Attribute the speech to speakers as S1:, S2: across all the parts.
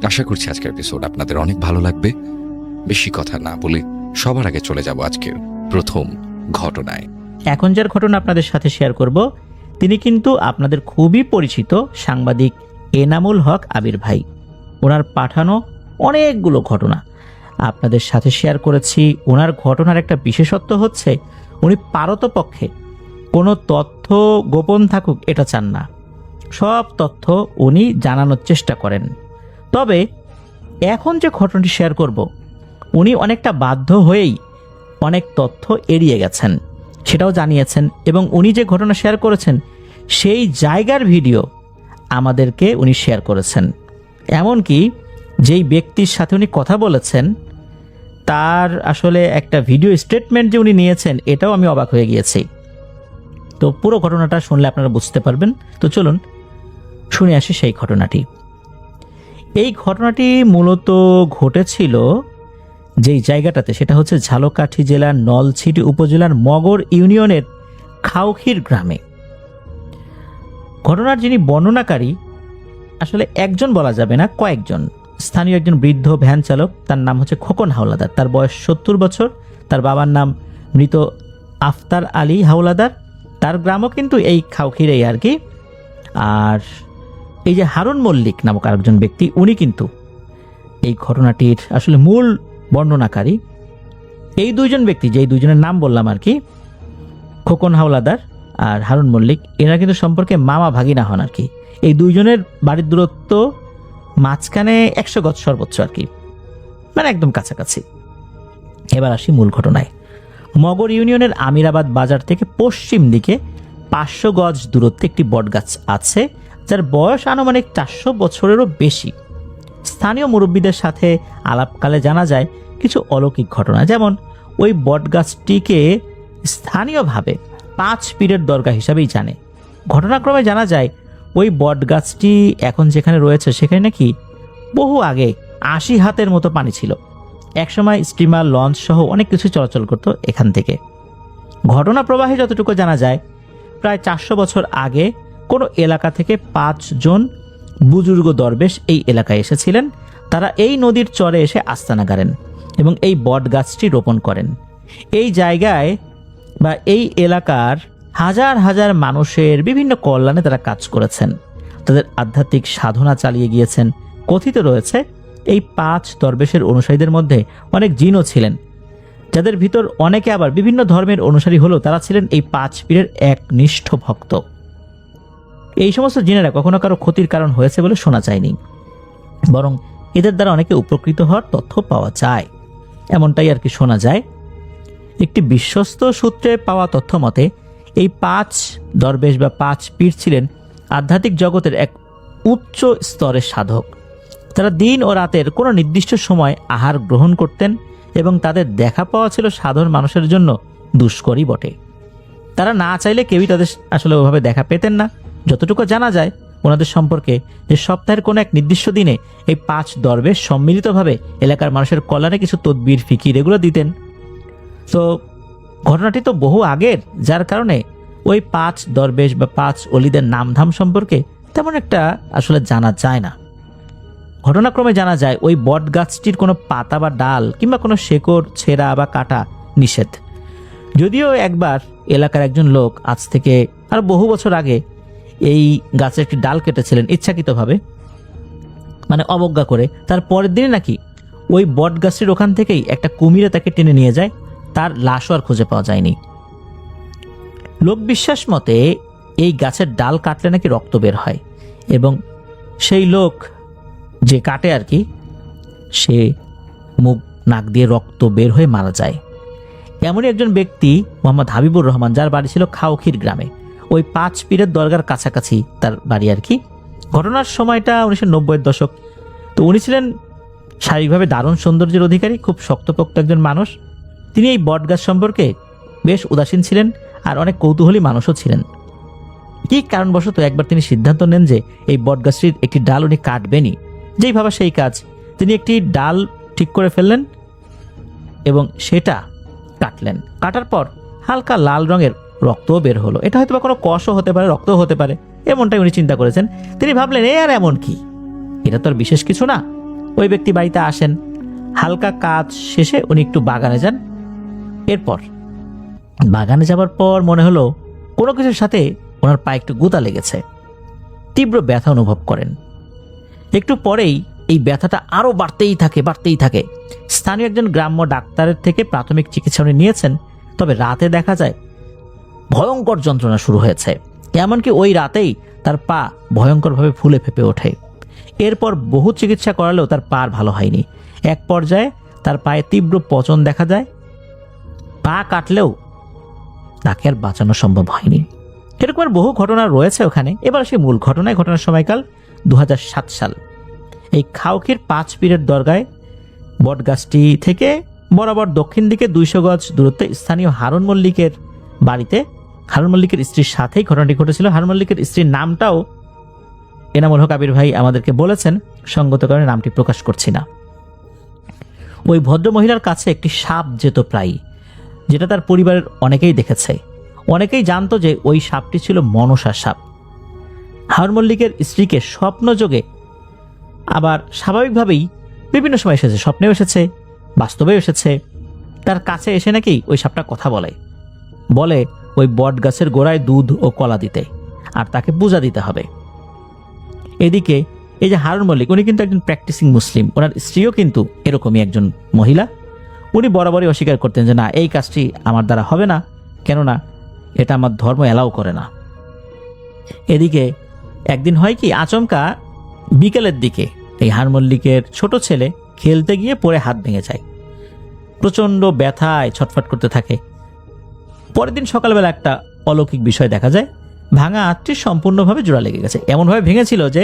S1: আশা করছি আজকের এপিসোড আপনাদের অনেক ভালো লাগবে। বেশি কথা না বলে সবার আগে চলে যাব আজকের প্রথম ঘটনায়।
S2: এখন যার ঘটনা আপনাদের সাথে শেয়ার করব তিনি কিন্তু আপনাদের খুবই পরিচিত সাংবাদিক এনামুল হক আবির ভাই। ওনার পাঠানো অনেকগুলো ঘটনা আপনাদের সাথে শেয়ার করেছি। ওনার ঘটনার একটা বিশেষত্ব হচ্ছে উনি পারতপক্ষে কোনো তথ্য গোপন থাকুক এটা চান না, সব তথ্য উনি জানানোর চেষ্টা করেন। তবে এখন যে ঘটনাটি শেয়ার করব উনি অনেকটা বাধ্য হয়েই অনেক তথ্য এড়িয়ে গেছেন, সেটাও জানিয়েছেন। এবং উনি যে ঘটনা শেয়ার করেছেন সেই জায়গার ভিডিও আমাদেরকে উনি শেয়ার করেছেন। এমনকি যেই ব্যক্তির সাথে উনি কথা বলেছেন তার আসলে একটা ভিডিও স্টেটমেন্ট যে উনি নিয়েছেন এটাও আমি অবাক হয়ে গিয়েছি। তো পুরো ঘটনাটা শুনলে আপনারা বুঝতে পারবেন। তো চলুন শুনে আসি সেই ঘটনাটি। এই ঘটনাটি মূলত ঘটেছিল যেই জায়গাটাতে, সেটা হচ্ছে ঝালকাঠি জেলার নলছিটি উপজেলার মগর ইউনিয়নের খাউখির গ্রামে। ঘটনার যিনি বর্ণনাকারী আসলে একজন বলা যাবে না, কয়েকজন। স্থানীয় একজন বৃদ্ধ ভ্যান চালক, তার নাম হচ্ছে খোকন হাওলাদার। তার বয়স 70 বছর। তার বাবার নাম মৃত আফতার আলী হাওলাদার। তার গ্রামও কিন্তু এই খাউখিরেই আর কি। আর এই যে হারুন মল্লিক নামক আরেকজন ব্যক্তি, উনি কিন্তু এই ঘটনাটির আসলে মূল বর্ণনাকারী। এই দুইজন ব্যক্তি, যেই দুইজনের নাম বললাম আর কি, খোকন হাওলাদার আর হারুন মল্লিক, এরা কিন্তু সম্পর্কে মামা ভাগিনা হন আর কি। এই দুইজনের বাড়ির দূরত্ব মাঝখানে 100 গজ সর্বোচ্চ আর কি, মানে একদম কাছাকাছি। এবার আসি মূল ঘটনায়। মগর ইউনিয়নের আমিরাবাদ বাজার থেকে পশ্চিম দিকে 500 গজ দূরত্বে একটি বটগাছ আছে, যার বয়স আনুমানিক 400 বছরেরও বেশি। স্থানীয় মুরব্বীদের সাথে আলাপকালে জানা যায় কিছু অলৌকিক ঘটনা। যেমন ওই বটগাছটিকে স্থানীয়ভাবে 5 পীরের দরগা হিসাবেই জানে। ঘটনাক্রমে জানা যায় ওই বটগাছটি এখন যেখানে রয়েছে সেখানে নাকি বহু আগে 80 হাতের মতো পানি ছিল। একসময় স্টিমার, লঞ্চ সহ অনেক কিছু চলাচল করত এখান থেকে। ঘটনা প্রবাহে যতটুকু জানা যায়, প্রায় 400 বছর আগে কোনো এলাকা থেকে 5 জন বুজুর্গ দরবেশ এই এলাকায় এসেছিলেন। তারা এই নদীর চরে এসে আস্তানা গাড়েন এবং এই বট গাছটি রোপণ করেন। এই জায়গায় বা এই এলাকার হাজার হাজার মানুষের বিভিন্ন কল্যাণে তারা কাজ করেছেন, তাদের আধ্যাত্মিক সাধনা চালিয়ে গিয়েছেন। কথিত রয়েছে এই 5 দরবেশের অনুসারীদের মধ্যে অনেক জিনও ছিলেন, যাদের ভিতর অনেকে আবার বিভিন্ন ধর্মের অনুসারী হলেও তারা ছিলেন এই 5 পীরের একনিষ্ঠ ভক্ত। এই সমস্ত জিনেরা কখনো কারো ক্ষতির কারণ হয়েছে বলে শোনা যায়নি, বরং এদের দ্বারা অনেকে উপকৃত হওয়ার তথ্য পাওয়া যায়, এমনটাই আর কি শোনা যায়। একটি বিশ্বস্ত সূত্রে পাওয়া তথ্য মতে এই 5 দরবেশ বা 5 পীর ছিলেন আধ্যাত্মিক জগতের এক উচ্চ স্তরের সাধক। তারা দিন ও রাতের কোনো নির্দিষ্ট সময় আহার গ্রহণ করতেন এবং তাদের দেখা পাওয়া ছিল সাধারণ মানুষের জন্য দুষ্করই বটে। তারা না চাইলে কেউই তাদের আসলে ওভাবে দেখা পেতেন না। যতটুকু জানা যায় ওনাদের সম্পর্কে যে সপ্তাহের কোনো এক নির্দিষ্ট দিনে এই 5 দরবেশ সম্মিলিতভাবে এলাকার মানুষের কল্যাণে কিছু তদবির, ফিকির এগুলো দিতেন। তো ঘটনাটি তো বহু আগের, যার কারণে ওই 5 দরবেশ বা 5 অলিদের নামধাম সম্পর্কে তেমন একটা আসলে জানা যায় না। ঘটনাক্রমে জানা যায় ওই বট গাছটির কোনো পাতা বা ডাল কিংবা কোনো শেকড় ছেঁড়া বা কাটা নিষেধ। যদিও একবার এলাকার একজন লোক আজ থেকে আরো বহু বছর আগে এই গাছের একটি ডাল কেটেছিলেন ইচ্ছাকৃতভাবে, মানে অবজ্ঞা করে। তার পরের দিনে নাকি ওই বট গাছটির ওখান থেকেই একটা কুমিরে তাকে টেনে নিয়ে যায়, তার লাশও আর খুঁজে পাওয়া যায়নি। লোকবিশ্বাস মতে এই গাছের ডাল কাটলে নাকি রক্ত বের হয় এবং সেই লোক যে কাটে আর কি, সে মুখ নাক দিয়ে রক্ত বের হয়ে মারা যায়। এমনই একজন ব্যক্তি মোহাম্মদ হাবিবুর রহমান, যার বাড়ি ছিল খাউখির গ্রামে, ওই 5 পীরের দরগার কাছাকাছি তার বাড়ি আর কি। ঘটনার সময়টা 1990-এর দশক। তো উনি ছিলেন শারীরিকভাবে দারুণ সৌন্দর্যের অধিকারী, খুব শক্তপোক্ত একজন মানুষ। তিনি এই বটগাছ সম্পর্কে বেশ উদাসীন ছিলেন আর অনেক কৌতূহলী মানুষও ছিলেন। কি কারণবশত একবার তিনি সিদ্ধান্ত নেন যে এই বটগাছটির একটি ডাল উনি কাটবেনই। যেই ভাবা সেই কাজ, তিনি একটি ডাল ঠিক করে ফেললেন এবং সেটা কাটলেন। কাটার পর হালকা লাল রঙের রক্তও বের হলো। এটা হয়তো বা কোনো কষও হতে পারে, রক্তও হতে পারে, এমনটাই উনি চিন্তা করেছেন। তিনি ভাবলেন এ আর এমন কি, এটা তো আর বিশেষ কিছু না, ওই ব্যক্তি বাড়িতে আসেন, হালকা কাজ শেষে উনি একটু বাগানে যান। এরপর বাগানে যাবার পর মনে হলো কোনো কিছুর সাথে ওনার পায়ে একটু গুঁতা লেগেছে, তীব্র ব্যথা অনুভব করেন। একটু পরেই এই ব্যথাটা আরো বাড়তেই থাকে। স্থানীয় একজন গ্রাম্য ডাক্তারের থেকে প্রাথমিক চিকিৎসা উনি নিয়েছেন, তবে রাতে দেখা যায় ভয়ঙ্কর যন্ত্রণা শুরু হয়েছে। এমনকি ওই রাতেই তার পা ভয়ঙ্করভাবে ফুলে ফেপে ওঠে। এরপর বহু চিকিৎসা করালেও তার পা আর ভালো হয়নি। এক পর্যায়ে তার পায়ে তীব্র পচন দেখা যায়, পা কাটলেও তাকে আর বাঁচানো সম্ভব হয়নি। এরকম আর বহু ঘটনা রয়েছে ওখানে। এবার সেই মূল ঘটনার সময়কাল 2007 সাল। এই খাউখির 5 পীরের দরগায় বটগাছটি থেকে বরাবর দক্ষিণ দিকে 200 গজ দূরত্বে স্থানীয় হারুন মল্লিকের বাড়িতে হারুন মল্লিকের স্ত্রীর সাথেই ঘটনাটি ঘটেছিল। হারুন মল্লিকের স্ত্রীর নামটাও এনামুল হক আবির ভাই আমাদেরকে বলেছেন, সঙ্গত কারণে নামটি প্রকাশ করছি না। ওই ভদ্র মহিলার কাছে একটি সাপ যেত প্রায়ই, যেটা তার পরিবারের অনেকেই দেখেছে। অনেকেই জানতো যে ওই সাপটি ছিল মনসা সাপ। হারুন মল্লিকের স্ত্রীকে স্বপ্নযোগে, আবার স্বাভাবিকভাবেই বিভিন্ন সময় এসেছে, স্বপ্নেও এসেছে, বাস্তবেও এসেছে, তার কাছে এসে নাকি ওই সাপটা কথা বলে ওই বট গাছের গোড়ায় দুধ ও কলা দিতে, আর তাকে পূজা দিতে হবে। এদিকে এই যে হারুন মল্লিক, উনি কিন্তু একজন প্র্যাকটিসিং মুসলিম, ওনার স্ত্রীও কিন্তু এরকমই একজন মহিলা। উনি বরাবরই অস্বীকার করতেন যে না, এই কাজটি আমার দ্বারা হবে না, কেননা এটা আমার ধর্ম এলাও করে না। এদিকে একদিন হয় কি, আচমকা বিকেলের দিকে এই হারুন মল্লিকের ছোট ছেলে খেলতে গিয়ে পড়ে হাত ভেঙে যায়, প্রচণ্ড ব্যথায় ছটফট করতে থাকে। পরের দিন সকালবেলা একটা অলৌকিক বিষয় দেখা যায়, ভাঙা হাতটি সম্পূর্ণভাবে জোড়া লেগে গেছে। এমনভাবে ভেঙেছিল যে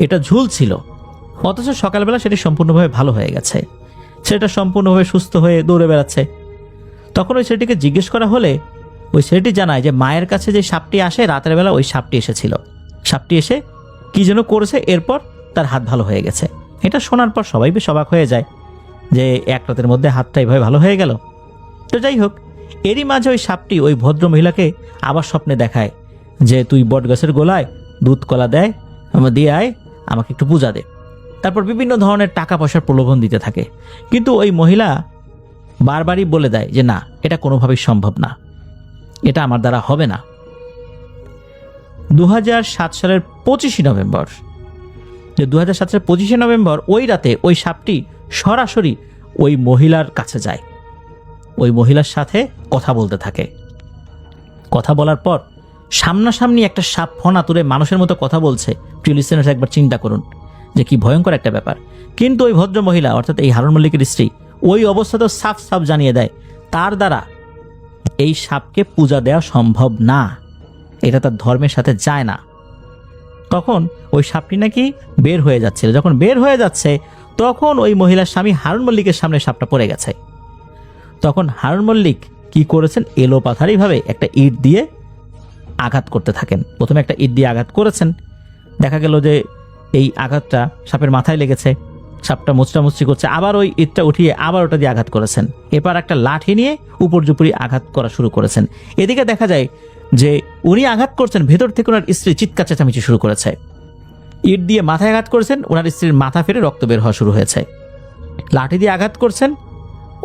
S2: এটা ঝুলছিল, অথচ সকালবেলা সেটি সম্পূর্ণভাবে ভালো হয়ে গেছে। ছেলেটা সম্পূর্ণভাবে সুস্থ হয়ে দৌড়ে বেড়াচ্ছে। তখন ওই ছেলেটিকে জিজ্ঞেস করা হলে ওই ছেলেটি জানায় যে মায়ের কাছে যে সাপটি আসে, রাতের বেলা ওই সাপটি এসেছিল। সাপটি এসে কি যেন করেছে, এরপর তার হাত ভালো হয়ে গেছে। এটা শোনার পর সবাই বেশ অবাক হয়ে যায় যে এক রাতের মধ্যে হাতটা এইভাবে ভালো হয়ে গেল। তো যাই হোক, এরই মাঝে ওই সাপটি ওই ভদ্র মহিলাকে আবার স্বপ্নে দেখায় যে তুই বট গাছের গোলায় দুধ কলা দিয়ে আয়, আমাকে একটু পূজা দে। তারপর বিভিন্ন ধরনের টাকা পয়সার প্রলোভন দিতে থাকে, কিন্তু ওই মহিলা বারবারই বলে দেয় যে না, এটা কোনোভাবেই সম্ভব না, এটা আমার দ্বারা হবে না। 2007 সালের 25 নভেম্বর, যে 2007 সালের 25 নভেম্বর ওই রাতে ওই সাপটি সরাসরি ওই মহিলার কাছে যায়, ওই মহিলার সাথে কথা বলতে থাকে। কথা বলার পর সামনাসামনি একটা সাপ ফনা তুলে মানুষের মতো কথা বলছে। প্রিয় লিসেনার্স, একবার চিন্তা করুন যে কি ভয়ঙ্কর একটা ব্যাপার। কিন্তু ওই ভদ্র মহিলা, অর্থাৎ এই হারুন মল্লিকের স্ত্রী, ওই অবস্থাতেও সাফ জানিয়ে দেয় তার দ্বারা এই সাপকে পূজা দেওয়া সম্ভব না, এটা তার ধর্মের সাথে যায় না। তখন ওই সাপটি নাকি বের হয়ে যাচ্ছিল। যখন বের হয়ে যাচ্ছে তখন ওই মহিলার স্বামী হারুন মল্লিকের সামনে সাপটা পড়ে গেছে। তখন হারুন মল্লিক কি করেছেন, এলোপাথারিভাবে একটা ইট দিয়ে আঘাত করতে থাকেন। প্রথমে একটা ইট দিয়ে আঘাত করেছেন, দেখা গেল যে এই আঘাতটা সাপের মাথায় লেগেছে, সাপটা মুচড়ামুচড়ি করছে, আবার ওই ইটটা উঠিয়ে আবার ওটা দিয়ে আঘাত করেছেন। এবার একটা লাঠি নিয়ে উপর্যুপরি আঘাত করা শুরু করেছেন। এদিকে দেখা যায় যে উনি আঘাত করছেন, ভেতর থেকে ওনার স্ত্রী চিৎকার চেঁচামেচি শুরু করেছে। ইট দিয়ে মাথায় আঘাত করেছেন, ওনার স্ত্রীর মাথা ফেটে রক্ত বের হওয়া শুরু হয়েছে। লাঠি দিয়ে আঘাত করছেন,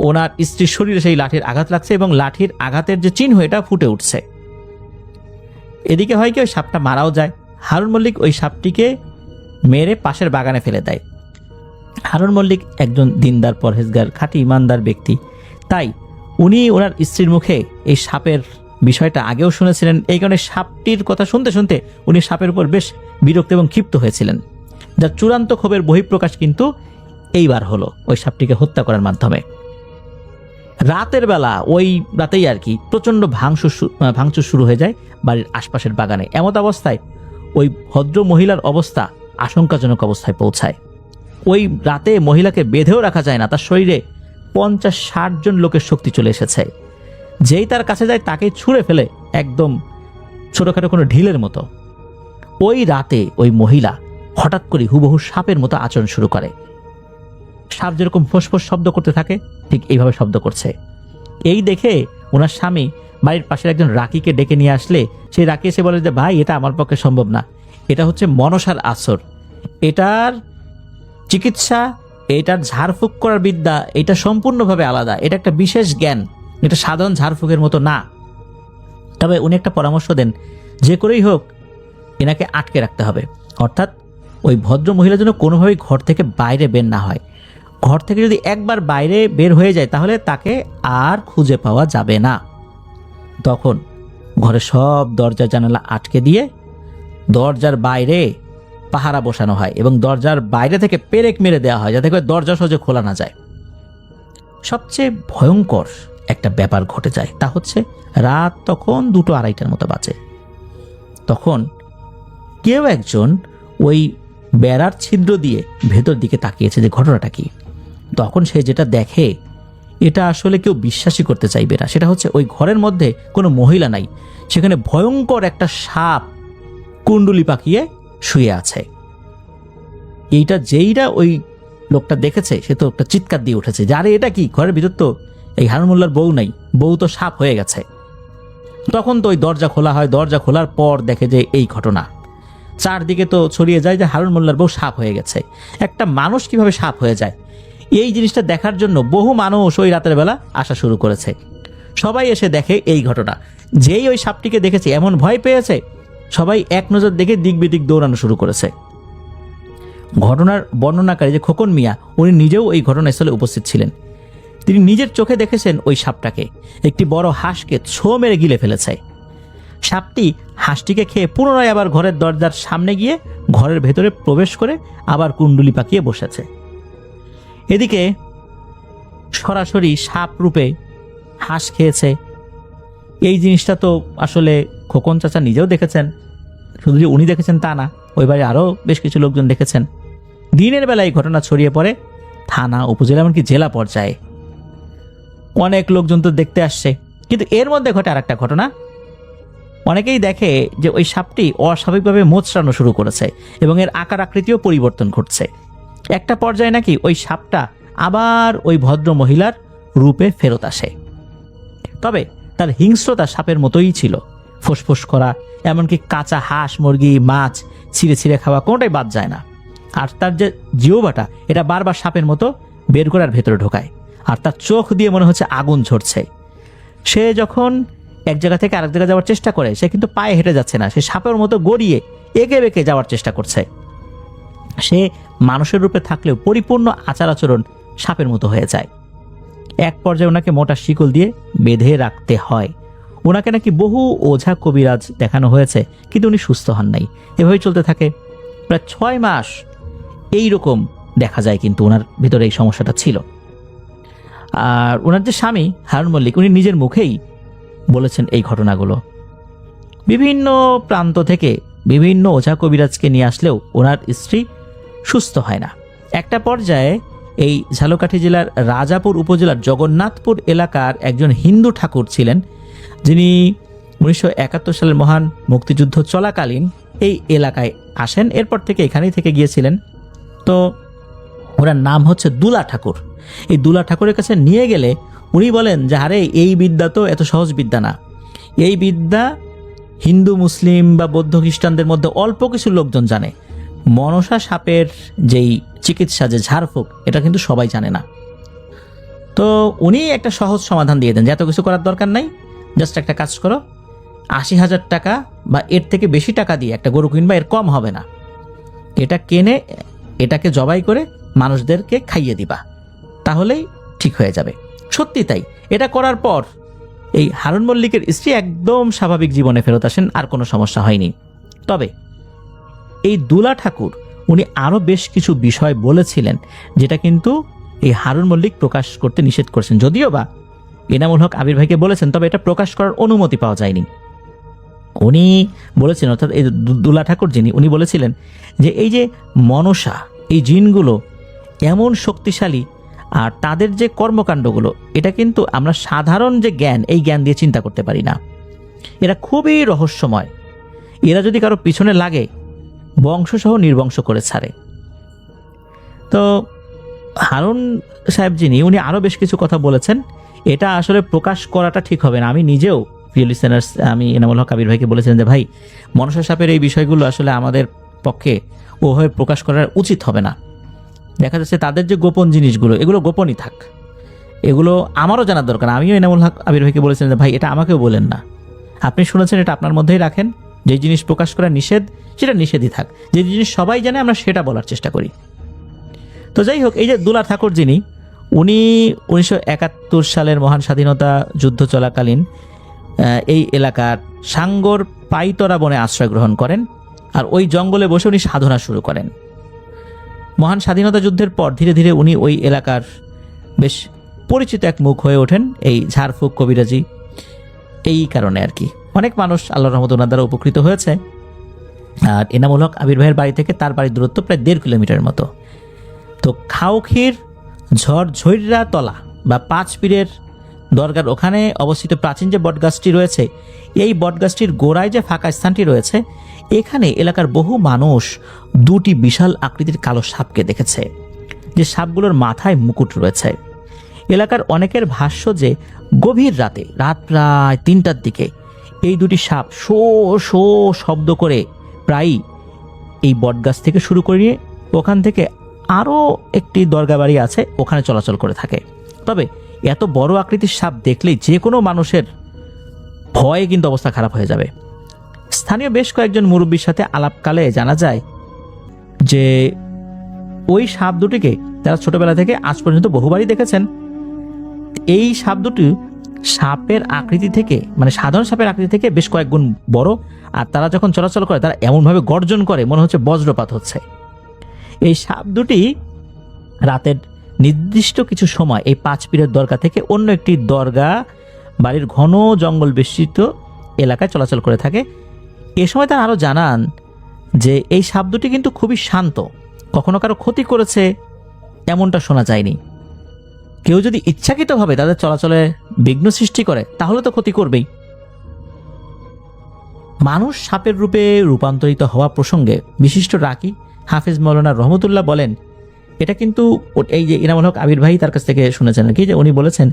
S2: ওনার স্ত্রীর শরীরে সেই লাঠির আঘাত লাগছে এবং লাঠির আঘাতের যে চিহ্ন এটা ফুটে উঠছে। এদিকে হয় কি, ওই সাপটা মারাও যায়। হারুন মল্লিক ওই সাপটিকে মেরে পাশের বাগানে ফেলে দেয়। হারুন মল্লিক একজন দিনদার, পরহেজগার, খাঁটি ইমানদার ব্যক্তি, তাই উনি ওনার স্ত্রীর মুখে এই সাপের বিষয়টা আগেও শুনেছিলেন। এই কারণে সাপটির কথা শুনতে শুনতে উনি সাপের উপর বেশ বিরক্ত এবং ক্ষিপ্ত হয়েছিলেন, যার চূড়ান্ত ক্ষোভের বহিঃপ্রকাশ কিন্তু এইবার হলো ওই সাপটিকে হত্যা করার মাধ্যমে। রাতের বেলা, ওই রাতেই আর কি, প্রচণ্ড ভাঙচুর শুরু হয়ে যায় বাড়ির আশপাশের বাগানে। এমত অবস্থায় ওই ভদ্র মহিলার অবস্থা আশঙ্কাজনক অবস্থায় পৌঁছায়। ওই রাতে মহিলাকে বেঁধেও রাখা যায় না, তার শরীরে 50-60 জন লোকের শক্তি চলে এসেছে। যেই তার কাছে যায় তাকে ছুঁড়ে ফেলে একদম ছোটখাটো কোনো ঢিলের মতো। ওই রাতে ওই মহিলা হঠাৎ করে হুবহু সাপের মতো আচরণ শুরু করে। সাপ যেরকম ফোঁস শব্দ করতে থাকে, ঠিক এইভাবে শব্দ করছে। এই দেখে ওনার স্বামী বাড়ির পাশের একজন রাকিকে ডেকে নিয়ে আসলে সেই রাকি এসে বলে যে ভাই, এটা আমার পক্ষে সম্ভব না, এটা হচ্ছে মনসার আসর, এটার চিকিৎসা, এটার ঝাড়ফুঁক করার বিদ্যা এটা সম্পূর্ণভাবে আলাদা, এটা একটা বিশেষ জ্ঞান, এটা সাধারণ ঝাড়ফুঁকের মতো না। তবে উনি একটা পরামর্শ দেন, যে করেই হোক এনাকে আটকে রাখতে হবে, অর্থাৎ ওই ভদ্র মহিলা যেন কোনোভাবেই ঘর থেকে বাইরে বের না হয়। ঘর থেকে যদি একবার বাইরে বের হয়ে যায় তাহলে তাকে আর খুঁজে পাওয়া যাবে না। তখন ঘরের সব দরজা জানালা আটকে দিয়ে দরজার বাইরে পাহারা বসানো হয় এবং দরজার বাইরে থেকে পেরেক মেরে দেওয়া হয় যাতে করে দরজা সহজে খোলা না যায়। সবচেয়ে ভয়ঙ্কর একটা ব্যাপার ঘটে যায়, তা হচ্ছে রাত তখন 2-2:30টার মতো বাজে। তখন কেউ একজন ওই বেড়ার ছিদ্র দিয়ে ভেতর দিকে তাকিয়েছে যে ঘটনাটা কি। তখন সে যেটা দেখে এটা আসলে কেউ বিশ্বাসই করতে চাইবে না। সেটা হচ্ছে ওই ঘরের মধ্যে কোনো মহিলা নাই, সেখানে ভয়ঙ্কর একটা সাপ কুণ্ডুলি পাকিয়ে শুয়ে আছে। এইটা যেইরা ওই লোকটা দেখেছে সে তো একটা চিৎকার দিয়ে উঠেছে যে আরে এটা কি, ঘরের ভিতর তো এই হারুন মোল্লার বউ নাই, বউ তো সাপ হয়ে গেছে। তখন তো ওই দরজা খোলা হয়, দরজা খোলার পর দেখে যে এই ঘটনা। চারদিকে তো ছড়িয়ে যায় যে হারুন মোল্লার বউ সাপ হয়ে গেছে। একটা মানুষ কিভাবে সাপ হয়ে যায় এই জিনিসটা দেখার জন্য বহু মানুষ ওই রাতের বেলা আসা শুরু করেছে। সবাই এসে দেখে এই ঘটনা। যেই ওই সাপটিকে দেখেছে এমন ভয় পেয়েছে, সবাই এক নজর দেখে দিক বিদিক দৌড়ানো শুরু করেছে। ঘটনার বর্ণনাকারী যে খোকন মিয়া, উনি নিজেও এই ঘটনাস্থলে উপস্থিত ছিলেন। তিনি নিজের চোখে দেখেছেন ওই সাপটাকে একটি বড় হাঁসকে ছো মেরে গিলে ফেলেছে। সাপটি হাঁসটিকে খেয়ে পুনরায় আবার ঘরের দরজার সামনে গিয়ে ঘরের ভেতরে প্রবেশ করে আবার কুণ্ডুলি পাকিয়ে বসেছে। এদিকে সরাসরি সাপ রূপে হাঁস খেয়েছে। এই জিনিসটা তো আসলে খোকন চাচা নিজেও দেখেছেন, শুধু যে উনি দেখেছেন তা না, ওই বাড়ি আরও বেশ কিছু লোকজন দেখেছেন। দিনের বেলায় এই ঘটনা ছড়িয়ে পড়ে থানা, উপজেলা, এমনকি জেলা পর্যায়ে। অনেক লোকজন তো দেখতে আসছে। কিন্তু এর মধ্যে ঘটে আর একটা ঘটনা। অনেকেই দেখে যে ওই সাপটি অস্বাভাবিকভাবে মোচড়ানো শুরু করেছে এবং এর আকার আকৃতিও পরিবর্তন ঘটছে। একটা পর্যায়ে নাকি ওই সাপটা আবার ওই ভদ্র মহিলার রূপে ফেরত আসে। তবে তার হিংস্রতা সাপের মতোই ছিল, ফোঁসফোঁস করা, এমনকি কাঁচা হাঁস, মুরগি, মাছ ছিঁড়ে ছিঁড়ে খাওয়া কোনোটাই বাদ যায় না। আর তার যে জিহ্বাটা এটা বারবার সাপের মতো বের করার ভেতরে ঢোকায়, আর তার চোখ দিয়ে মনে হচ্ছে আগুন ঝরছে। সে যখন এক জায়গা থেকে আরেক জায়গায় যাওয়ার চেষ্টা করে, সে কিন্তু পায়ে হেঁটে যাচ্ছে না, সে সাপের মতো গড়িয়ে এঁকে বেঁকে যাওয়ার চেষ্টা করছে। সে মানুষের রূপে থাকলেও পরিপূর্ণ আচার আচরণ সাপের মতো হয়ে যায়। এক পর্যায়ে ওনাকে মোটা শিকল দিয়ে বেঁধে রাখতে হয়। ওনাকে নাকি বহু ওঝা কবিরাজ দেখানো হয়েছে, কিন্তু উনি সুস্থ হন নাই। এভাবেই চলতে থাকে প্রায় 6 মাস। এই রকম দেখা যায় কিন্তু ওনার ভিতরে এই সমস্যাটা ছিল। আর ওনার যে স্বামী হারুন মল্লিক, উনি নিজের মুখেই বলেছেন এই ঘটনাগুলো। বিভিন্ন প্রান্ত থেকে বিভিন্ন ওঝা কবিরাজকে নিয়ে আসলেও ওনার স্ত্রী সুস্থ হয় না। একটা পর্যায়ে এই ঝালকাঠি জেলার রাজাপুর উপজেলার জগন্নাথপুর এলাকার একজন হিন্দু ঠাকুর ছিলেন, যিনি 1971 সালের মহান মুক্তিযুদ্ধ চলাকালীন এই এলাকায় আসেন। এরপর থেকে এখানেই থেকে গিয়েছিলেন। তো ওনার নাম হচ্ছে দুলা ঠাকুর। এই দুলা ঠাকুরের কাছে নিয়ে গেলে উনি বলেন যে আরে এই বিদ্যা তো এত সহজ বিদ্যা না। এই বিদ্যা হিন্দু, মুসলিম বা বৌদ্ধ, খ্রিস্টানদের মধ্যে অল্প কিছু লোকজন জানে। মনসা সাপের যেই চিকিৎসা, যে ঝাড়ফুঁক, এটা কিন্তু সবাই জানে না। তো উনি একটা সহজ সমাধান দিয়ে দেন যে এত কিছু করার দরকার নাই, জাস্ট একটা কাজ করো, 80,000 টাকা বা এর থেকে বেশি টাকা দিয়ে একটা গরু কিনবা, এর কম হবে না। এটা কিনে এটাকে জবাই করে মানুষদেরকে খাইয়ে দিবা, তাহলেই ঠিক হয়ে যাবে। সত্যি তাই। এটা করার পর এই হারুন মল্লিকের স্ত্রী একদম স্বাভাবিক জীবনে ফেরত আসেন, আর কোনো সমস্যা হয়নি। তবে এই দুলা ঠাকুর উনি আরও বেশ কিছু বিষয় বলেছিলেন যেটা কিন্তু এই হারুন মল্লিক প্রকাশ করতে নিষেধ করেছেন। যদিও বা এনামুল হক আবির ভাইকে বলেছেন, তবে এটা প্রকাশ করার অনুমতি পাওয়া যায়নি। উনি বলেছেন, অর্থাৎ এই দুলা ঠাকুর যিনি, উনি বলেছিলেন যে এই যে মনসা, এই জিনগুলো এমন শক্তিশালী, আর তাদের যে কর্মকাণ্ডগুলো এটা কিন্তু আমরা সাধারণ যে জ্ঞান, এই জ্ঞান দিয়ে চিন্তা করতে পারি না। এরা খুবই রহস্যময়। এরা যদি কারো পিছনে লাগে বংশসহ নির্বংশ করে ছাড়ে। তো হারুন সাহেব যিনি, উনি আরও বেশ কিছু কথা বলেছেন। এটা আসলে প্রকাশ করাটা ঠিক হবে না। আমি নিজেও প্রিয় লিসেনার্স, আমি এনামুল হক আবির ভাইকে বলেছিলেন যে ভাই, মনসা সাপের এই বিষয়গুলো আসলে আমাদের পক্ষে ওভাবে প্রকাশ করার উচিত হবে না। দেখা যাচ্ছে তাদের যে গোপন জিনিসগুলো, এগুলো গোপনই থাক, এগুলো আমারও জানার দরকার। আমিও এনামুল হক আবির ভাইকে বলেছিলাম যে ভাই এটা আমাকেও বলেন না, আপনি শুনেছেন এটা আপনার মধ্যেই রাখেন, যে জিনিস প্রকাশ করা নিষেধ সেটা নিষেধই থাক, যে জিনিস সবাই জানে আমরা সেটা বলার চেষ্টা করি। তো যাই হোক, এই যে দুলা ঠাকুর যিনি, উনি 1971 সালের মহান স্বাধীনতা যুদ্ধ চলাকালীন এই এলাকার সাঙ্গর পাইতরা বনে আশ্রয় গ্রহণ করেন, আর ওই জঙ্গলে বসে উনি সাধনা শুরু করেন। মহান স্বাধীনতা যুদ্ধের পর ধীরে ধীরে উনি ওই এলাকার বেশ পরিচিত এক মুখ হয়ে ওঠেন, এই ঝাড়ফুঁক কবিরাজি। এই কারণে আর কি অনেক মানুষ আল্লাহর রহমতে ওনার দ্বারা উপকৃত হয়েছে। আর এনামুল হক আবির ভাইয়ের বাড়ি থেকে তার বাড়ির দূরত্ব প্রায় 1.5 কিলোমিটারের মতো। তো খাউখির ঝড়ঝৈরা তলা বা 5 পীরের দরগার ওখানে অবস্থিত প্রাচীন যে বটগাছটি রয়েছে, এই বটগাছটির গোড়ায় যে ফাঁকা স্থানটি রয়েছে, এখানে এলাকার বহু মানুষ 2টি বিশাল আকৃতির কালো সাপকে দেখেছে, যে সাপগুলোর মাথায় মুকুট রয়েছে। এলাকার অনেকের ভাষ্য যে গভীর রাতে, রাত প্রায় 3টার দিকে, এই 2টি সাপ শো শো শব্দ করে প্রায়ই এই বটগাছ থেকে শুরু করে ওখান থেকে আরও একটি দরগা বাড়ি আছে ওখানে চলাচল করে থাকে। তবে এত বড় আকৃতির সাপ দেখলেই যে কোনো মানুষের ভয়ে কিন্তু অবস্থা খারাপ হয়ে যাবে। স্থানীয় বেশ কয়েকজন মুরব্বীর সাথে আলাপকালে জানা যায় যে ওই সাপ দুটিকে তারা ছোটবেলা থেকে আজ পর্যন্ত বহুবারই দেখেছেন। এই সাপ দুটি সাপের আকৃতি থেকে, মানে সাধারণ সাপের আকৃতি থেকে বেশ কয়েক গুণ বড়, আর তারা যখন চলাচল করে তারা এমনভাবে গর্জন করে মনে হচ্ছে বজ্রপাত হচ্ছে। এই সাপ দুটি রাতের নির্দিষ্ট কিছু সময় এই 5 পীরের দরগা থেকে অন্য একটি দরগা বাড়ির ঘন জঙ্গল বেষ্টিত এলাকায় চলাচল করে থাকে। এ সময় তারা আরও জানান যে এই সাপ দুটি কিন্তু খুবই শান্ত, কখনো কারো ক্ষতি করেছে এমনটা শোনা যায়নি। কেউ যদি ইচ্ছাকৃতভাবে তাদের চলাচলে বিঘ্ন সৃষ্টি করে তাহলে তো ক্ষতি করবেই। মানুষ সাপের রূপে রূপান্তরিত হওয়া প্রসঙ্গে বিশিষ্ট রাকি হাফেজ মাওলানা রহমতুল্লাহ বলেন, এটা কিন্তু এই যে ইনামুল হক আবির ভাই তার কাছ থেকে শুনেছেন আর কি, যে উনি বলেছেন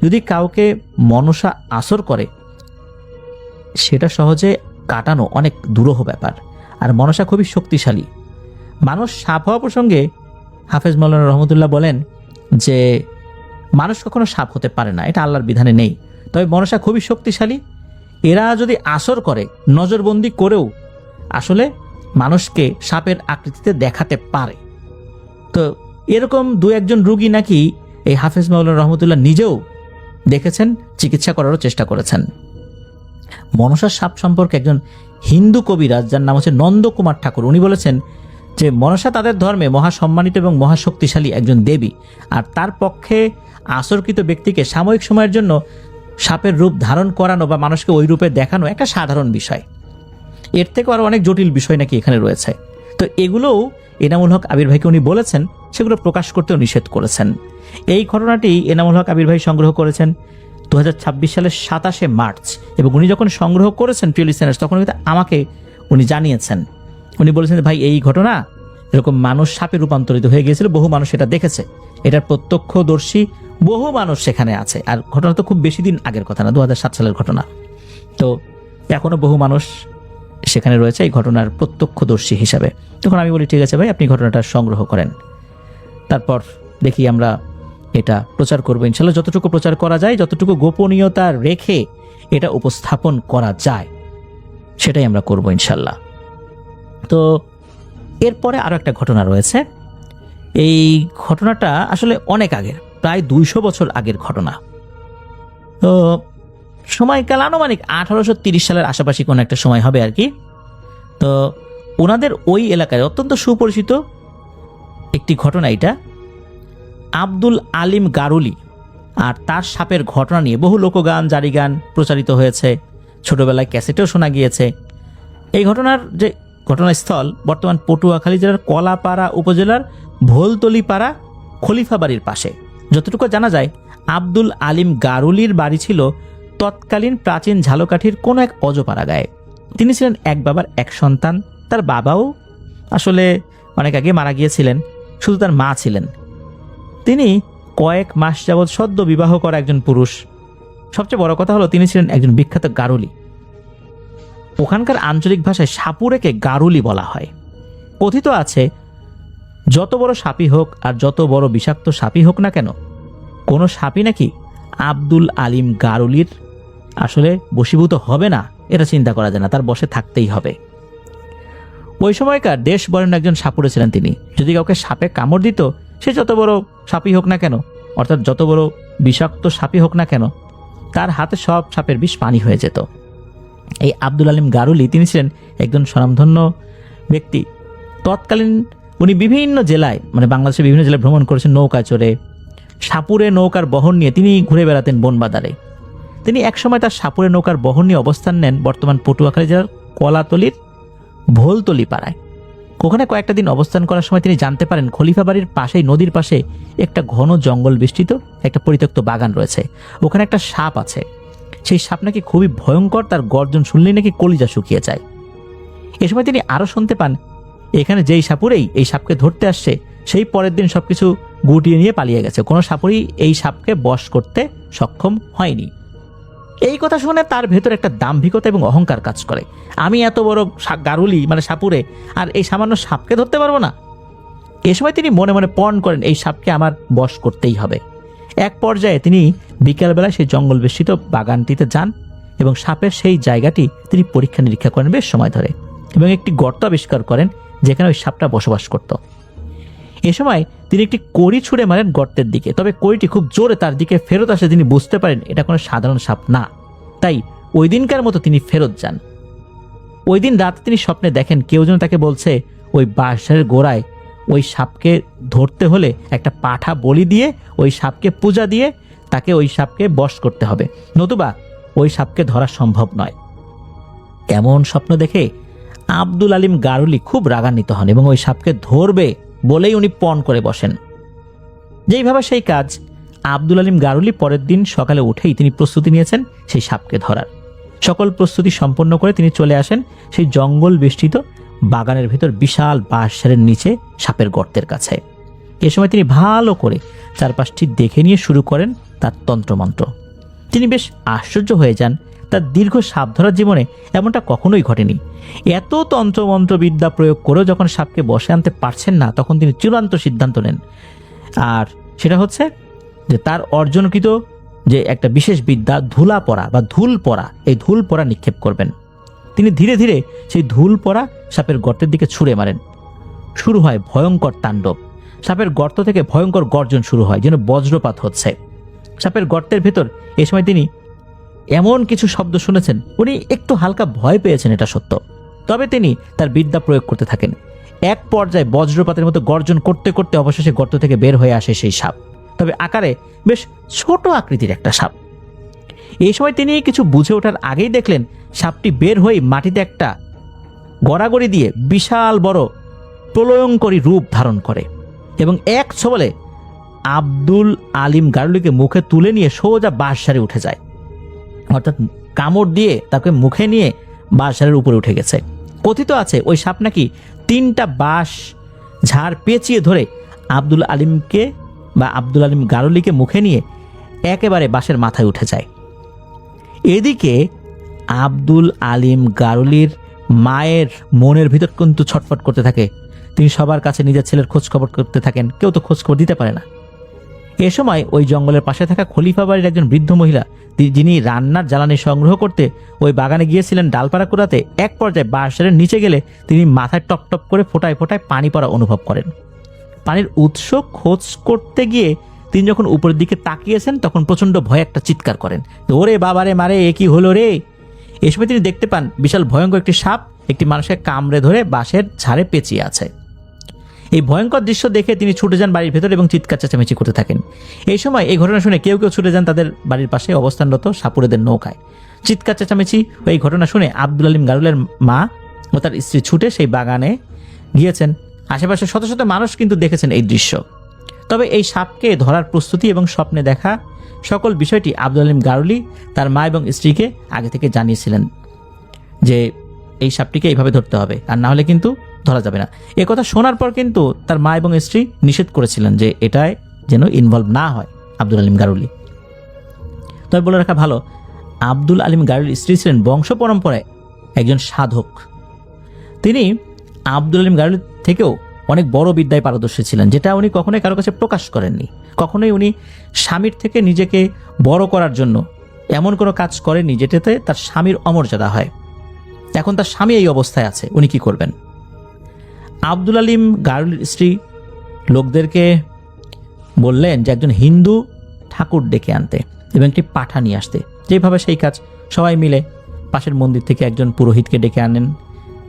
S2: যদি কাউকে মনসা আসর করে সেটা সহজে কাটানো অনেক দুরূহ ব্যাপার, আর মনসা খুবই শক্তিশালী। মানুষ সাপ হওয়া প্রসঙ্গে হাফেজ মাওলানা রহমতুল্লাহ বলেন যে মানুষ কখনো সাপ হতে পারে না, এটা আল্লাহর বিধানে নেই, তবে মনসা খুবই শক্তিশালী। এরা যদি আসর করে, নজরবন্দি করেও আসলে মানুষকে সাপের আকৃতিতে দেখাতে পারে। তো এরকম 2-1 রুগী নাকি এই হাফেজ মাওলানা রহমতুল্লাহ নিজেও দেখেছেন, চিকিৎসা করারও চেষ্টা করেছেন। মনসার সাপ সম্পর্কে একজন হিন্দু কবিরাজ যার নাম হচ্ছে নন্দকুমার ঠাকুর, উনি বলেছেন যে মনসা তাদের ধর্মে মহাসম্মানিত এবং মহাশক্তিশালী একজন দেবী, আর তার পক্ষে আসরকৃত ব্যক্তিকে সাময়িক সময়ের জন্য সাপের রূপ ধারণ করানো বা মানুষকে ওই রূপে দেখানো একটা সাধারণ বিষয়। এর থেকে আরও অনেক জটিল বিষয় নাকি এখানে রয়েছে। তো এগুলোও এনামুল হক আবির ভাইকে উনি বলেছেন, সেগুলো প্রকাশ করতেও নিষেধ করেছেন। এই ঘটনাটি এনামুল হক আবির ভাই সংগ্রহ করেছেন 2026 সালের 27শে মার্চ, এবং উনি যখন সংগ্রহ করেছেন প্রিয় লিসেনার্স, তখন কিন্তু আমাকে উনি জানিয়েছেন। উনি বলেছেন ভাই এই ঘটনা এরকম মানুষ সাপে রূপান্তরিত হয়ে গিয়েছিল, বহু মানুষ এটা দেখেছে, এটার প্রত্যক্ষদর্শী বহু মানুষ সেখানে আছে। আর ঘটনা তো খুব বেশি দিন আগের কথা না, 2007 সালের ঘটনা। তো এখনো বহু মানুষ সেখানে রয়েছে এই ঘটনার প্রত্যক্ষদর্শী হিসাবে। তখন আমি বলি ঠিক আছে ভাই, আপনি ঘটনাটা সংগ্রহ করেন, তারপর দেখি আমরা এটা প্রচার করবো ইনশাল্লাহ। যতটুকু প্রচার করা যায়, যতটুকু গোপনীয়তা রেখে এটা উপস্থাপন করা যায় সেটাই আমরা করবো ইনশাল্লাহ। তো এরপরে আরও একটা ঘটনা রয়েছে। এই ঘটনাটা আসলে অনেক আগের, প্রায় 200 বছর আগের ঘটনা। তো সময়কাল আনুমানিক 1830 সালের আশেপাশে কোনো একটা সময় হবে আর কি। তো ওনাদের ওই এলাকায় অত্যন্ত সুপরিচিত একটি ঘটনা এটা। আব্দুল আলিম গারুলি আর তার সাপের ঘটনা নিয়ে বহু লোকগান, জারিগান প্রচারিত হয়েছে, ছোটবেলায় ক্যাসেটেও শোনা গিয়েছে। এই ঘটনার যে ঘটনাস্থল বর্তমান পটুয়াখালী জেলার কলাপাড়া উপজেলার ভোলতলিপাড়া খলিফা বাড়ির পাশে। যতটুকু জানা যায় আব্দুল আলিম গারুলির বাড়ি ছিল তৎকালীন প্রাচীন ঝালকাঠির কোনো এক অজপাড়া গায়ে। তিনি ছিলেন এক বাবার এক সন্তান। তার বাবাও আসলে অনেক আগে মারা গিয়েছিলেন, শুধু তার মা ছিলেন। তিনি কয়েক মাস যাবৎ সদ্য বিবাহ করা একজন পুরুষ। সবচেয়ে বড় কথা হলো তিনি ছিলেন একজন বিখ্যাত গারুলি। ওখানকার আঞ্চলিক ভাষায় সাপুরেকে গারুলি বলা হয়। কথিত আছে যত বড় সাপই হোক আর যত বড় বিষাক্ত সাপই হোক না কেন, কোনো সাপই নাকি আব্দুল আলিম গারুলির আসলে বশীভূত হবে না, এটা চিন্তা করা যায় না, তার বশে থাকতেই হবে। ওই সময়কার দেশ বরেণ্য একজন সাপুড়ে ছিলেন তিনি। যদি কাউকে সাপে কামড় দিত, সে যত বড় সাপই হোক না কেন, অর্থাৎ যত বড় বিষাক্ত সাপই হোক না কেন, তার হাতে সব সাপের বিষ পানি হয়ে যেত। এই আব্দুল আলিম গারুলি তিনি ছিলেন একজন স্বনামধন্য ব্যক্তি। তৎকালীন উনি বিভিন্ন জেলায়, মানে বাংলাদেশের বিভিন্ন জেলায় ভ্রমণ করেছেন নৌকা চড়ে। সাপুরে নৌকার বহর নিয়ে তিনি ঘুরে বেড়াতেন বনবাদারে। তিনি একসময় তার সাপুরে নৌকার বহর নিয়ে অবস্থান নেন বর্তমান পটুয়াখালী জেলার কলাতলির ভোলতলি পাড়ায়। ওখানে কয়েকটা দিন অবস্থান করার সময় তিনি জানতে পারেন খলিফা বাড়ির পাশেই, নদীর পাশে একটা ঘন জঙ্গল বেষ্টিত একটা পরিত্যক্ত বাগান রয়েছে। ওখানে একটা সাপ আছে। সেই সাপ নাকি খুবই ভয়ঙ্কর, তার গর্জন শুনলেই নাকি কলিজা শুকিয়ে যায়। এ সময় তিনি আরও শুনতে পান এখানে যেই সাপুরেই এই সাপকে ধরতে আসছে, সেই পরের দিন সবকিছু গুটিয়ে নিয়ে পালিয়ে গেছে। কোনো সাপুরই এই সাপকে বশ করতে সক্ষম হয়নি। এই কথা শুনে তার ভেতর একটা দাম্ভিকতা এবং অহংকার কাজ করে। আমি এত বড় গারুলি, মানে সাপুরে, আর এই সামান্য সাপকে ধরতে পারবো না। এ সময় তিনি মনে মনে পণ করেন এই সাপকে আমার বশ করতেই হবে। এক পর্যায়ে তিনি বিকালবেলা সেই জঙ্গল বেষ্টিত বাগানটিতে যান এবং সাপের সেই জায়গাটি তিনি পরীক্ষা নিরীক্ষা করেন বেশ সময় ধরে, এবং একটি গর্ত আবিষ্কার করেন যেখানে ওই সাপটা বসবাস করত। এ সময় তিনি একটি কড়ি ছুঁড়ে মারেন গর্তের দিকে, তবে কড়িটি খুব জোরে তার দিকে ফেরত আসে। তিনি বুঝতে পারেন এটা কোনো সাধারণ সাপ না, তাই ওই দিনকার মতো তিনি ফেরত যান। ওই দিন রাতে তিনি স্বপ্নে দেখেন কেউ যেন তাকে বলছে ওই বাঁশের গোড়ায় ওই সাপকে ধরতে হলে একটা পাঠা বলি দিয়ে ওই সাপকে পূজা দিয়ে তাকে ওই সাপকে বশ করতে হবে, নতুবা ওই সাপকে ধরা সম্ভব নয়। এমন স্বপ্ন দেখে আব্দুল আলিম গারুলি খুব রাগান্বিত হন এবং ওই সাপকে ধরবে বলেই উনি পণ করে বসেন। যেইভাবে সেই কাজ, আব্দুল আলিম গারুলি পরের দিন সকালে উঠেই তিনি প্রস্তুতি নিয়েছেন সেই সাপকে ধরার। সকল প্রস্তুতি সম্পন্ন করে তিনি চলে আসেন সেই জঙ্গল বেষ্টিত বাগানের ভেতর বিশাল বাঁশের নিচে সাপের গর্তের কাছে। এ সময় তিনি ভালো করে চারপাশটি দেখে নিয়ে শুরু করেন তার তন্ত্রমন্ত্র। তিনি বেশ আশ্চর্য হয়ে যান, তার দীর্ঘ সাপ ধরার জীবনে এমনটা কখনোই ঘটেনি। এত তন্ত্রমন্ত্র বিদ্যা প্রয়োগ করেও যখন সাপকে বশে আনতে পারছেন না, তখন তিনি চূড়ান্ত সিদ্ধান্ত নেন, আর সেটা হচ্ছে যে তার অর্জনকৃত যে একটা বিশেষ বিদ্যা ধুলা পড়া বা ধুল পড়া, এই ধুল পড়া নিক্ষেপ করবেন। তিনি ধীরে ধীরে সেই ধুল পড়া সাপের গর্তের দিকে ছুঁড়ে মারেন। শুরু হয় ভয়ঙ্কর তাণ্ডব। সাপের গর্ত থেকে ভয়ঙ্কর গর্জন শুরু হয়, যেন বজ্রপাত হচ্ছে। সাপের গর্তের ভেতর এ সময় তিনি এমন কিছু শব্দ শুনেছেন, উনি একটু হালকা ভয় পেয়েছেন, এটা সত্য। তবে তিনি তার বিদ্যা প্রয়োগ করতে থাকেন। এক পর্যায়ে বজ্রপাতের মতো গর্জন করতে করতে অবশেষে গর্ত থেকে বের হয়ে আসে সেই সাপ, তবে আকারে বেশ ছোট আকৃতির একটা সাপ। এই সময় তিনি কিছু বুঝে ওঠার আগেই দেখলেন সাপটি বের হয়ে মাটিতে একটা গড়াগড়ি দিয়ে বিশাল বড় প্রলয়ঙ্করী রূপ ধারণ করে এবং এক ছোবলে আব্দুল আলিম গারুলিকে মুখে তুলে নিয়ে সোজা বাঁশঝাড়ে উঠে যায়। অর্থাৎ কামড় দিয়ে তাকে মুখে নিয়ে বাঁশঝাড়ের উপরে উঠে গেছে। কথিত আছে ওই সাপ নাকি 3টা বাঁশ ঝাড় পেঁচিয়ে ধরে আব্দুল আলিমকে বা আব্দুল আলিম গারুলিকে মুখে নিয়ে একেবারে বাঁশের মাথায় উঠে যায়। এদিকে আব্দুল আলিম গারুলির মায়ের মনের ভিতর কিন্তু ছটফট করতে থাকে। তিনি সবার কাছে নিজের ছেলের খোঁজ খবর করতে থাকেন, কেউ তো খোঁজ খবর দিতে পারে না। এ সময় ওই জঙ্গলের পাশে থাকা খলিফা বাড়ির একজন বৃদ্ধ মহিলা, যিনি রান্নার জ্বালানি সংগ্রহ করতে ওই বাগানে গিয়েছিলেন ডালপাড়া কুড়াতে, এক পর্যায়ে বাঁশের নিচে গেলে তিনি মাথায় টপ টপ করে ফোটায় ফোটায় পানি পড়া অনুভব করেন। পানির উৎস খোঁজ করতে গিয়ে তিনি যখন উপরের দিকে তাকিয়েছেন, তখন প্রচণ্ড ভয়ে একটা চিৎকার করেন, ওরে বাবারে মারে, এ কি হলো রে। এ সময় তিনি দেখতে পান বিশাল ভয়ঙ্কর একটি সাপ একটি মানুষকে কামড়ে ধরে বাঁশের ঝাড়ে পেঁচিয়ে আছে। এই ভয়ঙ্কর দৃশ্য দেখে তিনি ছুটে যান বাড়ির ভেতরে এবং চিৎকার চেঁচামেচি করতে থাকেন। এই সময় এই ঘটনা শুনে কেউ কেউ ছুটে যান তাদের বাড়ির পাশে অবস্থানরত সাপুরেদের নৌকায়। চিৎকার চেঁচামেচি এই ঘটনা শুনে আব্দুল আলিম গারুলের মা ও তার স্ত্রী ছুটে সেই বাগানে গিয়েছেন। আশেপাশে শত শত মানুষ কিন্তু দেখেছেন এই দৃশ্য। তবে এই সাপকে ধরার প্রস্তুতি এবং স্বপ্নে দেখা সকল বিষয়টি আব্দুল আলিম গারুলি তার মা এবং স্ত্রীকে আগে থেকে জানিয়েছিলেন যে এই সাপটিকে এইভাবে ধরতে হবে, আর না হলে কিন্তু ধরা যাবে না। এ কথা শোনার পর কিন্তু তার মা এবং স্ত্রী নিষেধ করেছিলেন যে এটায় যেন ইনভলভ না হয় আব্দুল আলিম গারুলি। তবে বলে রাখা ভালো, আব্দুল আলিম গারুলির স্ত্রী ছিলেন বংশ পরম্পরায় একজন সাধক। তিনি আব্দুল আলিম গারুলি থেকেও অনেক বড় বিদ্যায় পারদর্শী ছিলেন, যেটা উনি কখনোই কারো কাছে প্রকাশ করেননি। কখনোই উনি স্বামীর থেকে নিজেকে বড় করার জন্য এমন কোনো কাজ করেননি যেটাতে তার স্বামীর অমর্যাদা হয়। এখন তার স্বামী এই অবস্থায় আছে, উনি কি করবেন? আব্দুল আলিম গারুলির স্ত্রী লোকদেরকে বললেন যে একজন হিন্দু ঠাকুর ডেকে আনতে এবং একটি পাঠা নিয়ে আসতে। যেভাবে সেই কাজ, সবাই মিলে পাশের মন্দির থেকে একজন পুরোহিতকে ডেকে আনেন।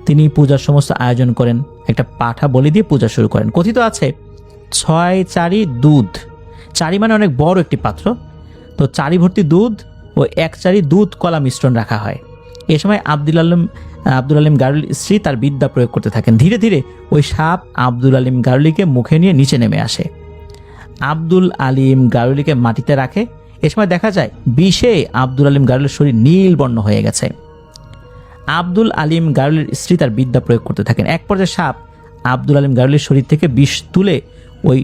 S2: তিনি পূজার সমস্ত আয়োজন করেন, একটা পাঠা বলি দিয়ে পূজা শুরু করেন। কথিত আছে 6 চারি দুধ, চারি মানে অনেক বড় একটি পাত্র, তো চারি ভর্তি দুধ ও 1 চারি দুধ কলা মিশ্রণ রাখা হয়। এ সময় আব্দুল আলিম গারুলির স্ত্রী তার বিদ্যা প্রয়োগ করতে থাকেন। ধীরে ধীরে ওই সাপ আব্দুল আলিম গারুলিকে মুখে নিয়ে নিচে নেমে আসে। আব্দুল আলিম গারুলিকে মাটিতে রাখে। এ সময় দেখা যায় বিষে আব্দুল আলিম গারুলির শরীর নীল বর্ণ হয়ে গেছে। আব্দুল আলিম গারুলির স্ত্রী তার বিদ্যা প্রয়োগ করতে থাকেন। এক পর্যায়ে সাপ আব্দুল আলিম গারুলির শরীর থেকে বিষ তুলে ওই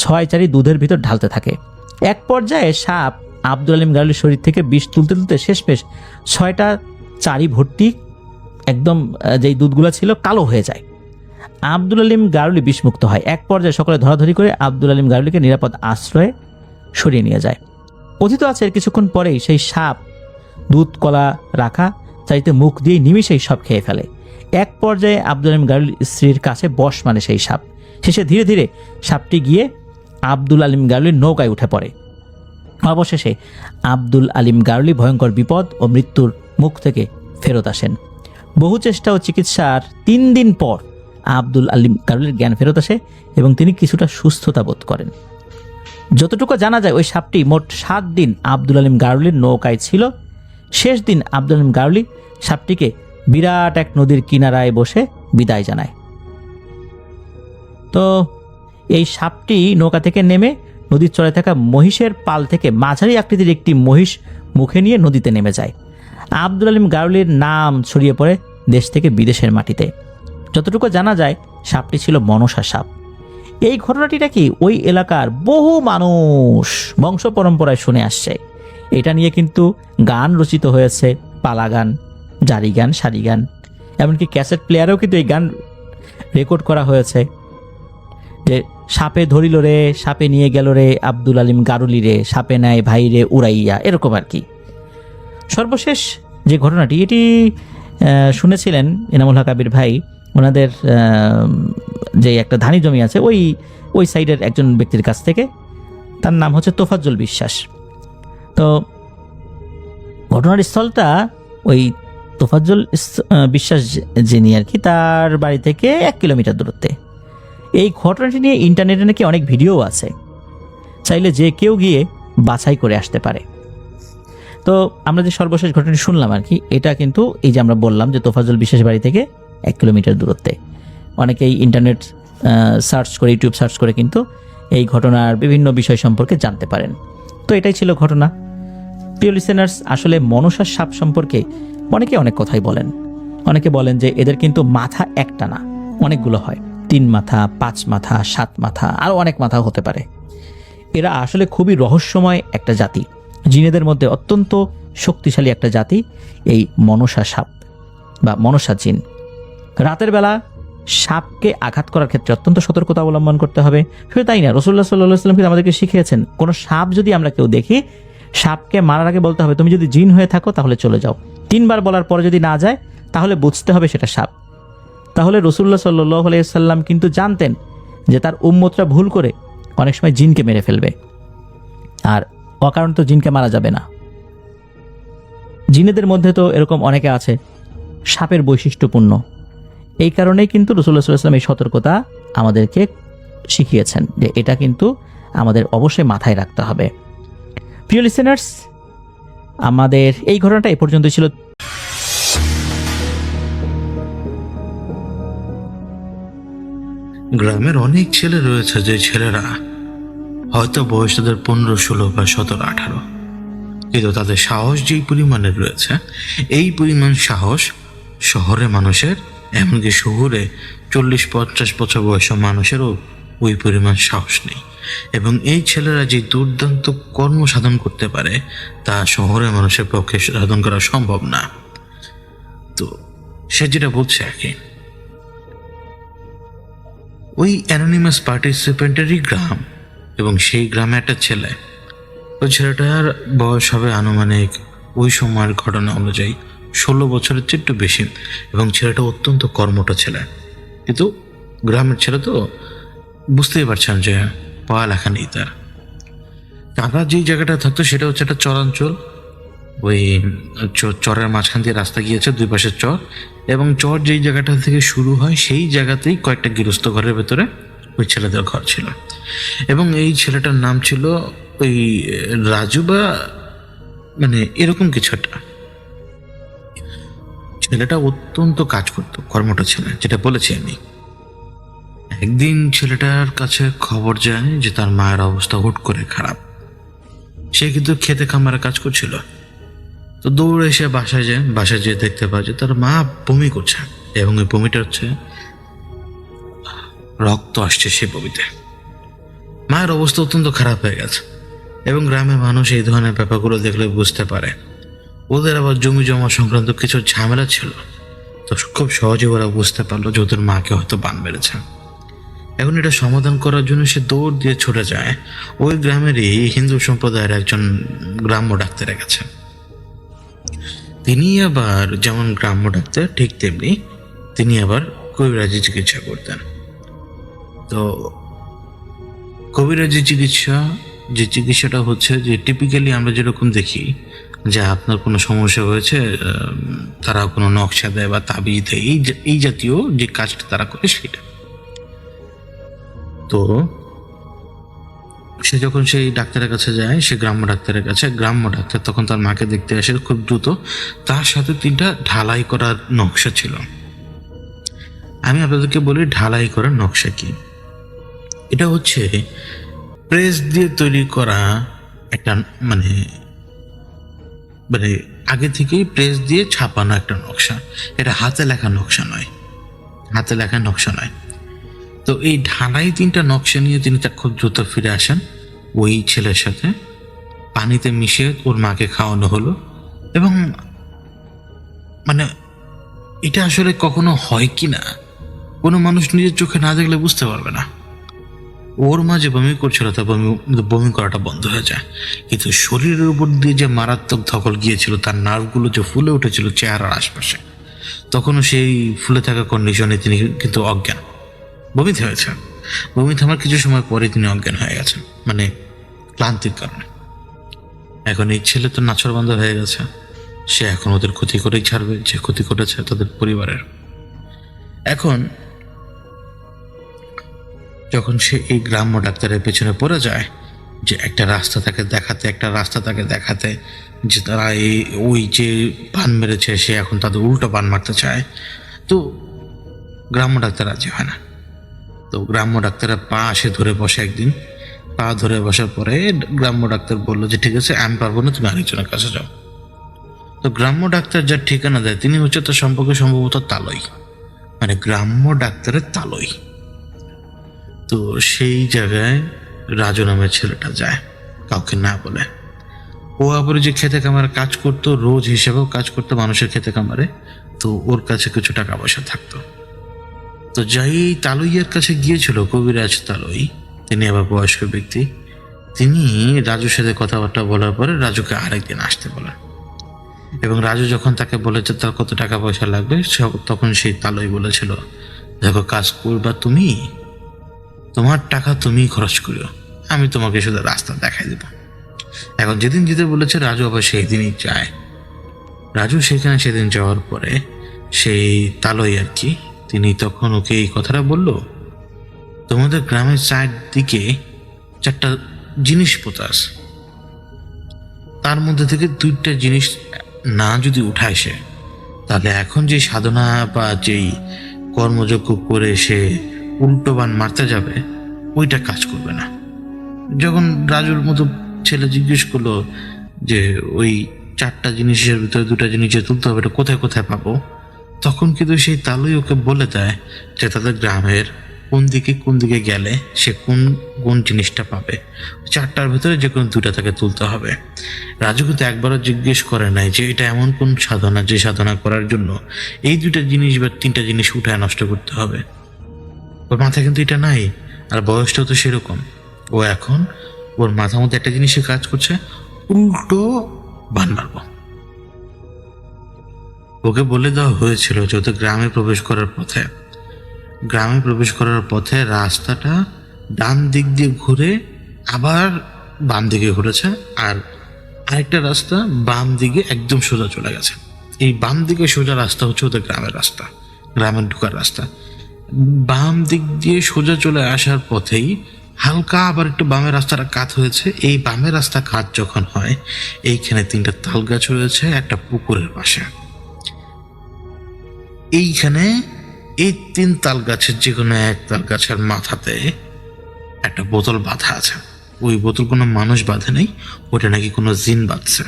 S2: 6 চারি দুধের ভিতর ঢালতে থাকে। এক পর্যায়ে সাপ আব্দুল আলিম গারুলির শরীর থেকে বিষ তুলতে তুলতে শেষমেশ 6টা চারি ভর্তি একদম যেই দুধগুলো ছিল কালো হয়ে যায়। আব্দুল আলিম গারুলি বিষমুক্ত হয়। এক পর্যায়ে সকলে ধরাধরি করে আব্দুল আলিম গারুলিকে নিরাপদ আশ্রয়ে সরিয়ে নিয়ে যায়। কথিত আছে এর কিছুক্ষণ পরেই সেই সাপ দুধ কলা রাখা চাইতে মুখ দিয়ে নিমিষেই সব খেয়ে ফেলে। এক পর্যায়ে আব্দুল আলিম গারুলির স্ত্রীর কাছে বশ মানে সেই সাপ। শেষে ধীরে ধীরে সাপটি গিয়ে আব্দুল আলিম গারুলির নৌকায় উঠে পড়ে। অবশেষে আব্দুল আলিম গারুলি ভয়ঙ্কর বিপদ ও মৃত্যুর মুখ থেকে ফেরত আসেন। বহু চেষ্টা ও চিকিৎসার 3 দিন পর আব্দুল আলিম গারুলির জ্ঞান ফেরত আসে এবং তিনি কিছুটা সুস্থতা বোধ করেন। যতটুকু জানা যায় ওই সাপটি মোট 7 দিন আব্দুল আলিম গারুলির নৌকায় ছিল। শেষ দিন আব্দুল আলিম গারুলি সাপটিকে বিরাট এক নদীর কিনারায় বসে বিদায় জানায়। তো এই সাপটি নৌকা থেকে নেমে নদীর চড়ায় থাকা মহিষের পাল থেকে মাঝারি আকৃতির একটি মহিষ মুখে নিয়ে নদীতে নেমে যায়। আব্দুল আলিম গারুলির নাম ছড়িয়ে পড়ে দেশ থেকে বিদেশের মাটিতে। যতটুকু জানা যায় সাপটি ছিল মনসা সাপ। এই ঘটনাটি নাকি ওই এলাকার বহু মানুষ বংশ পরম্পরায় শুনে আসছে। এটা নিয়ে কিন্তু গান রচিত হয়েছে, পালা গান, জারি গান, সারি গান, এমনকি ক্যাসেট প্লেয়ারেও কিন্তু এই গান রেকর্ড করা হয়েছে যে সাপে ধরিল রে, সাপে নিয়ে গেল রে, আব্দুল আলিম গারুলি রে, সাপে নেয় ভাই রে উড়াইয়া, এরকম আর কি। সর্বশেষ যে ঘটনাটি এটি শুনেছিলেন এনামুল হক আবির ভাই ওনাদের যে একটা ধানি জমি আছে ওই সাইডের একজন ব্যক্তির কাছ থেকে। তার নাম হচ্ছে তোফাজ্জল বিশ্বাস। তো ঘটনার স্থলটা ওই তোফাজ্জল বিশ্বাস যিনি আর কি, তার বাড়ি থেকে 1 কিলোমিটার দূরত্বে। এই ঘটনাটি নিয়ে ইন্টারনেটে নাকি অনেক ভিডিও আছে, চাইলে যে কেউ গিয়ে বাছাই করে আসতে পারে। তো আমরা যে সর্বশেষ ঘটনাটি শুনলাম আর কি, এটা কিন্তু এই যে আমরা বললাম যে তোফাজ্জল বিশ্বাস বাড়ি থেকে 1 কিলোমিটার দূরত্বে। অনেকেই ইন্টারনেট সার্চ করে, ইউটিউব সার্চ করে কিন্তু এই ঘটনার বিভিন্ন বিষয় সম্পর্কে জানতে পারেন। তো এটাই ছিল ঘটনা। প্রিয় লিসেনার্স, আসলে মনসা সাপ সম্পর্কে অনেকে অনেক কথাই বলেন। অনেকে বলেন যে এদের কিন্তু মাথা একটা না, অনেকগুলো হয়, 3 মাথা, 5 মাথা, 7 মাথা, আরও অনেক মাথাও হতে পারে। এরা আসলে খুবই রহস্যময় একটা জাতি, জিনেদের মধ্যে অত্যন্ত শক্তিশালী একটা জাতি এই মনসা সাপ বা মনসা জিন। রাতের বেলা সাপকে আঘাত করার ক্ষেত্রে অত্যন্ত সতর্কতা অবলম্বন করতে হবে। শুধু তাই না, রাসূলুল্লাহ সাল্লাল্লাহু আলাইহি ওয়াসাল্লাম কিন্তু আমাদেরকে শিখিয়েছেন, কোনো সাপ যদি আমরা কেউ দেখি, সাপকে মারার আগে বলতে হবে তুমি যদি জিন হয়ে থাকো তাহলে চলে যাও। 3 বার বলার পরে যদি না যায় তাহলে বুঝতে হবে সেটা সাপ। তাহলে রাসূলুল্লাহ সাল্লাল্লাহু আলাইহি ওয়াসাল্লাম কিন্তু জানতেন যে তার উম্মতরা ভুল করে অনেক সময় জিনকে মেরে ফেলবে, আর অকারণ তো জিনকে মারা যাবে না। জিনেদের মধ্যে তো এরকম অনেকে আছে সাপের বৈশিষ্ট্যপূর্ণ। এই কারণেই কিন্তু রাসূলুল্লাহ সাল্লাল্লাহু আলাইহি ওয়াসাল্লাম এই সতর্কতা আমাদেরকে শিখিয়েছেন যে এটা কিন্তু আমাদের অবশ্যই মাথায় রাখতে হবে। প্রিয় লিসেনার্স, আমাদের এই ঘটনাটা এ পর্যন্তই ছিল।
S3: গ্রামের অনেক ছেলে রয়েছে যে ছেলেরা হয়তো বয়স তাদের 15, 16 বা 17, 18, কিন্তু তাদের সাহস যেই পরিমাণের রয়েছে, এই পরিমাণ সাহস শহরে মানুষের, এমনকি শহুরে 40-50 বছর বয়সের মানুষেরও ওই পরিমাণ সাহস নেই। এবং এই ছেলেরা যে দুর্দান্ত কর্ম সাধন করতে পারে তা শহরের মানুষের পক্ষে সাধন করা সম্ভব না। তো সে যেটা বলছে আর কি, ওই অ্যানোনিমাস পার্টিসিপেন্টেরই গ্রাম, এবং সেই গ্রামে একটা ছেলে। ওই ছেলেটার বয়স হবে আনুমানিক ওই সময়ের ঘটনা অনুযায়ী 16 বছরের চেয়ে একটু বেশি, এবং ছেলেটা অত্যন্ত কর্মঠ ছেলে। কিন্তু গ্রামের ছেলে তো বুঝতেই পারছেন যে পড়ালেখা নেই তার। তারা যেই জায়গাটা থাকতো সেটা হচ্ছে একটা চরাঞ্চল। ওই চরের মাঝখান দিয়ে রাস্তা গিয়েছে, দুই পাশের চর, এবং চর যেই জায়গাটা থেকে শুরু হয় সেই জায়গাতেই কয়েকটা গৃহস্থ ঘরের ভেতরে ওই ছেলেদের ঘর ছিল। এবং এই ছেলেটার নাম ছিল ওই রাজু, বা মানে এরকম কিছু একটা। ছেলেটা অত্যন্ত কাজ করতো, কর্মটা ছেলে, যেটা বলেছি আমি। একদিন ছেলেটার কাছে খবর যায় যে তার মায়ের অবস্থা হুট করে খারাপ। সে কিন্তু খেতে খামারে কাজ করছিল। তো দৌড়ে এসে বাসায় যেয়ে দেখতে পায় যে তার মা বমি করছে, এবং ওই বমিটা হচ্ছে রক্ত আসছে সেই বমিতে। মায়ের অবস্থা অত্যন্ত খারাপ হয়ে গেছে, এবং গ্রামের মানুষ এই ধরনের ব্যাপারগুলো দেখলে বুঝতে পারে। ওদের আবার জমি জমা সংক্রান্ত কিছু ঝামেলা ছিল, তো খুব সহজে ওরা বুঝতে পারলো যে ওদের মাকে হয়তো বান মেরেছে। এখন এটা সমাধান করার জন্য সে দৌড় দিয়ে ছুটে যায় ওই গ্রামেরই হিন্দু সম্প্রদায়ের একজন গ্রাম্য ডাক্তারের কাছে। তিনি আবার যেমন গ্রাম্য ডাক্তার, ঠিক তেমনি তিনি আবার কবিরাজি চিকিৎসা করতেন। তো কবিরাজি চিকিৎসা, যে চিকিৎসাটা হচ্ছে যে টিপিক্যালি আমরা যেরকম দেখি যে আপনার কোনো সমস্যা হয়েছে, তারা কোনো নকশা দেয় বা তাবিজ দেয়, এই জাতীয় যে কাজটা তারা করে সেটা। তো সে যখন সেই ডাক্তারের কাছে যায়, সে গ্রাম্য ডাক্তারের কাছে, গ্রাম্য ডাক্তার তখন তার মাকে দেখতে আসে খুব দ্রুত। তার সাথে 3টা ঢালাই করার নকশা ছিল। আমি আপনাদেরকে বলি ঢালাই করার নকশা কি। এটা হচ্ছে প্রেস দিয়ে তৈরি করা একটা মানে মানে আগে থেকেই প্রেস দিয়ে ছাপানো একটা নকশা। এটা হাতে লেখা নকশা নয়, হাতে লেখা নকশা নয়। তো এই ঢালাই 3টা নকশা নিয়ে তিনি তার খুব দ্রুত ফিরে আসেন ওই ছেলের সাথে। পানিতে মিশিয়ে ওর মাকে খাওয়ানো হলো, এবং মানে এটা আসলে কখনো হয় কি না কোনো মানুষ নিজের চোখে না দেখলে বুঝতে পারবে না। ওর মা যে বমি করছিল তার বমি করাটা বন্ধ হয়ে যায়, কিন্তু শরীরের উপর দিয়ে যে মারাত্মক ধকল গিয়েছিল, তার নার্ভগুলো যে ফুলে উঠেছিল চেহারার আশপাশে, তখনও সেই ফুলে থাকা কন্ডিশনে তিনি কিন্তু অজ্ঞান। বমি থেমেছে, বমি থামার কিছু সময় পরে তিনি অজ্ঞান হয়ে গেছেন, মানে ক্লান্তির কারণে। এখন এই ছেলে তো নাছোড়বান্দা হয়ে গেছে, সে এখন ওদের ক্ষতি করেই ছাড়বে, যে ক্ষতি করেছে তাদের পরিবারের। এখন যখন সে এই গ্রাম্য ডাক্তারের পেছনে পড়ে যায়, যে একটা রাস্তা তাকে দেখাতে যে তারা ওই যে বান মেরেছে, সে এখন তাদের উল্টো বান মারতে চায়, তো গ্রাম্য ডাক্তার রাজি হয় না। তো গ্রাম্য ডাক্তারের পা সে ধরে বসে একদিন। পা ধরে বসার পরে গ্রাম্য ডাক্তার বললো যে ঠিক আছে, আমি পারবো না, তুমি আরেকজনের কাছে যাও। তো গ্রাম্য ডাক্তার যার ঠিকানা দেয় তিনি হচ্ছে তার সম্পর্কে সম্ভবত তালই, মানে গ্রাম্য ডাক্তারের তালই। তো সেই জায়গায় রাজু নামের ছেলেটা যায় কাউকে না বলে। ও আবার যে খেতে কামারে কাজ করতো, রোজ হিসেবেও কাজ করতো মানুষের খেতে কামারে, তো ওর কাছে কিছু টাকা পয়সা থাকতো। তো যাই তালইয়ের কাছে গিয়েছিল, কবিরাজ তালই, তিনি আবার বয়স্ক ব্যক্তি, তিনি রাজুর সাথে কথাবার্তা বলার পরে রাজুকে আরেকদিন আসতে বলেন। এবং রাজু যখন তাকে বলেছে তার কত টাকা পয়সা লাগবে, তখন সেই তালই বলেছিল, দেখো কাজ করবা তুমি, তোমার টাকা তুমি খরচ করিও, আমি তোমাকে শুধু রাস্তা দেখাই দেব। এখন যেদিন যেতে বলেছে রাজু আবার সেই দিনই যায়। রাজু সেখানে সেদিন যাওয়ার পরে সেই তালই আর কি, তিনি তখন ওকে এই কথাটা বলল, তোমাদের গ্রামের চারদিকে 4টা জিনিস পোতা আছে, তার মধ্যে থেকে 2টা জিনিস না যদি উঠায় সে, তাহলে এখন যে সাধনা বা যেই কর্মযজ্ঞ করে সে উল্টো বান মারতে যাবে, ওইটা কাজ করবে না। যখন রাজুর মতো ছেলে জিজ্ঞেস করলো যে ওই 4টা জিনিসের ভিতরে 2টা জিনিস যে তুলতে হবে, এটা কোথায় কোথায় পাবো, তখন কিন্তু সেই তালুই ওকে বলে দেয় যে তাদের গ্রামের কোন দিকে গেলে সে কোন জিনিসটা পাবে। 4টার ভিতরে যে কোনো 2টা তাকে তুলতে হবে। রাজু কিন্তু একবারও জিজ্ঞেস করে নাই যে এটা এমন কোন সাধনা যে সাধনা করার জন্য এই 2টা জিনিস বা 3টা জিনিস উঠায় নষ্ট করতে হবে। ওর মাথায় কিন্তু এটা নাই, আর বয়সটাও তো সেরকম। ও এখন ওর মাথার মধ্যে একটা জিনিসে কাজ করছে, উল্টো বান মারবো। ওকে বলে দেওয়া হয়েছিল যে ওদের গ্রামে প্রবেশ করার পথে রাস্তাটা ডান দিক দিয়ে ঘুরে আবার বাম দিকে ঘুরেছে, আর আরেকটা রাস্তা বাম দিকে একদম সোজা চলে গেছে। এই বাম দিকে সোজা রাস্তা হচ্ছে ওদের গ্রামের রাস্তা, গ্রামের ঢোকার রাস্তা। বাম দিক দিয়ে সোজা চলে আসার পথেই হালকা আবার একটু বামের রাস্তাটা কাত হয়েছে। এই বামের রাস্তা কাত যখন হয়, এইখানে 3টা তাল গাছ রয়েছে একটা পুকুরের পাশে। এইখানে এই 3 তাল গাছের যে কোনো এক তাল গাছের মাথাতে একটা বোতল বাঁধা আছে। ওই বোতল কোনো মানুষ বাঁধে নেই, ওটা নাকি কোনো জিন বাঁধছে।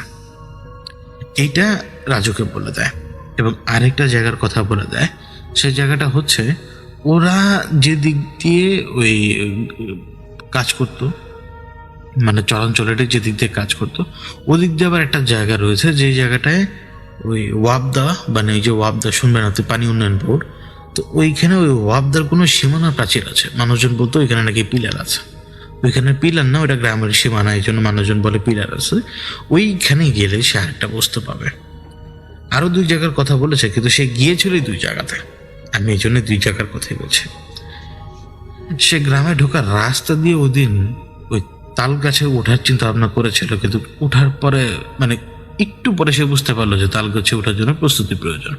S3: এইটা রাজুকে বলে দেয় এবং আরেকটা জায়গার কথা বলে দেয়। সেই জায়গাটা হচ্ছে ওরা যে দিক দিয়ে ওই কাজ করতো, মানে চলাঞ্চলের যে দিক দিয়ে কাজ করতো, ওদিক দিয়ে আবার একটা জায়গা রয়েছে যে জায়গাটায় ওই ওয়াবদা, মানে এই যে ওয়াবদা শুনবেন আপনি, পানি উন্নয়ন বোর্ড, তো ওইখানে ওই ওয়াবদার কোনো সীমানা প্রাচীর আছে। মানুষজন বলতো ওইখানে নাকি পিলার আছে। ওইখানে পিলার না, ওইটা গ্রামের সীমানা, এই জন্য মানুষজন বলে পিলার আছে। ওইখানে গেলে সে আরেকটা বস্তু পাবে। আরো 2 জায়গার কথা বলেছে, কিন্তু সে গিয়েছিল 2 জায়গাতে। আমি এই জন্য 2 জায়গার কথাই বলছি। সে গ্রামে ঢোকার রাস্তা দিয়ে ওদিন ওই তাল গাছে ওঠার চিন্তা ভাবনা করেছিল, কিন্তু ওঠার পরে মানে একটু পরে সে বুঝতে পারলো যে তাল গাছে ওঠার জন্য প্রস্তুতি প্রয়োজন,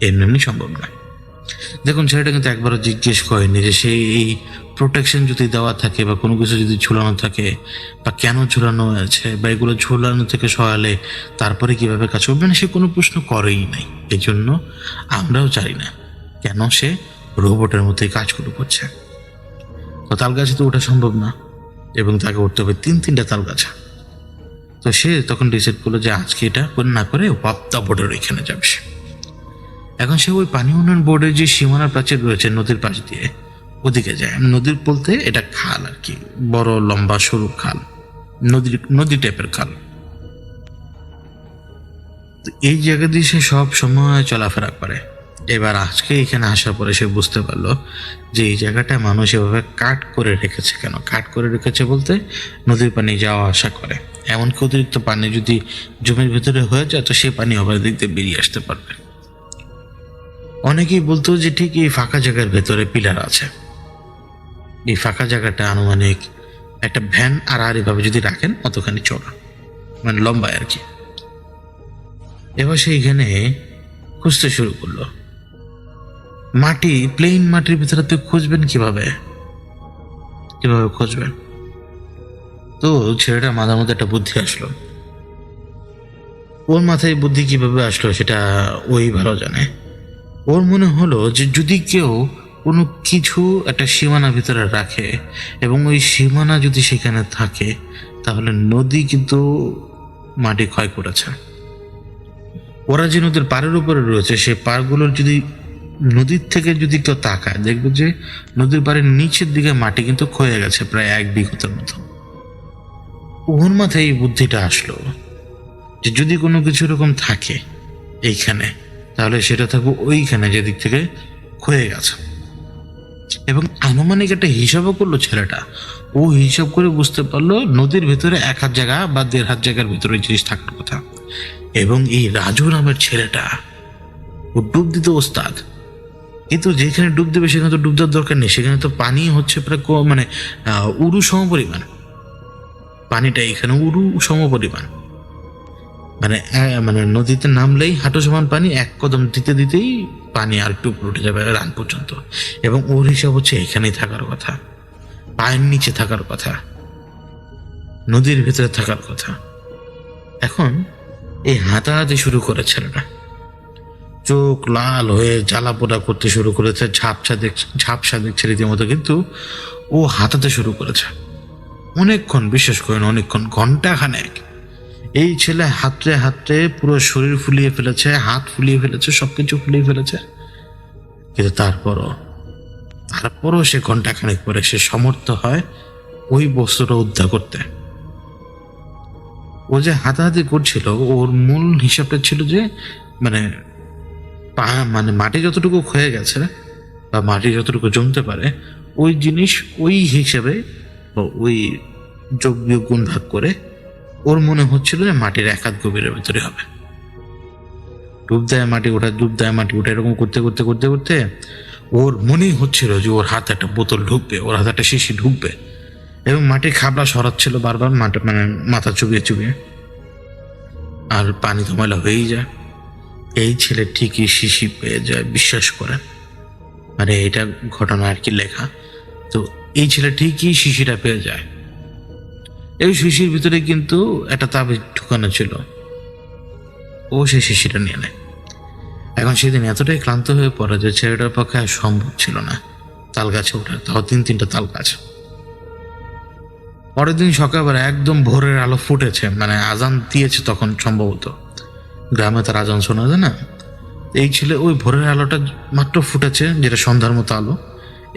S3: এমনি সম্ভব নয়। দেখুন, ছেলেটা কিন্তু একবারও জিজ্ঞেস করেনি যে সেই এই প্রোটেকশন যদি দেওয়া থাকে বা কোনো কিছু যদি ঝুলানো থাকে বা কেন ঝুলানো হয়েছে বা এগুলো ঝুলানো থেকে সরালে তারপরে কিভাবে কাজ করবে, সে কোনো প্রশ্ন করেই নাই। এই জন্য আমরাও জানি না কেন সে রোবটের মতোই কাজগুলো করছে। তো তাল গাছে তো ওঠা সম্ভব না এবং তাকে উঠতে হবে 3টা তাল গাছা। তো সে তখন ডিসাইড করলো যে আজকে এটা না করে ওয়াবদা বোর্ডের ওইখানে যাবে সে। এখন সে ওই পানি উন্নয়ন বোর্ডের যে সীমানা প্রাচীর রয়েছে নদীর পাশ দিয়ে, ওদিকে যায়। নদীর বলতে এটা খাল আর কি, বড় লম্বা সরু খাল, নদী টাইপের খাল। এই জায়গা দিয়ে সে সব সময় চলাফেরা করে। এবার আজকে এখানে আসার পরে সে বুঝতে পারলো যে এই জায়গাটা মানুষ এভাবে কাট করে রেখেছে। কেন কাট করে রেখেছে বলতে, নদীর পানি যাওয়া আসা করে, এমনকি অতিরিক্ত পানি যদি জমির ভিতরে হয়ে যায় তো সে পানি আবার দিক দিয়ে বেরিয়ে আসতে পারবে। অনেকেই বলতো যে ঠিক এই ফাঁকা জায়গার ভেতরে পিলার আছে। এই ফাঁকা জায়গাটা আনুমানিক একটা ভ্যান আড়াআড়ি ভাবে যদি রাখেন অতখানি চড়া, মানে লম্বায় আর কি। এবার সে এখানে খুঁজতে শুরু করলো। মাটি, প্লেন মাটির ভিতরে তুই খুঁজবেন কিভাবে খুঁজবেন? তো ছেলেটার মাথার মধ্যে একটা বুদ্ধি আসলো। ওর মাথায় বুদ্ধি কিভাবে আসলো সেটা ওই ভালো জানে। ওর মনে হলো যে যদি কেউ কোনো কিছু একটা সীমানা ভিতরে রাখে এবং ওই সীমানা যদি সেখানে থাকে তাহলে নদী কিন্তু মাটি ক্ষয় করেছে। ওরা যে নদীর পাড়ের উপরে রয়েছে সেই পাড়গুলোর যদি নদীর থেকে যদি কেউ তাকায় দেখবে যে নদীর পাড়ের নিচের দিকে মাটি কিন্তু ক্ষয়ে গেছে প্রায় 1 বিঘতের মতো। ওর মাথায় এই বুদ্ধিটা আসলো যে যদি কোনো কিছু এরকম থাকে এইখানে তাহলে সেটা থাকবে ওইখানে যেদিক থেকে ক্ষয়ে গেছে। এবং আনুমানিক একটা হিসাবও করলো ছেলেটা। ও হিসাব করে বুঝতে পারলো নদীর ভেতরে 1 হাত জায়গা বা 1.5 হাত জায়গার ভিতরে জিনিস থাকার কথা। এবং এই রাজু নামের ছেলেটা ও ডুব দিতে ওস্তাদ, কিন্তু যেখানে ডুব দেবে সেখানে তো ডুব দেওয়ার দরকার নেই, সেখানে তো পানি হচ্ছে প্রায় মানে উরু সমপরিমাণ। পানিটা এখানে উরু সমপরিমাণ, মানে নদীতে নামলেই হাঁটু সমান পানি, 1 কদম দিতে দিতেই পানি আর একটু উপরে উঠে যাবে রান পর্যন্ত। এবং ওর হিসাব হচ্ছে এখানেই থাকার কথা, পায়ের নিচে থাকার কথা, নদীর ভিতরে থাকার কথা। এখন এই হাতাহাতি শুরু করে ছেলেটা, চোখ লাল হয়ে জ্বালা পোড়া করতে শুরু করেছে, ঝাপসা দেখছে রীতিমতো, কিন্তু ও হাতাতে শুরু করেছে অনেকক্ষণ, বিশ্বাস করেন অনেকক্ষণ, ঘন্টাখানেক। এই ছেলে হাতড়ে হাতড়ে পুরো শরীর ফুলিয়ে ফেলেছে, হাত ফুলিয়ে ফেলেছে, সবকিছু ফুলিয়ে ফেলেছে, কিন্তু তারপরও সে ঘন্টাখানেক পরে সে সমর্থ হয় ওই বস্তুটা উদ্ধার করতে। ও যে হাতাহাতি করছিল ওর মূল হিসাবটা ছিল যে মানে মাটি যতটুকু ক্ষয়ে গেছে বা মাটি যতটুকু জমতে পারে ওই জিনিস ওই হিসেবে বা ওই যোগ্য গুণ ভাগ করে ওর মনে হচ্ছিল যে মাটির এক হাত গভীরের ভেতরে হবে। ডুব দেয় মাটি ওঠা, ডুব দেয় মাটি ওঠা, এরকম করতে করতে করতে করতে ওর মনেই হচ্ছিল যে ওর হাতে একটা বোতল ঢুকবে, ওর হাতে একটা শিশি ঢুকবে, এবং মাটির খাবলা সরাচ্ছিল বারবার, মানে মাথা চুবিয়ে চুবিয়ে, আর পানি তো ময়লা হয়েই যায়। এই ছেলে ঠিকই শিশি পেয়ে যায়, বিশ্বাস করেন, মানে এটা ঘটনা আর কি লেখা। তো এই ছেলে ঠিকই শিশিটা পেয়ে যায়। এই শিশির ভিতরে কিন্তু একটা তাবিজ ঢুকানো ছিল, ও সেই শিশিটা নিয়ে নেয়। এখন সেদিন এতটাই ক্লান্ত হয়ে পড়ে যে ছেলেটার পক্ষে আর সম্ভব ছিল না তাল গাছে ওঠা, তাও 3-3টা তাল গাছ। পরের দিন সকালবেলা একদম ভোরের আলো ফুটেছে, মানে আজান দিয়েছে তখন, সম্ভবত গ্রামে তার আজান শোনা যায় না। এই ছেলে ওই ভোরের আলোটা মাত্র ফুটেছে, যেটা সন্ধ্যার মতো আলো,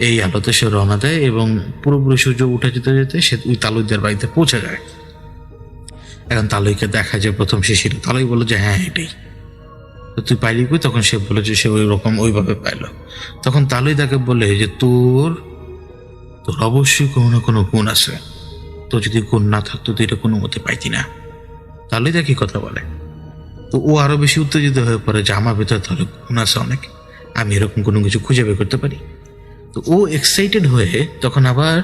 S3: এই আলোতে সে রওনা দেয় এবং পুরোপুরি সূর্য উঠে যেতে যেতে সে ওই তালুইদের বাড়িতে পৌঁছে যায়। এখন তালুইকে দেখা যায় প্রথম শিশির, তালুই বললো যে হ্যাঁ এটাই। তো তুই পাইলি কই? তখন সে বলে যে সে ওই রকম ওইভাবে পাইলো। তখন তালুই তাকে বলে যে তোর অবশ্যই কোনো না কোনো গুণ আছে, তো যদি গুণ না থাকতো তুই এটা কোনো মতে পাইতি না। তালুই তাকে কথা বলে। তো ও আরো বেশি উত্তেজিত হয়ে পড়ে যে আমার ভিতরে তাহলে গুণ আছে অনেক, আমি এরকম কোনো কিছু খুঁজে বের করতে পারি। তো ও এক্সাইটেড হয়ে তখন আবার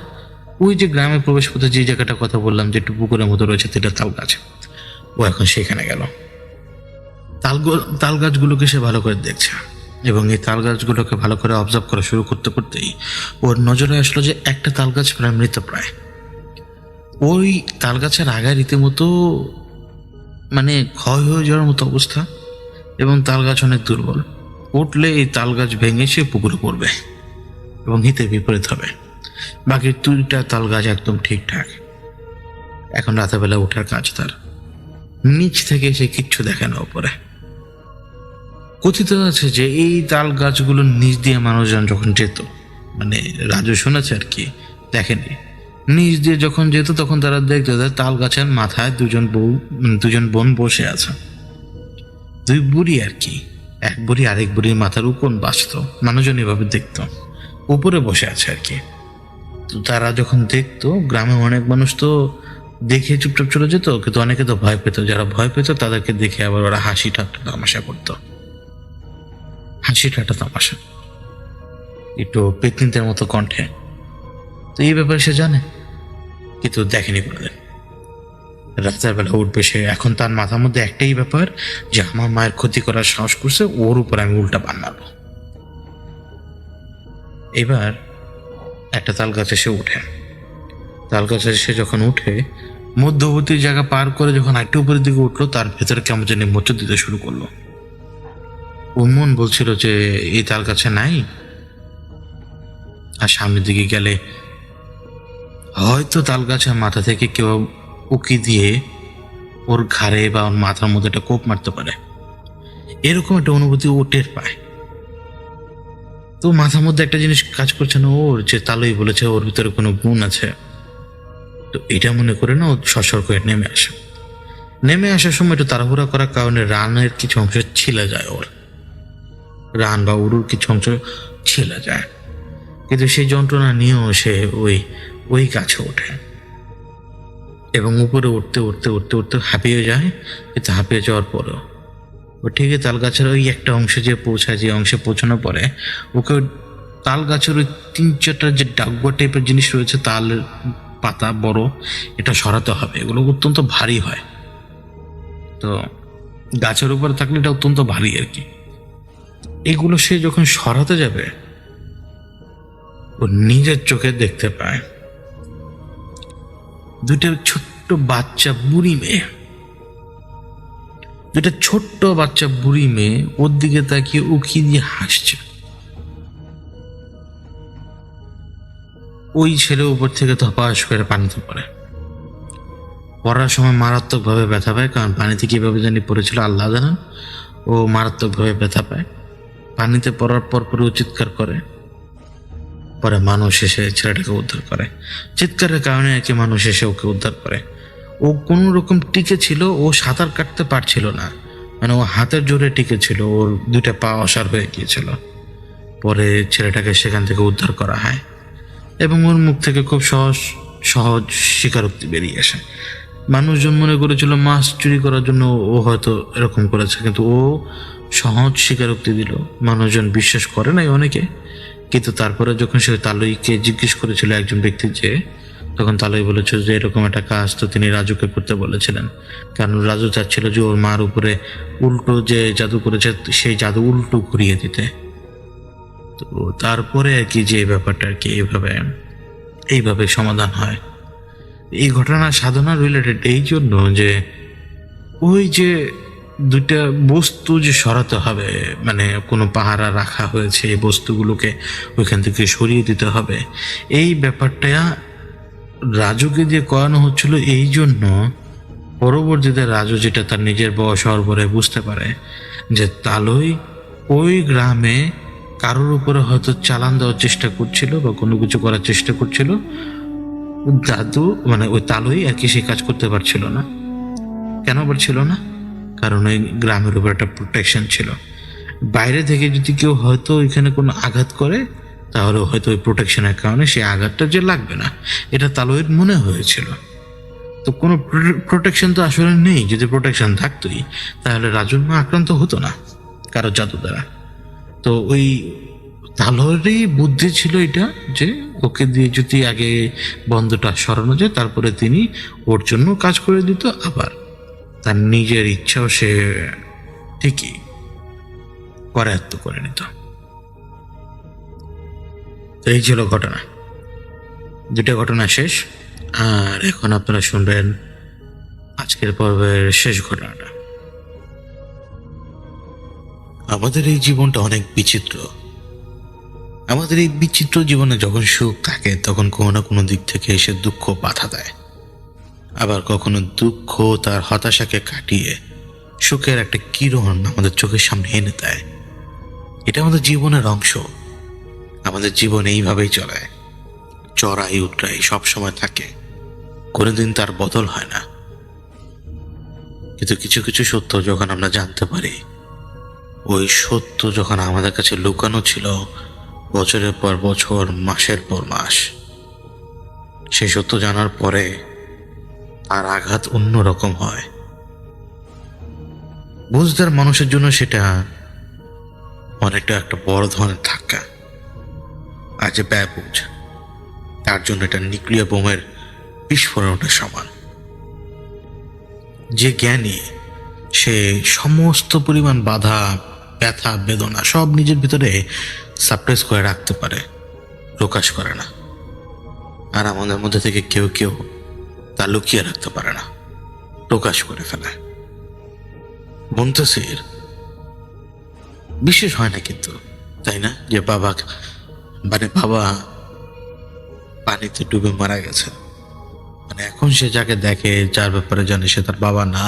S3: ওই যে গ্রামে প্রবেশ পথে যে জায়গাটা কথা বললাম যে একটু পুকুরের মতো রয়েছে, সেটা তাল গাছ, ও এখন সেখানে গেল। তাল গাছগুলোকে সে ভালো করে দেখছে, এবং এই তাল গাছগুলোকে ভালো করে অবজার্ভ করা শুরু করতে করতেই ওর নজরে আসলো যে একটা তাল গাছ প্রায় মৃতপ্রায়। ওই তাল গাছের আগায় রীতিমতো মানে ক্ষয় হয়ে যাওয়ার মতো অবস্থা, এবং তাল গাছ অনেক দুর্বল। উঠলে এই তাল গাছ ভেঙে সে পুকুরে পড়বে এবং হিতে বিপরীত হবে। বাকি 2টা তাল গাছ একদম ঠিকঠাক। এখন রাতেবেলা ওঠার কাজ তার, নিচ থেকে সে কিচ্ছু দেখে না ওপরে। কথিত আছে যে এই তাল গাছগুলোর নিচ দিয়ে মানুষজন যখন যেত, মানে রাজু শুনেছে আর কি, দেখেনি, নিচ দিয়ে যখন যেত তখন তারা দেখতো যে তাল গাছের মাথায় দুজন বোন বসে আছে, 2 বুড়ি আর কি, এক বুড়ি আরেক বুড়ির মাথার উপর বাঁচত, মানুষজন এভাবে দেখতো, উপরে বসে আছে আর কি। তো তারা যখন দেখতো, গ্রামে অনেক মানুষ তো দেখে চুপচাপ চলে যেত, কিন্তু অনেকে তো ভয় পেত। যারা ভয় পেত তাদেরকে দেখে আবার ওরা হাসি ঠাট্টা তামাশা করতো, হাসি ঠাট্টা তামাশা একটু পেতনিদের মতো কণ্ঠে। তো এই ব্যাপারে সে জানে, কিন্তু দেখেনি কোনোদিন। রাতের বেলা উঠবে সে, এখন তার মাথার মধ্যে একটাই ব্যাপার যে আমার মায়ের ক্ষতি করার সাহস করছে, ওর উপর আমি উল্টা বান মারব। এবার একটা তাল গাছে সে উঠে, তাল গাছে সে যখন উঠে মধ্যবর্তী জায়গা পার করে যখন একটু উপরের দিকে উঠলো, তার ভেতরে কেমন জানি মোচড় দিতে শুরু করলো। ওর মন বলছিল যে এই তাল গাছে নাই, আর সামনের দিকে গেলে হয়তো তাল গাছের মাথা থেকে কেউ উকি দিয়ে ওর ঘাড়ে বা ওর মাথার মধ্যে একটা কোপ মারতে পারে, এরকম একটা অনুভূতি ও টের পায়। তো মাথার মধ্যে একটা জিনিস কাজ করছে না ওর, যে তালুই বলেছে ওর ভিতরে কোনো গুণ আছে। তো এটা মনে করে না ও সরসর করে নেমে আসার সময় একটু তাড়াহুড়া করার কারণে রানের কিছু অংশ ছিলে যায়, ওর রান বা উড়ুর কিছু অংশ ছিলে যায়, কিন্তু সেই যন্ত্রণা নিয়েও সে ওই গাছে ওঠে এবং উপরে উঠতে উঠতে উঠতে উঠতে হাঁপিয়ে যায়। কিন্তু হাঁপিয়ে যাওয়ার পরেও ও ঠিকই তাল গাছের ওই একটা অংশে যে পৌঁছায়, যে অংশে পৌঁছানোর পরে ওকে তাল গাছের ওই 3-4টা যে ডাকবা টাইপের জিনিস রয়েছে, তাল পাতা বড়, এটা সরাতে হবে, এগুলো অত্যন্ত ভারী হয়। তো গাছের উপরে থাকলে এটা অত্যন্ত ভারী আর কি। এগুলো সে যখন সরাতে যাবে, ও নিজের চোখে দেখতে পায় 2টা ছোট্ট বাচ্চা বুড়ি মেয়ে, 2টা ছোট্ট বাচ্চা বুড়ি মেয়ে ওর দিকে তাকিয়ে উকি দিয়ে হাসছে। ওই ছেলে উপর থেকে ধপাস করে পানিতে পড়ে। পড়ার সময় মারাত্মকভাবে ব্যথা পায়, কারণ পানিতে কিভাবে জানি পড়েছিল আল্লাহ জানেন। ও মারাত্মকভাবে ব্যথা পায়, পানিতে পড়ার পরও চিৎকার করে। পরে মানুষ এসে ছেলেটাকে উদ্ধার করে, চিৎকারের কারণে আর কি মানুষ এসে ওকে উদ্ধার করে। ও কোনো রকম টিকে ছিল, ও সাঁতার কাটতে পারছিল না, মানে ও হাতের জোরে টিকে ছিল, ওর 2টা পা অসাড় হয়ে গিয়েছিল। পরে ছেলেটাকে সেখান থেকে উদ্ধার করা হয় এবং ওর মুখ থেকে খুব সহজ স্বীকারোক্তি বেরিয়ে আসে। মানুষজন মনে করেছিল মাছ চুরি করার জন্য ও হয়তো এরকম করেছে, কিন্তু ও সহজ স্বীকারোক্তি দিল। মানুষজন বিশ্বাস করে নাই অনেকে, কিন্তু তারপরে যখন সে তালুইকে জিজ্ঞেস করেছিল একজন ব্যক্তি, যে তখন তালুই বলেছিল যে এরকম একটা কাজ তো তিনি রাজুকে করতে বলেছিলেন, কারণ রাজু চাচ্ছিল যে ওর মার উপরে উল্টো যে জাদু করেছে সেই জাদু উল্টো ঘুরিয়ে দিতে। তো তারপরে আর কি যে ব্যাপারটা আর কি এইভাবে সমাধান হয়। এই ঘটনা সাধনা রিলেটেড এই জন্য যে ওই যে দুইটা বস্তু যে সরাতে হবে, মানে কোনো পাহারা রাখা হয়েছে, এই বস্তুগুলোকে ওইখান থেকে সরিয়ে দিতে হবে, এই ব্যাপারটা রাজুকে দিয়ে করানো হচ্ছিল। এই জন্য পরবর্তীতে রাজু যেটা তার নিজের বয়স হওয়ার পরে বুঝতে পারে যে তালই ওই গ্রামে কারোর উপরে হয়তো চালান দেওয়ার চেষ্টা করছিল বা কোনো কিছু করার চেষ্টা করছিল। দাদু মানে ওই তালই আর কি সেই কাজ করতে পারছিল না। কেন পারছিল না? কারণ ওই গ্রামের উপর একটা প্রোটেকশন ছিল। বাইরে থেকে যদি কেউ হয়তো ওইখানে কোনো আঘাত করে, তাহলে হয়তো ওই প্রোটেকশনের কারণে সেই আঘাতটা যে লাগবে না, এটা তালইয়ের মনে হয়েছিল। তো কোনো প্রোটেকশন তো আসলে নেই। যদি প্রোটেকশন থাকতোই তাহলে রাজুর মা আক্রান্ত হতো না কারো জাদু দ্বারা। তো ওই তালইয়েরই বুদ্ধি ছিল এটা, যে ওকে দিয়ে যদি আগে বন্ধটা সরানো যায়, তারপরে তিনি ওর জন্য কাজ করে দিত, আবার তার নিজের ইচ্ছাও সে ঠিকই করায়ত্ত করে নিত। তো এই ছিল ঘটনা। দুটা ঘটনা শেষ, আর এখন আপনারা শুনবেন আজকের পর্বের শেষ ঘটনাটা। আমাদের এই জীবনটা অনেক বিচিত্র। আমাদের এই বিচিত্র জীবনে যখন সুখ থাকে, তখন কোনো না কোনো দিক থেকে এসে দুঃখ বাধা দেয়। আবার কখনো দুঃখ তার হতাশাকে কাটিয়ে সুখের একটা কিরণ আমাদের চোখের সামনে এনে দেয়। এটা আমাদের জীবনের অংশ। আমাদের জীবন এইভাবেই চলে, চড়াই উতরাই সবসময় থাকে, কোনোদিন তার বদল হয় না। কিন্তু কিছু কিছু সত্য যখন আমরা জানতে পারি, ওই সত্য যখন আমাদের কাছে লুকানো ছিল বছরের পর বছর, মাসের পর মাস, সেই সত্য জানার পরে তার আঘাত অন্যরকম হয়। বুঝদার মানুষের জন্য সেটা অনেকটা একটা বড় ধরনের ধাক্কা। আর যে ব্যয়বুঝ, তার জন্য এটা নিউক্লিয়ার বোমের বিস্ফোরণের সমান। যে জ্ঞানী, সে সমস্ত পরিমাণ বাধা, ব্যথা, বেদনা সব নিজের ভিতরে সাপ্রেস করে রাখতে পারে, প্রকাশ করে না। আর আমাদের মধ্যে থেকে কেউ কেউ তা লুকিয়ে রাখতে পারে না, প্রকাশ করে ফেলে। মুনতাসির বিশেষ হয় না কিন্তু, তাই না, যে বাবা পানিতে ডুবে মারা গেছে, মানে এখন সে যাকে দেখে, যার ব্যাপারে জানে, সে তার বাবা না।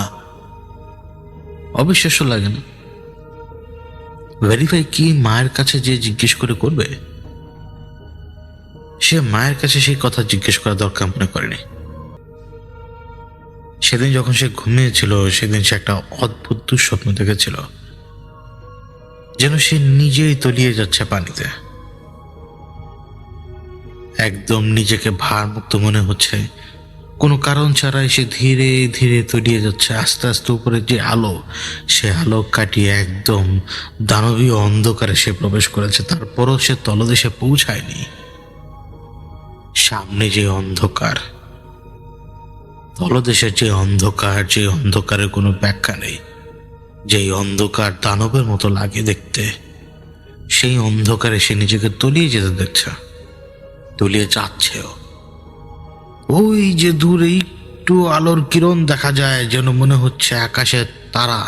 S3: অবিশ্বাস্য লাগে না? ভেরিফাই কি মায়ের কাছে যে জিজ্ঞেস করে করবে? সে মায়ের কাছে সেই কথা জিজ্ঞেস করা দরকার মনে করেনি। সেদিন যখন সে ঘুমিয়েছিল, সেদিন সে একটা অদ্ভুত দুঃস্বপ্ন দেখেছিল, যেন সে নিজেই তলিয়ে যাচ্ছে পানিতে। একদম নিজেকে ভারমুক্ত মনে হচ্ছে, কোনো কারণ ছাড়াই সে ধীরে ধীরে তলিয়ে যাচ্ছে। আস্তে আস্তে উপরে যে আলো, সে আলো কাটিয়ে একদম দানবীয় অন্ধকারে সে প্রবেশ করেছে। তারপরও সে তলদেশে পৌঁছায়নি। সামনে যে অন্ধকার, তলদেশের যে অন্ধকার, যে অন্ধকারের কোনো ব্যাখ্যা নেই, যেই অন্ধকার দানবের মতো লাগে দেখতে, সেই অন্ধকারে সে নিজেকে তলিয়ে যেতে দেখছে, তলিয়ে যাচ্ছেও। ওই যে দূরে একটু আলোর কিরণ দেখা যায়, যেন মনে হচ্ছে আকাশের তারা,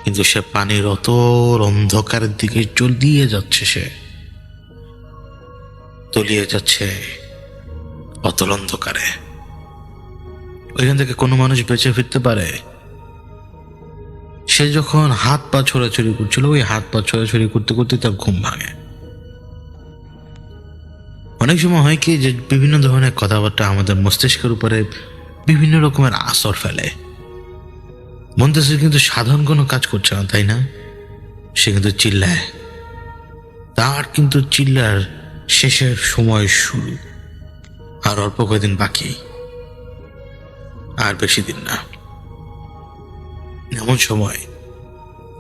S3: কিন্তু সে পানির অতল অন্ধকারের দিকে চলিয়ে যাচ্ছে, সে তলিয়ে যাচ্ছে অতল অন্ধকারে। ওইখান থেকে কোনো মানুষ বেঁচে ফিরতে পারে? সে যখন হাত পা ছোড়াছুড়ি করছিল, ওই হাত পা ছোড়াছুড়ি করতে করতে তার ঘুম ভাঙে। অনেক সময় হয় কি, যে বিভিন্ন ধরনের কথাবার্তা আমাদের মস্তিষ্কের উপরে বিভিন্ন রকমের আসর ফেলে। মুনতাসির কিন্তু সাধারণ কোনো কাজ করছে না, তাই না? সে কিন্তু চিল্লায়, তার কিন্তু চিল্লার শেষের সময় শুরু। আর অল্প কয়েকদিন বাকি, আর বেশি দিন না। এমন সময়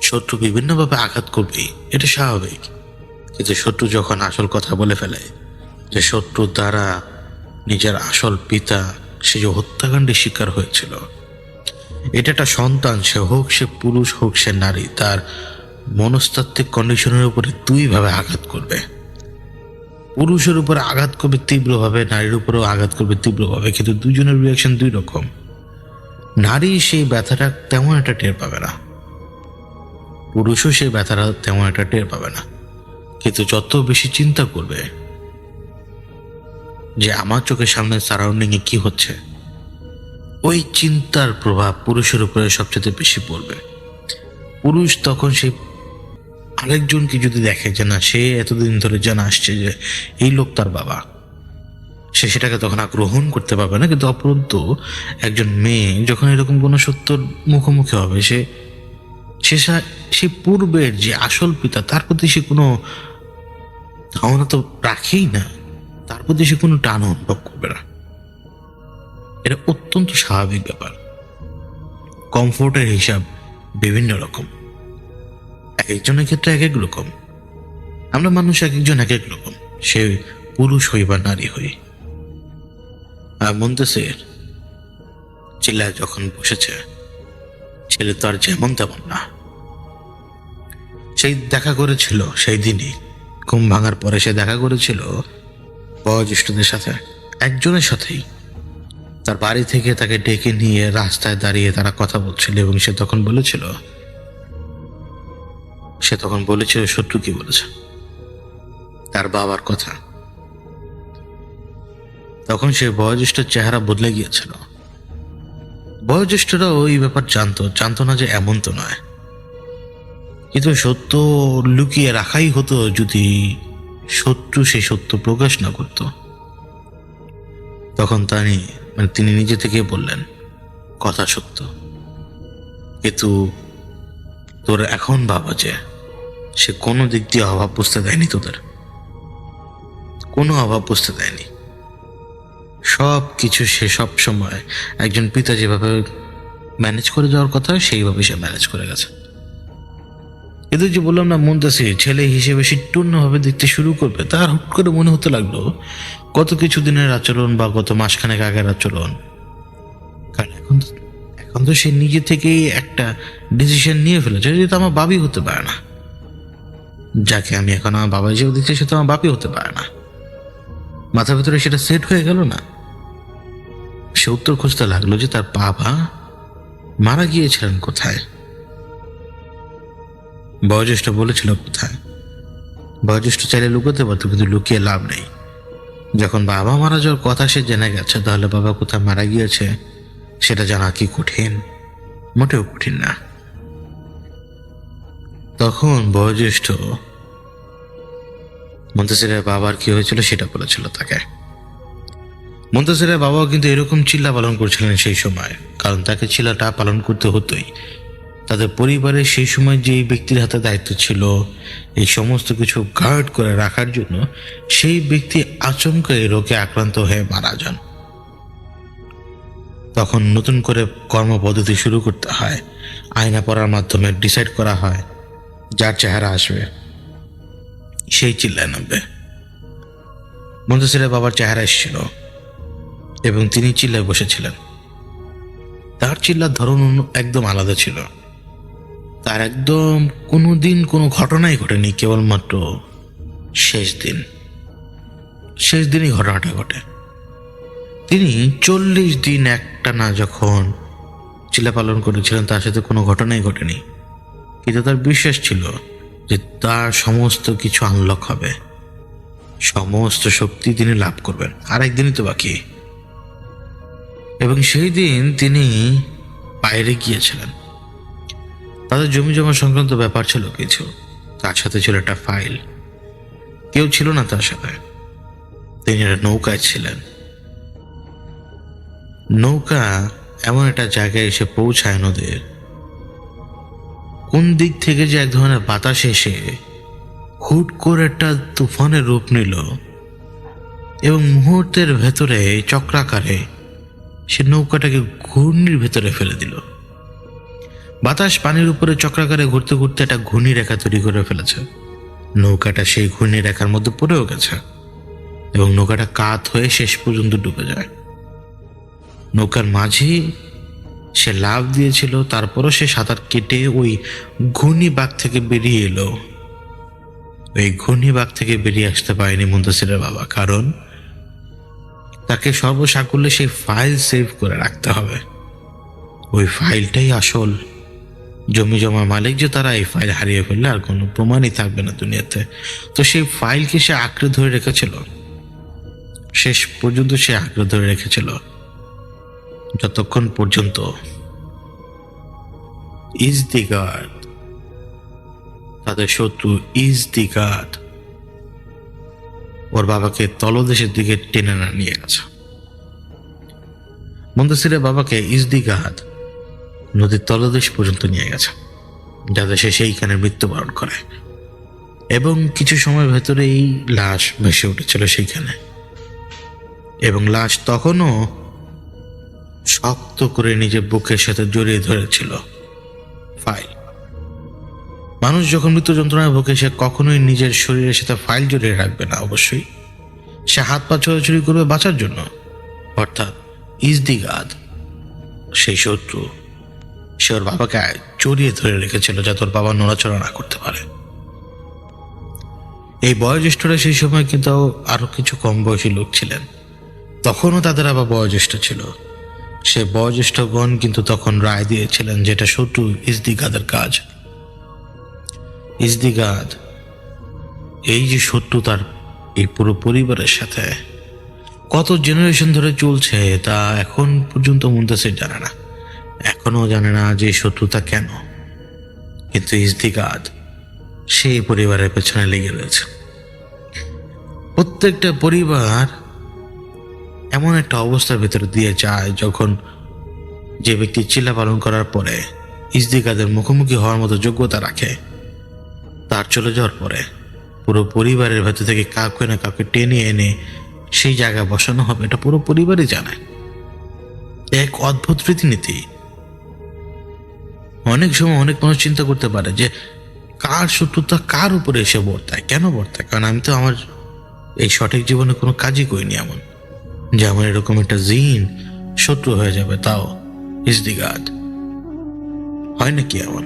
S3: শত্রু বিভিন্নভাবে আঘাত করবেই, এটা স্বাভাবিক। কিন্তু শত্রু যখন আসল কথা বলে ফেলে যে শত্রুর দ্বারা নিজের আসল পিতা সে যে হত্যাকাণ্ডের শিকার হয়েছিল, এটা একটা সন্তান, সে হোক সে পুরুষ হোক সে নারী, তার মনস্তাত্ত্বিক কন্ডিশনের উপরে দুইভাবে আঘাত করবে। পুরুষের উপরে আঘাত করবে তীব্রভাবে, নারীর উপরেও আঘাত করবে তীব্রভাবে, কিন্তু দুজনের রিয়াকশন দুই রকম। নারী সেই ব্যথাটা তেমন একটা টের পাবে না, পুরুষও সেই ব্যথাটা তেমন একটা টের পাবে না। কিন্তু যত বেশি চিন্তা করবে যে আমার চোখের সামনে সারাউন্ডিং এ কি হচ্ছে, ওই চিন্তার প্রভাব পুরুষের উপরে সবচেয়ে বেশি পড়বে। পুরুষ তখন সেই আরেকজনকে যদি দেখে যে না, সে এতদিন ধরে জানা আসছে যে এই লোক তার বাবা, সে সেটাকে তখন আর গ্রহণ করতে পারবে না। কিন্তু অপরন্তু একজন মেয়ে যখন এরকম কোনো সত্যর মুখোমুখি হবে, সে পূর্বের যে আসল পিতা তার প্রতি সে কোনো ধারণা তো রাখেই না, তার প্রতি সে কোনো টান অনুভব করবে না। এটা অত্যন্ত স্বাভাবিক ব্যাপার। কমফোর্টের হিসাব বিভিন্ন রকম, এক একজনের ক্ষেত্রে এক এক রকম। আমরা মানুষ এক একজন এক এক রকম, সে পুরুষ হই বা নারী হই। আর মুনতাসির চিল্লায় যখন বসেছে, ছেলে তো আর যেমন তেমন না। সেই দেখা করেছিল সেই দিনই, ঘুম ভাঙার পরে সে দেখা করেছিল বয়োজ্যেষ্ঠদের সাথে, একজনের সাথেই। তার বাড়ি থেকে তাকে ডেকে নিয়ে রাস্তায় দাঁড়িয়ে তারা কথা বলছিল, এবং সে তখন বলেছিল শত্রু কি বলেছে, তার বাবার কথা। তখন সে বয়োজ্যেষ্ঠের চেহারা বদলে গিয়েছিল। বয়োজ্যেষ্ঠরা ওই ব্যাপার জানতো না যে এমন তো নয়, কিন্তু সত্য লুকিয়ে রাখাই হতো যদি শত্রু সেই সত্য প্রকাশ না করত। তখন তিনি নিজে থেকে বললেন, কথা সত্য, কিন্তু তোর এখন বাবা যে সে কোনো দিক দিয়ে অভাব বুঝতে দেয়নি, তোদের কোনো অভাব বুঝতে দেয়নি। সব কিছু সে সব সময় একজন পিতা যেভাবে ম্যানেজ করে যাওয়ার কথা সেইভাবে সে ম্যানেজ করে গেছে। কিন্তু যে বললাম না, মুনতাসির ছেলে হিসেবে সিট্টুন্নভাবে দেখতে শুরু করবে, তার হুট করে মনে হতে লাগলো গত কিছুদিনের আচরণ বা গত মাসখানেক আগের আচরণ। কারণ এখন তো সে নিজে থেকেই একটা ডিসিশন নিয়ে ফেলেছে যে তো আমার বাবই হতে পারে না, যাকে আমি এখন আমার বাবা হিসেবে দেখছি সে তো আমার বাপই হতে পারে না। মাথার ভিতরে সেটা সেট হয়ে গেল না। সে উত্তর খুঁজতে লাগলো যে তার বাবা মারা গিয়েছিলেন কোথায়। বয়োজ্যেষ্ঠ বলেছিল কোথায়। বয়োজ্যেষ্ঠ চাইলে লুকোতে পারতো, কিন্তু লুকিয়ে লাভ নেই। যখন বাবা মারা যাওয়ার কথা সে জেনে গেছে, তাহলে বাবা কোথায় মারা গিয়েছে সেটা জানা কি কঠিন? মোটেও কঠিন না। তখন বয়োজ্যেষ্ঠ মুনতাসিরের বাবার কি হয়েছিল সেটা বলেছিল তাকে। মুনতাসিরের বাবাও কিন্তু এরকম চিল্লা পালন করছিলেন সেই সময়, কারণ তাকে চিল্লাটা পালন করতে হতোই। তাদের পরিবারের সেই সময় যে ব্যক্তির হাতে দায়িত্ব ছিল এই সমস্ত কিছু গার্ড করে রাখার জন্য, সেই ব্যক্তি আচমকা এই রোগে আক্রান্ত হয়ে মারা যান। তখন নতুন করে কর্মপদ্ধতি শুরু করতে হয়। আয়না পড়ার মাধ্যমে ডিসাইড করা হয় যার চেহারা আসবে সেই চিল্লায় নামবে। মুনতাসিরের বাবার চেহারা এসেছিল এবং তিনি চিল্লায় বসেছিলেন। তার চিল্লার ধরন একদম আলাদা ছিল। তার একদম কোনোদিন কোনো ঘটনাই ঘটেনি, কেবলমাত্র শেষ দিনই ঘটনাটা ঘটে। তিনি 40 দিন একটানা যখন চিল্লা পালন করেছিলেন, তার সাথে কোনো ঘটনাই ঘটেনি, কিন্তু তার বিশ্বাস ছিল যে তার সমস্ত কিছু আনলক হবে, সমস্ত শক্তি তিনি লাভ করবেন। আর একদিনই তো বাকি। এবং সেই দিন তিনি বাইরে গিয়েছিলেন। তাদের জমি জমা সংক্রান্ত ব্যাপার ছিল কিছু, তার সাথে ছিল একটা ফাইল। কেউ ছিল না তার সাথে। তিনি একটা নৌকায় ছিলেন। নৌকা এমন একটা জায়গায় এসে পৌঁছায়, নদীর কোন দিক থেকে যে এক ধরনের বাতাস এসে হুট করে একটা তুফানের রূপ নিল এবং মুহূর্তের ভেতরে চক্রাকারে সে নৌকাটাকে ঘূর্ণির ভেতরে ফেলে দিল। বাতাস পানির উপরে চক্রাকারে ঘুরতে ঘুরতে একটা ঘূর্ণি রেখা তৈরি করে ফেলেছে। নৌকাটা সেই ঘূর্ণি রেখার মধ্যে পড়েও গেছে এবং নৌকাটা কাত হয়ে শেষ পর্যন্ত ডুবে যায়। নৌকার মাঝি সে লাফ দিয়েছিল, তারপরও সে সাঁতার কেটে ওই ঘূর্ণিবাগ থেকে বেরিয়ে এলো। ওই ঘূর্ণিবাগ থেকে বেরিয়ে আসতে পারেনি মুন্তাসিরের বাবা, কারণ তাকে সর্বসাকুল্যে সেই ফাইল সেভ করে রাখতে হবে। ওই ফাইলটাই আসল। জমি জমার মালিক যে তারা এই ফাইল হারিয়ে ফেললে আর কোনো প্রমাণই থাকবে না দুনিয়াতে। তো সেই ফাইলকে সে আঁকড়ে ধরে রেখেছিল, শেষ পর্যন্ত সে আঁকড়ে ধরে রেখেছিল, যতক্ষণ পর্যন্ত ইজদিগাদ, তাদের শত্রু ইজদিগাদ ওর বাবাকে তলদেশের দিকে টেনে না নিয়ে গেছে। মুন্তাসিরের বাবাকে ইজদিগাদ নদীর তলদেশ পর্যন্ত নিয়ে গেছে, যাতে সে সেইখানে মৃত্যুবরণ করে। এবং কিছু সময়ের ভেতরেই লাশ ভেসে উঠেছিল সেইখানে, এবং লাশ তখনও শক্ত করে নিজের বুকের সাথে জড়িয়ে ধরেছিল ফাইল। মানুষ যখন মৃত্যু যন্ত্রণায় ভোগে সে কখনোই নিজের শরীরের সাথে ফাইল জড়িয়ে রাখবে না। অবশ্যই সে হাত পা ছোড়াছুড়ি করবে বাঁচার জন্য। অর্থাৎ ইজদিগাদ, সেই শত্রু, সে ওর বাবাকে জড়িয়ে ধরে রেখেছিল যাতে ওর বাবা নড়াচড়া না করতে পারে। এই বয়োজ্যেষ্ঠরা সেই সময় কিন্তু আরো কিছু কম বয়সী লোক ছিলেন, তখনও তাদের আবার বয়োজ্যেষ্ঠ ছিল। সে বয়োজ্যেষ্ঠগণ কিন্তু তখন রায় দিয়েছিলেন যেটা শত্রু ইজদিগাদের কাজ। ইজদিগাদ এই যে শত্রু তার এই পুরো পরিবারের সাথে কত জেনারেশন ধরে চলছে তা এখন পর্যন্ত মুন্তাসির জানে না, এখনো জানে না যে শত্রুতা কেন। কিন্তু ইজদিগাদ সেই পরিবারের পেছনে লেগে রয়েছে। প্রত্যেকটা পরিবার এমন একটা অবস্থার ভেতরে দিয়ে যায় যখন যে ব্যক্তি চিল্লা পালন করার পরে ইজদিগাদের মুখোমুখি হওয়ার মতো যোগ্যতা রাখে, তার চলে যাওয়ার পরে পুরো পরিবারের ভেতর থেকে কাউকে না কাউকে টেনে এনে সেই জায়গায় বসানো হবে, এটা পুরো পরিবারই জানে। এক অদ্ভুত রীতিনীতি। অনেক সময় অনেক মানুষ চিন্তা করতে পারে যে কার শত্রুতা কার উপরে এসে বর্তায়, কেন বর্তায়? কারণ আমি তো আমার এই সঠিক জীবনে কোনো কাজই করিনি এমন যে আমার এরকম একটা জিন শত্রু হয়ে যাবে, তাও ইজদিগাদ। হয় নাকি এমন?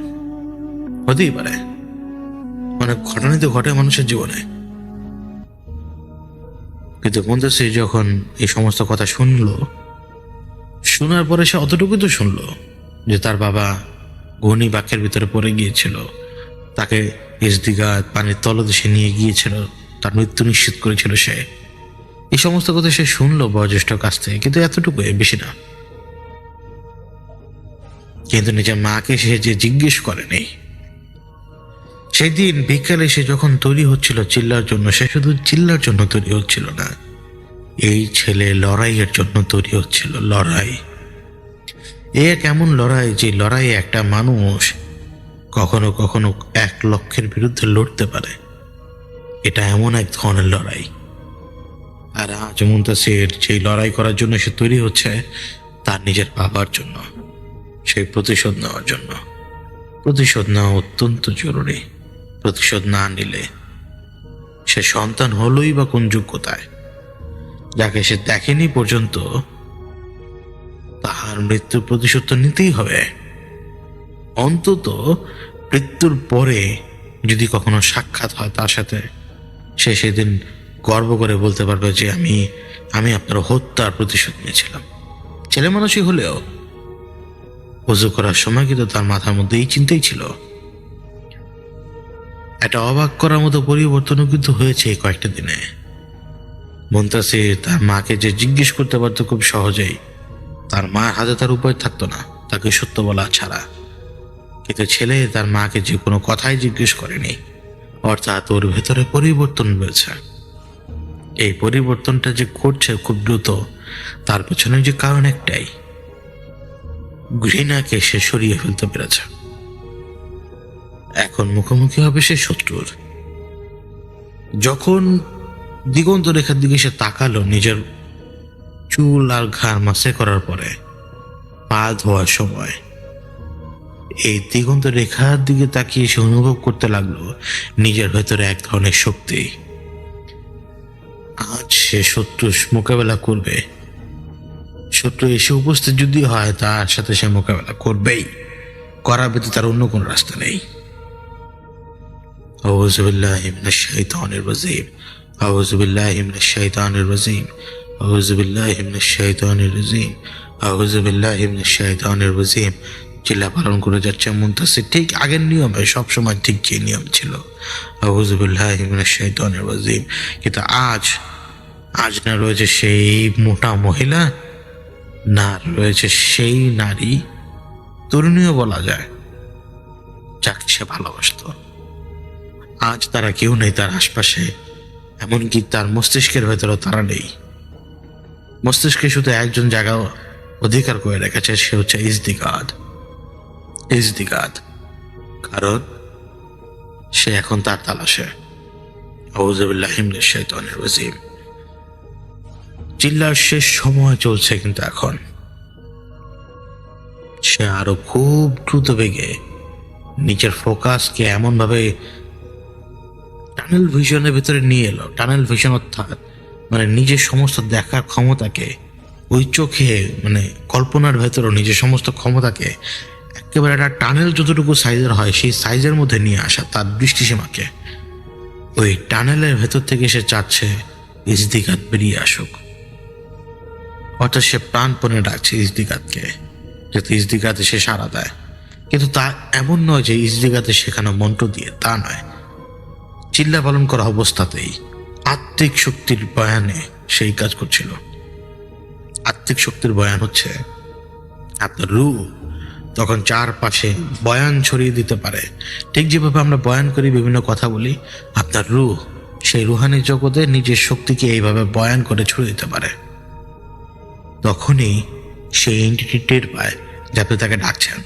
S3: হতেই পারে, অনেক ঘটনাই তো ঘটে মানুষের জীবনে। কিন্তু মুন্তাসির যখন এই সমস্ত কথা শুনলো, শোনার পরে সে অতটুকু তো শুনলো যে তার বাবা ঘূর্ণি বাক্যের ভিতরে পড়ে গিয়েছিল, তাকে ইজদিগাদ পানির তলদেশে নিয়ে গিয়েছিল, তার মৃত্যু নিশ্চিত করেছিল সে। এই সমস্ত কথা সে শুনলো বয়োজ্যেষ্ঠ কাছ থেকে, কিন্তু এতটুকু, বেশি না। কিন্তু নিজের মাকে সে যে জিজ্ঞেস করেনি। সেই দিন বিকালে সে যখন তৈরি হচ্ছিল চিল্লার জন্য, সে শুধু চিল্লার জন্য তৈরি হচ্ছিল না, এই ছেলে লড়াইয়ের জন্য তৈরি হচ্ছিল। লড়াই, এ এক এমন লড়াই যে লড়াইয়ে একটা মানুষ কখনো কখনো 1 লক্ষের বিরুদ্ধে লড়তে পারে। এটা এমন এক ধরনের লড়াই। আর আজ মুন্তাসির সেই লড়াই করার জন্য সে তৈরি হচ্ছে তার নিজের বাবার জন্য, সেই প্রতিশোধ নেওয়ার জন্য। প্রতিশোধ নেওয়া অত্যন্ত জরুরি। প্রতিশোধ না নিলে সে সন্তান হলোই বা কোন যোগ্যতায়, যাকে সে দেখেনি পর্যন্ত, তাহার মৃত্যুর প্রতিশোধ তো নিতেই হবে। অন্তত মৃত্যুর পরে যদি কখনো সাক্ষাৎ হয় তার সাথে, সে সেদিন গর্ব করে বলতে পারবে যে আমি আপনার হত্যার প্রতিশোধ নিয়েছিলাম। ছেলে মানুষই হলেও ওযু করার সময় কিন্তু তার মাথার মধ্যে এই চিন্তাই ছিল। একটা অবাক করার মতো পরিবর্তনও কিন্তু হয়েছে এই কয়েকটা দিনে। মুন্তাসির তার মাকে যে জিজ্ঞেস করতে পারতো খুব সহজেই, তার মার হাতে তার উপায় থাকতো না তাকে সত্য বলা ছাড়া। কিন্তু ছেলে তার মাকে যে কোনো কথাই জিজ্ঞেস করেনি, অর্থাৎ ওর ভেতরে পরিবর্তন রয়েছে। এই পরিবর্তনটা যে ঘটছে খুব দ্রুত, তার পেছনে যে কারণ একটাই, ঘৃণাকে সে সরিয়ে ফেলতে পেরেছে। এখন মুখোমুখি হবে সে শত্রুর, যখন দিগন্ত রেখার দিকে সে তাকালো, নিজের চুল আর ঘাড় মাসে করার পরে পা ধোয়ার সময় এই দিগন্ত রেখার দিকে তাকিয়ে সে অনুভব করতে লাগলো নিজের ভেতরে এক ধরনের শক্তি। আজ সে শত্রু মোকাবেলা করবে, শত্রু এসে উপস্থিত যদি হয় তার সাথে সে মোকাবেলা করবেই, করার ব্যতীত তার অন্য কোনো রাস্তা নেই। আউযু বিল্লাহি মিনাশ শাইতানির রাজিম, আউযু বিল্লাহি মিনাশ শাইতানির রাজিম, আউযু বিল্লাহি মিনাশ শাইতানির রাজিম, আউযু বিল্লাহি মিনাশ শাইতানির রাজিম। চিল্লা পালন করে যাচ্ছে মুনতাসির, ঠিক আগের নিয়মে, সবসময় ঠিক যে নিয়ম ছিল, আউযু বিল্লাহি মিনাশ শাইতানির রাজিম। কিন্তু আজ না রয়েছে সেই মোটা মহিলা, না রয়েছে সেই নারী, তরুণীও বলা যায়, যাকে সে ভালোবাসত। আজ তারা কেউ নেই তার আশপাশে, এমনকি তার মস্তিষ্কের ভেতরেও তারা নেই। মস্তিষ্কে শুধু একজন জায়গা অধিকার করে রেখেছে, সে হচ্ছে ইজদিগাদ, কারণ সে এখন তার তালাশে। আউযু বিল্লাহি মিনাশ শাইতানির রাজিম। চিল্লার শেষ সময় চলছে, কিন্তু এখন সে আরো খুব দ্রুত বেগে নিজের ফোকাসকে এমন ভাবে টানেল ভিশনের ভিতরে নিয়ে এলো। টানেল ভিশন অর্থাৎ মানে নিজের সমস্ত দেখার ক্ষমতাকে, ওই চোখে মানে কল্পনার ভেতরে নিজের সমস্ত ক্ষমতাকে একেবারে একটা টানেল যতটুকু সাইজের হয় সেই সাইজের মধ্যে নিয়ে আসা তার দৃষ্টিসীমাকে। ওই টানেলের ভেতর থেকে সে চাচ্ছে ইজদিগাদ বেরিয়ে আসুক, অর্থাৎ সে প্রাণপণে ডাকছে ইজদিগাদকে, যাতে ইজদিগাদে সে সাড়া দেয়। কিন্তু তা এমন নয় যে ইজদিগাদে সেখানে মন্ত্র দিয়ে, তা নয়। চিল্লা পালন করা অবস্থাতেই আত্মিক শক্তির বয়ানে সেই কাজ করছিল। আত্মিক শক্তির বয়ান হচ্ছে আপনার রূহ তখন চারপাশে বয়ান ছড়িয়ে দিতে পারে। ঠিক যেভাবে আমরা বয়ান করি, বিভিন্ন কথা বলি, আপনার রূহ সেই রুহানি জগতে নিজের শক্তিকে এইভাবে বয়ান করে ছড়িয়ে দিতে পারে। তখনই সেই এন্টিটি টের পায় যে আপনি তাকে ডাকছেন।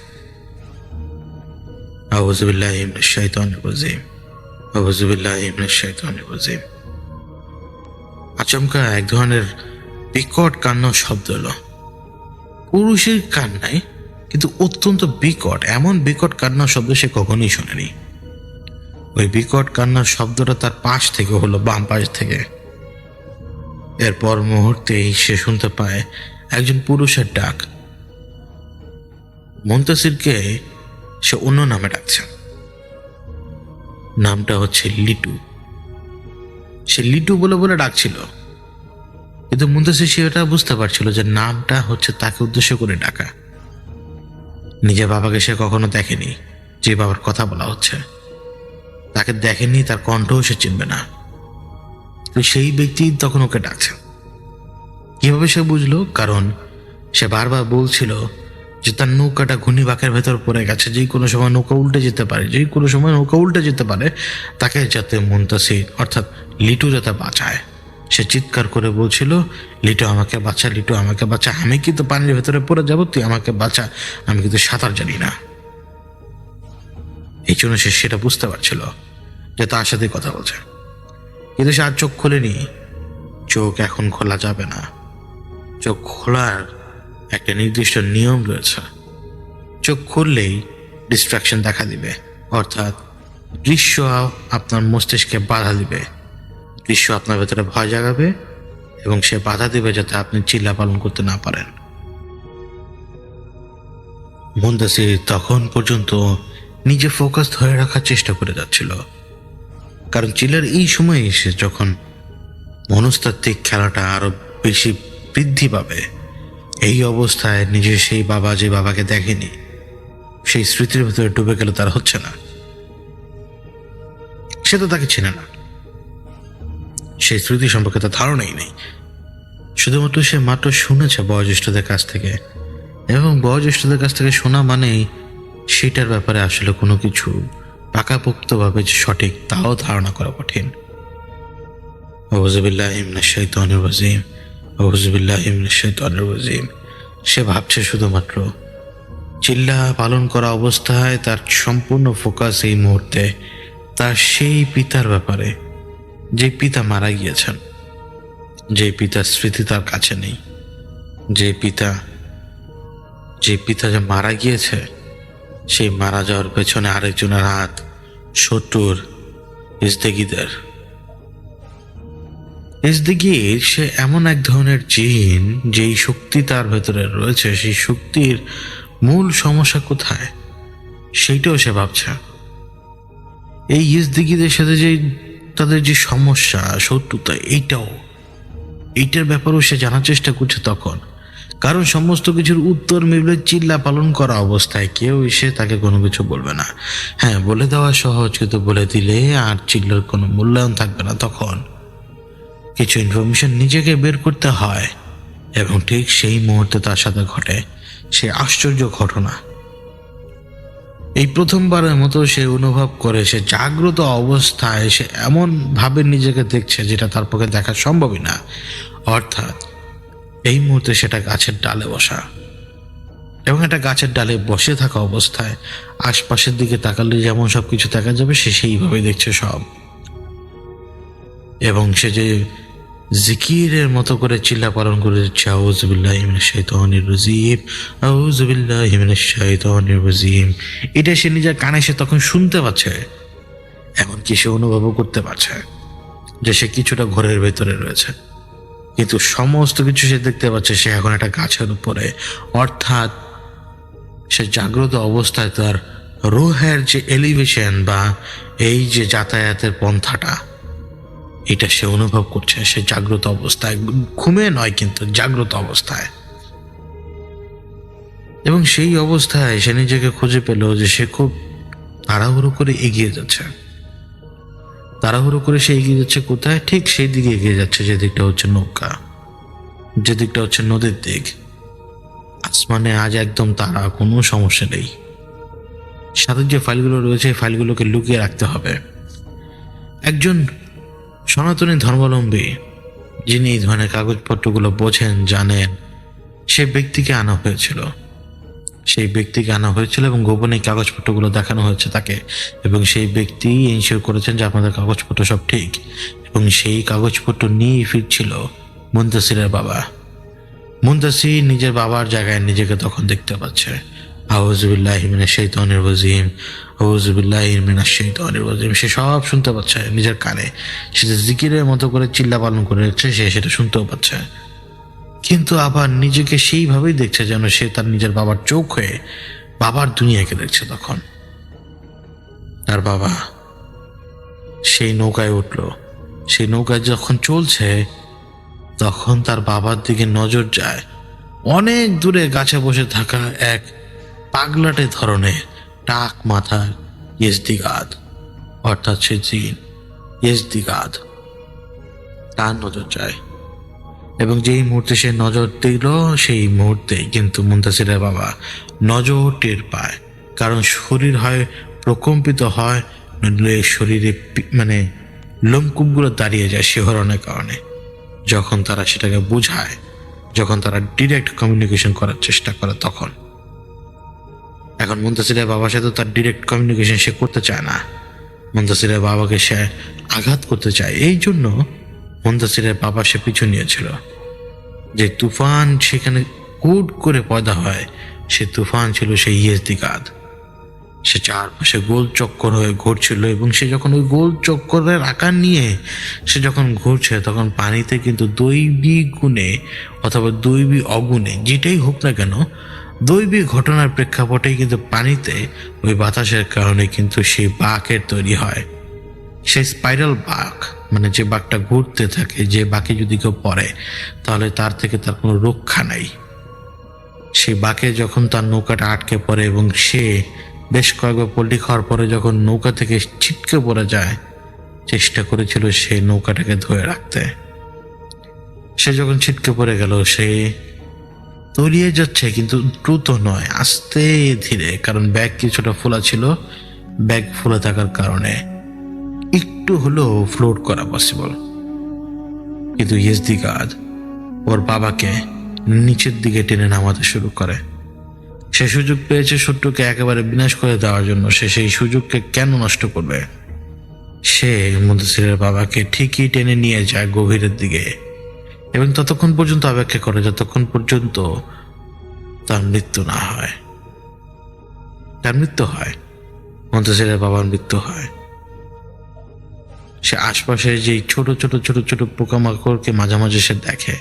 S3: আউযু বিল্লাহি মিনাশ শাইতানির রাজিম, আউযু বিল্লাহি মিনাশ শাইতানির রাজিম। আচমকা এক ধরনের বিকট কান্নার শব্দ এলো। পুরুষের কান্নায়, কিন্তু অত্যন্ত বিকট, এমন বিকট কান্নার শব্দ সে কখনোই শোনেনি। ওই বিকট কান্নার শব্দটা তার পাশ থেকে হলো, বাম পাশ থেকে। এরপর মুহূর্তেই সে শুনতে পায় একজন পুরুষের ডাক। মুনতাসিরকে সে অন্য নামে ডাকছে, নামটা হচ্ছে লিটু। সে লিটু বলে বলে ডাকছিল, কিন্তু মুনতাসির সেটা বুঝতে পারছিল যে নামটা হচ্ছে তাকে উদ্দেশ্য করে ডাকা। নিজের বাবাকে সে কখনো দেখেনি, যে বাবার কথা বলা হচ্ছে তাকে দেখেনি, তার কণ্ঠও সে চিনবে না। তো সেই ব্যক্তি তখন ওকে ডাকছে। কিভাবে সে বুঝলো? কারণ সে বারবার বলছিল যে তার নৌকাটা ঘূর্ণিবাঁকের ভেতর পড়ে গেছে, যে কোনো সময় নৌকা উল্টে যেতে পারে, যে কোনো সময় নৌকা উল্টে যেতে পারে, তাকে যাতে মুনতাসির অর্থাৎ লিটু যাতে বাঁচায়। সে চিৎকার করে বলছিল, লিটু আমাকে বাঁচা, লিটু আমাকে বাঁচা, আমি কিন্তু পানির ভেতরে পড়ে যাবো, তুই আমাকে বাঁচা, আমি কিন্তু সাঁতার জানি না। এই জন্য সে সেটা বুঝতে পারছিল যে তার সাথে কথা বলছে, কিন্তু সে আর চোখ খোলেনি। চোখ এখন খোলা যাবে না। চোখ খোলার একটা নির্দিষ্ট নিয়ম রয়েছে। চোখ খুললেই ডিস্ট্রাকশন দেখা দিবে, অর্থাৎ দৃশ্য আপনার মস্তিষ্কে বাধা দিবে, দৃশ্য আপনার ভেতরে ভয় জাগাবে এবং সে বাধা দিবে যাতে আপনি চিল্লা পালন করতে না পারেন। মুনতাসির তখন পর্যন্ত নিজে ফোকাস ধরে রাখার চেষ্টা করে যাচ্ছিল, কারণ চিল্লার এই সময় এসে যখন মনস্তাত্ত্বিক খেলাটা আরো বেশি বৃদ্ধি পাবে, এই অবস্থায় নিজের সেই বাবা, যে বাবাকে দেখেনি, সেই স্মৃতির ভেতরে ডুবে গেলে তার হচ্ছে না। সে তো তাকে চেনে না, সেই স্মৃতি সম্পর্কে তার ধারণাই নেই। শুধুমাত্র সে মাত্র শুনেছে বয়োজ্যেষ্ঠদের কাছ থেকে, এবং বয়োজ্যেষ্ঠদের কাছ থেকে শোনা মানেই সেটার ব্যাপারে আসলে কোনো কিছু পাকাপোক্তভাবে যে সঠিক তাও ধারণা করা কঠিন। আউযু বিল্লাহি মিনাশ শাইতানির রাজিম, আউযু বিল্লাহি মিনাশ শাইতানির রাজিম। সে ভাবছে শুধুমাত্র চিল্লা পালন করা অবস্থায় তার সম্পূর্ণ ফোকাস এই মুহূর্তে তার সেই পিতার ব্যাপারে, যে পিতা মারা গিয়েছেন, যে পিতার স্মৃতি তার কাছে নেই, যে পিতা যে মারা গিয়েছে, সেই মারা যাওয়ার পেছনে আরেকজনের হাত, শত্রুর ইজদিগিদের। ইজদিগির সে এমন এক ধরনের জিন, যেই শক্তি তার ভেতরে রয়েছে, সেই শক্তির মূল সমস্যা কোথায় সেইটাও সে ভাবছে। এই ইজদিগিদের সাথে যে তাদের যে সমস্যা, শত্রুতা, এইটার ব্যাপারেও সে জানার চেষ্টা করছে তখন। কারণ সমস্ত কিছুর উত্তর মিলবে চিল্লা পালন করা অবস্থায়, কেউ এসে তাকে কোনো কিছু বলবে না। হ্যাঁ, বলে দেওয়া সহজ, কিন্তু বলে দিলে আর চিল্লার কোনো মূল্যায়ন থাকবে না। তখন কিছু ইনফরমেশন নিজেকে বের করতে হয়, এবং ঠিক সেই মুহূর্তে তার সাথে ঘটে সে আশ্চর্য ঘটনা। এই প্রথমবারের মতো সে অনুভব করে সে জাগ্রত অবস্থায় সে এমন ভাবে নিজেকে দেখছে যেটা তার পক্ষে দেখা সম্ভবই না। অর্থাৎ এই মুহূর্তে সেটা গাছের ডালে বসা, এবং একটা গাছের ডালে বসে থাকা অবস্থায় আশপাশের দিকে তাকালে যেমন সবকিছু দেখা যাবে, সে সেইভাবে দেখছে সব। এবং সে যে জিকিরের মতো করে চিল্লা পালন করে দিচ্ছে, আউযু বিল্লাহি মিনাশ শাইতানির রাজিম, আউযু বিল্লাহি মিনাশ শাইতানির রাজিম। এটা সে নিজের কানে সে তখন শুনতে পাচ্ছে, এমনকি সে অনুভবও করতে পারছে যে সে কিছুটা ঘরের ভেতরে রয়েছে, কিন্তু সমস্ত কিছু সে দেখতে পাচ্ছে সে এখন একটা গাছের উপরে। অর্থাৎ সে জাগ্রত অবস্থায় তার রুহের যে এলিভেশন বা এই যে যাতায়াতের পন্থাটা, এটা সে অনুভব করছে সে জাগ্রত অবস্থায়, ঘুমে নয় কিন্তু জাগ্রত অবস্থায়। এবং সেই অবস্থায় সে নিজেকে খুঁজে পেল যে সে খুব তাড়াহুড়ো করে এগিয়ে যাচ্ছে। তাড়াহুড়ো করে সে এগিয়ে যাচ্ছে কোথায়? ঠিক সেই দিকে এগিয়ে যাচ্ছে যে দিকটা হচ্ছে নৌকা, যে দিকটা হচ্ছে নদীর দিক। আসমানে আজ একদম তারা, কোনো সমস্যা নেই। সাথে যে ফাইলগুলো রয়েছে এই ফাইলগুলোকে লুকিয়ে রাখতে হবে। একজন সনাতনী ধর্মাবলম্বী যিনি এই ধরনের কাগজপত্রগুলো বোঝেন, জানেন, সে ব্যক্তিকে আনা হয়েছিল। এবং গোপনে কাগজপত্রগুলো দেখানো হয়েছে তাকে, এবং সেই ব্যক্তি ইনশিওর করেছেন যে আপনাদের কাগজপত্র সব ঠিক। এবং সেই কাগজপত্র নিয়েই ফিরছিল মুনতাসিরের বাবা। মুনতাসির নিজের বাবার জায়গায় নিজেকে তখন দেখতে পাচ্ছে। আউযু বিল্লাহি মিনাশ শাইতানির রাজিম, আউযু বিল্লাহি মিনাশ শাইতানির রাজিম। সে সব শুনতে পাচ্ছে নিজের কানে, সে জিকিরের মতো করে চিল্লা পালন করে যাচ্ছে, সে সেটা শুনতেও পাচ্ছে। কিন্তু আবার নিজেকে সেইভাবেই দেখছে যেন সে তার নিজের বাবার চোখ হয়ে বাবার দুনিয়াকে দেখছে। তখন তার বাবা সেই নৌকায় উঠল। সেই নৌকায় যখন চলছে তখন তার বাবার দিকে নজর যায় অনেক দূরে গাছে বসে থাকা এক পাগলাটে ধরনের টাক মাথার ইজদিগাদ, অর্থাৎ সে জিন ইজদিগাদ, তার নজর যায়। এবং যেই মুহূর্তে সে নজর দিল সেই মুহূর্তে কিন্তু মুনতাসিরের বাবা নজর টের পায়। কারণ শরীর হয় প্রকম্পিত হয়, নইলে শরীরে মানে লোমকূপগুলো দাঁড়িয়ে যায় শিহরণের কারণে। যখন তারা সেটাকে বোঝায়, যখন তারা ডিরেক্ট কমিউনিকেশন করার চেষ্টা করে, তখন এখন মুনতাসিরের বাবার সাথে তার ডিরেক্ট কমিউনিকেশন সে করতে চায় না। মুনতাসিরের বাবাকে সে আঘাত করতে চায়। এই জন্য মুনতাসিরের বাবা সে পিছু নিয়েছিল। যে তুফান সেখানে হুট করে পয়দা হয়, সে তুফান ছিল সেই ইজদিগাদ। সে চারপাশে গোল চক্কর হয়ে ঘুরছিল, এবং সে যখন ওই গোল চক্করের আকার নিয়ে সে যখন ঘুরছে তখন পানিতে কিন্তু দৈবী গুণে অথবা দৈবী অগুণে, যেটাই হোক না কেন, দৈবী ঘটনার প্রেক্ষাপটেই কিন্তু পানিতে ওই বাতাসের কারণে কিন্তু সেই বাঁকের তৈরি হয়। সেই স্পাইরাল বাঁক, মানে যে বাঁকটা ঘুরতে থাকে, যে বাঁকে যদি কেউ পড়ে তাহলে তার থেকে তার কোনো রক্ষা নাই। সেই বাঁকে যখন তার নৌকাটা আটকে পড়ে এবং সে বেশ কয়েকবার পল্টি খাওয়ার পরে যখন নৌকা থেকে ছিটকে পড়ে যায়, চেষ্টা করেছিল সে নৌকাটাকে ধরে রাখতে। সে যখন ছিটকে পড়ে গেল, সে তলিয়ে যাচ্ছে, কিন্তু দ্রুত নয়, আস্তে ধীরে। কারণ ব্যাগ কিছুটা ফোলা ছিল, ব্যাগ ফোলা থাকার কারণে একটু হলেও ফ্লোট করা পসিবল। কিন্তু ইজদিগাদ ওর বাবাকে নিচের দিকে টেনে নামাতে শুরু করে। সে সুযোগ পেয়েছে শত্রুকে একেবারে বিনাশ করে দেওয়ার জন্য। সে সেই সুযোগকে কেন নষ্ট করবে? সে মুদাসিরের বাবাকে ঠিকই টেনে নিয়ে যায় গভীরের দিকে এবং ততক্ষণ পর্যন্ত অপেক্ষা করে যতক্ষণ পর্যন্ত তার মৃত্যু না হয়। তার মৃত্যু হয়, মুদাসিরের বাবার মৃত্যু হয়। সে আশপাশে যে ছোট ছোট ছোট ছোট পোকামাকড়কে মাঝে মাঝে সে দেখে।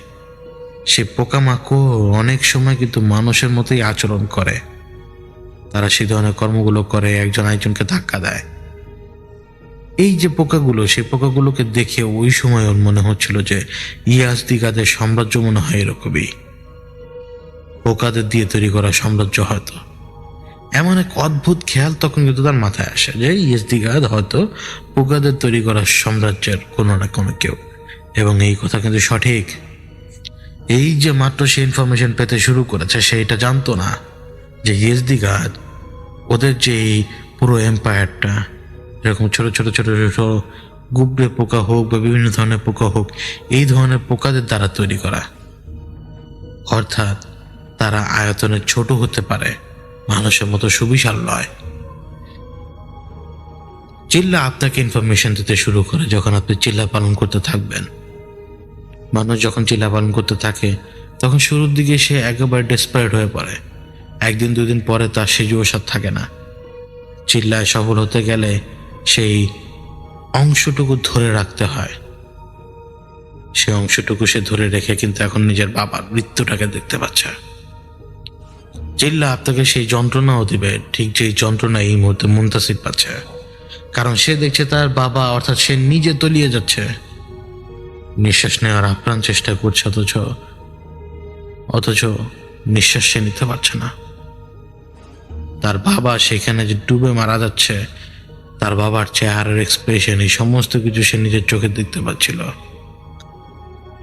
S3: সে পোকামাকড় অনেক সময় কিন্তু মানুষের মতোই আচরণ করে। তারা সে ধরনের কর্মগুলো করে, একজন আরেকজনকে ধাক্কা দেয়। এই যে পোকাগুলো, সেই পোকাগুলোকে দেখে ওই সময় ওর মনে হচ্ছিল যে ইয়াজদিগাদের সাম্রাজ্য মনে হয় এরকমই, পোকাদের দিয়ে তৈরি করা সাম্রাজ্য হয়তো। এমন এক অদ্ভুত খেয়াল তখন কিন্তু তার মাথায় আসে যে ইয়াজদিগাদ হয়তো পোকাদের তৈরি করা সাম্রাজ্যের কোনো না কোনো কেউ, এবং এই কথা কিন্তু সঠিক। এই যে মাত্র সে ইনফরমেশন পেতে শুরু করেছে, সে এটা জানতো না যে ইয়াজদিগাদ ওদের যে এই পুরো এম্পায়ারটা এরকম ছোট ছোট ছোট ছোট গুবরে পোকা হোক বা বিভিন্ন ধরনের পোকা হোক, এই ধরনের পোকাদের দ্বারা তৈরি করা। অর্থাৎ তারা আয়তনে ছোট হতে পারে, মানুষের মতো সুবিশাল নয়। চিল্লা আপনাকে ইনফরমেশন দিতে শুরু করে যখন আপনি চিল্লা পালন করতে থাকবেন। মানুষ যখন চিল্লা পালন করতে থাকে তখন শুরুর দিকে সে একেবারে ডেসপারেট হয়ে পড়ে। একদিন দুদিন পরে তার সে জোশাদ থাকে না। চিল্লায় সফল হতে গেলে সেই অংশটুকু ধরে রাখতে হয়। সে অংশটুকু সে ধরে রেখে কিন্তু এখন নিজের বাবার মৃত্যুটাকে দেখতে পাচ্ছে। চিল্লা আপনাকে সেই যন্ত্রণাও দিবে, ঠিক যেই যন্ত্রণা এই মুহূর্তে মুনতাসির পাচ্ছে। কারণ সে দেখছে তার বাবা, অর্থাৎ সে নিজে তলিয়ে যাচ্ছে। নিঃশ্বাস নেওয়ার আপ্রাণ চেষ্টা করছে, অথচ নিঃশ্বাস সে নিতে পারছে না। তার বাবা সেখানে যে ডুবে মারা যাচ্ছে, তার বাবার চেহারার এক্সপ্রেশন, এই সমস্ত কিছু সে নিজের চোখে দেখতে পাচ্ছিল।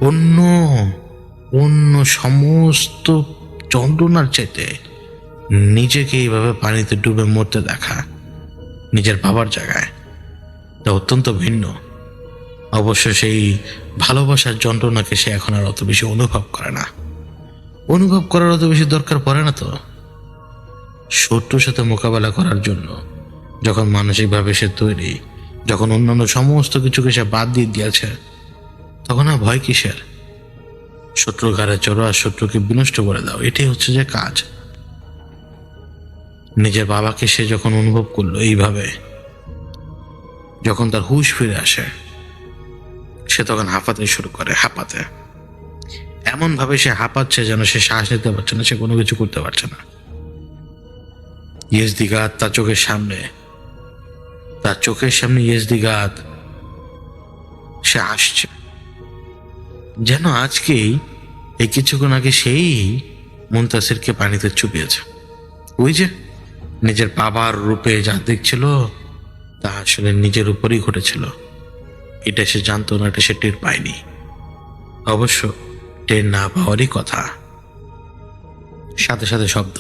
S3: অন্য অন্য সমস্ত যন্ত্রণার চাইতে নিজেকে এইভাবে পানিতে ডুবে মরতে দেখা নিজের বাবার জায়গায়, তা অত্যন্ত ভিন্ন। অবশ্য সেই ভালোবাসার যন্ত্রণাকে সে এখন আর অত বেশি অনুভব করে না। অনুভব করার অত বেশি দরকার পড়ে না তো। শত্রুর সাথে মোকাবেলা করার জন্য যখন মানসিকভাবে সে তৈরি, যখন অন্যান্য সমস্ত কিছুকে সে বাদ দিয়ে দিয়েছে, তখন আর ভয় কিসের? শত্রুর ঘাড়ে চড়ো আর শত্রুকে বিনষ্ট করে দাও, এটাই হচ্ছে যে কাজ। নিজের বাবাকে সে যখন অনুভব করলো এইভাবে, যখন তার হুঁশ ফিরে আসে, সে তখন হাঁপাতে শুরু করে। হাঁপাতে এমন ভাবে সে হাঁপাচ্ছে যেন সে শ্বাস নিতে পারছে না, সে কোনো কিছু করতে পারছে না। ইয়াজদিগাদ তার চোখের সামনে ইয়াজদিগাদ সে আসছে, যেন আজকেই এই কিছুক্ষণ আগে সেই মুনতাসিরকে পানিতে চুপিয়েছে। ওই যে নিজের বাবার রূপে যা দেখছিল তা আসলে নিজের উপরই ঘটেছিল। এটা সে জানতো না, এটা সে টের পায়নি। অবশ্য টের না পাওয়ারই কথা। সাথে সাথে শব্দ,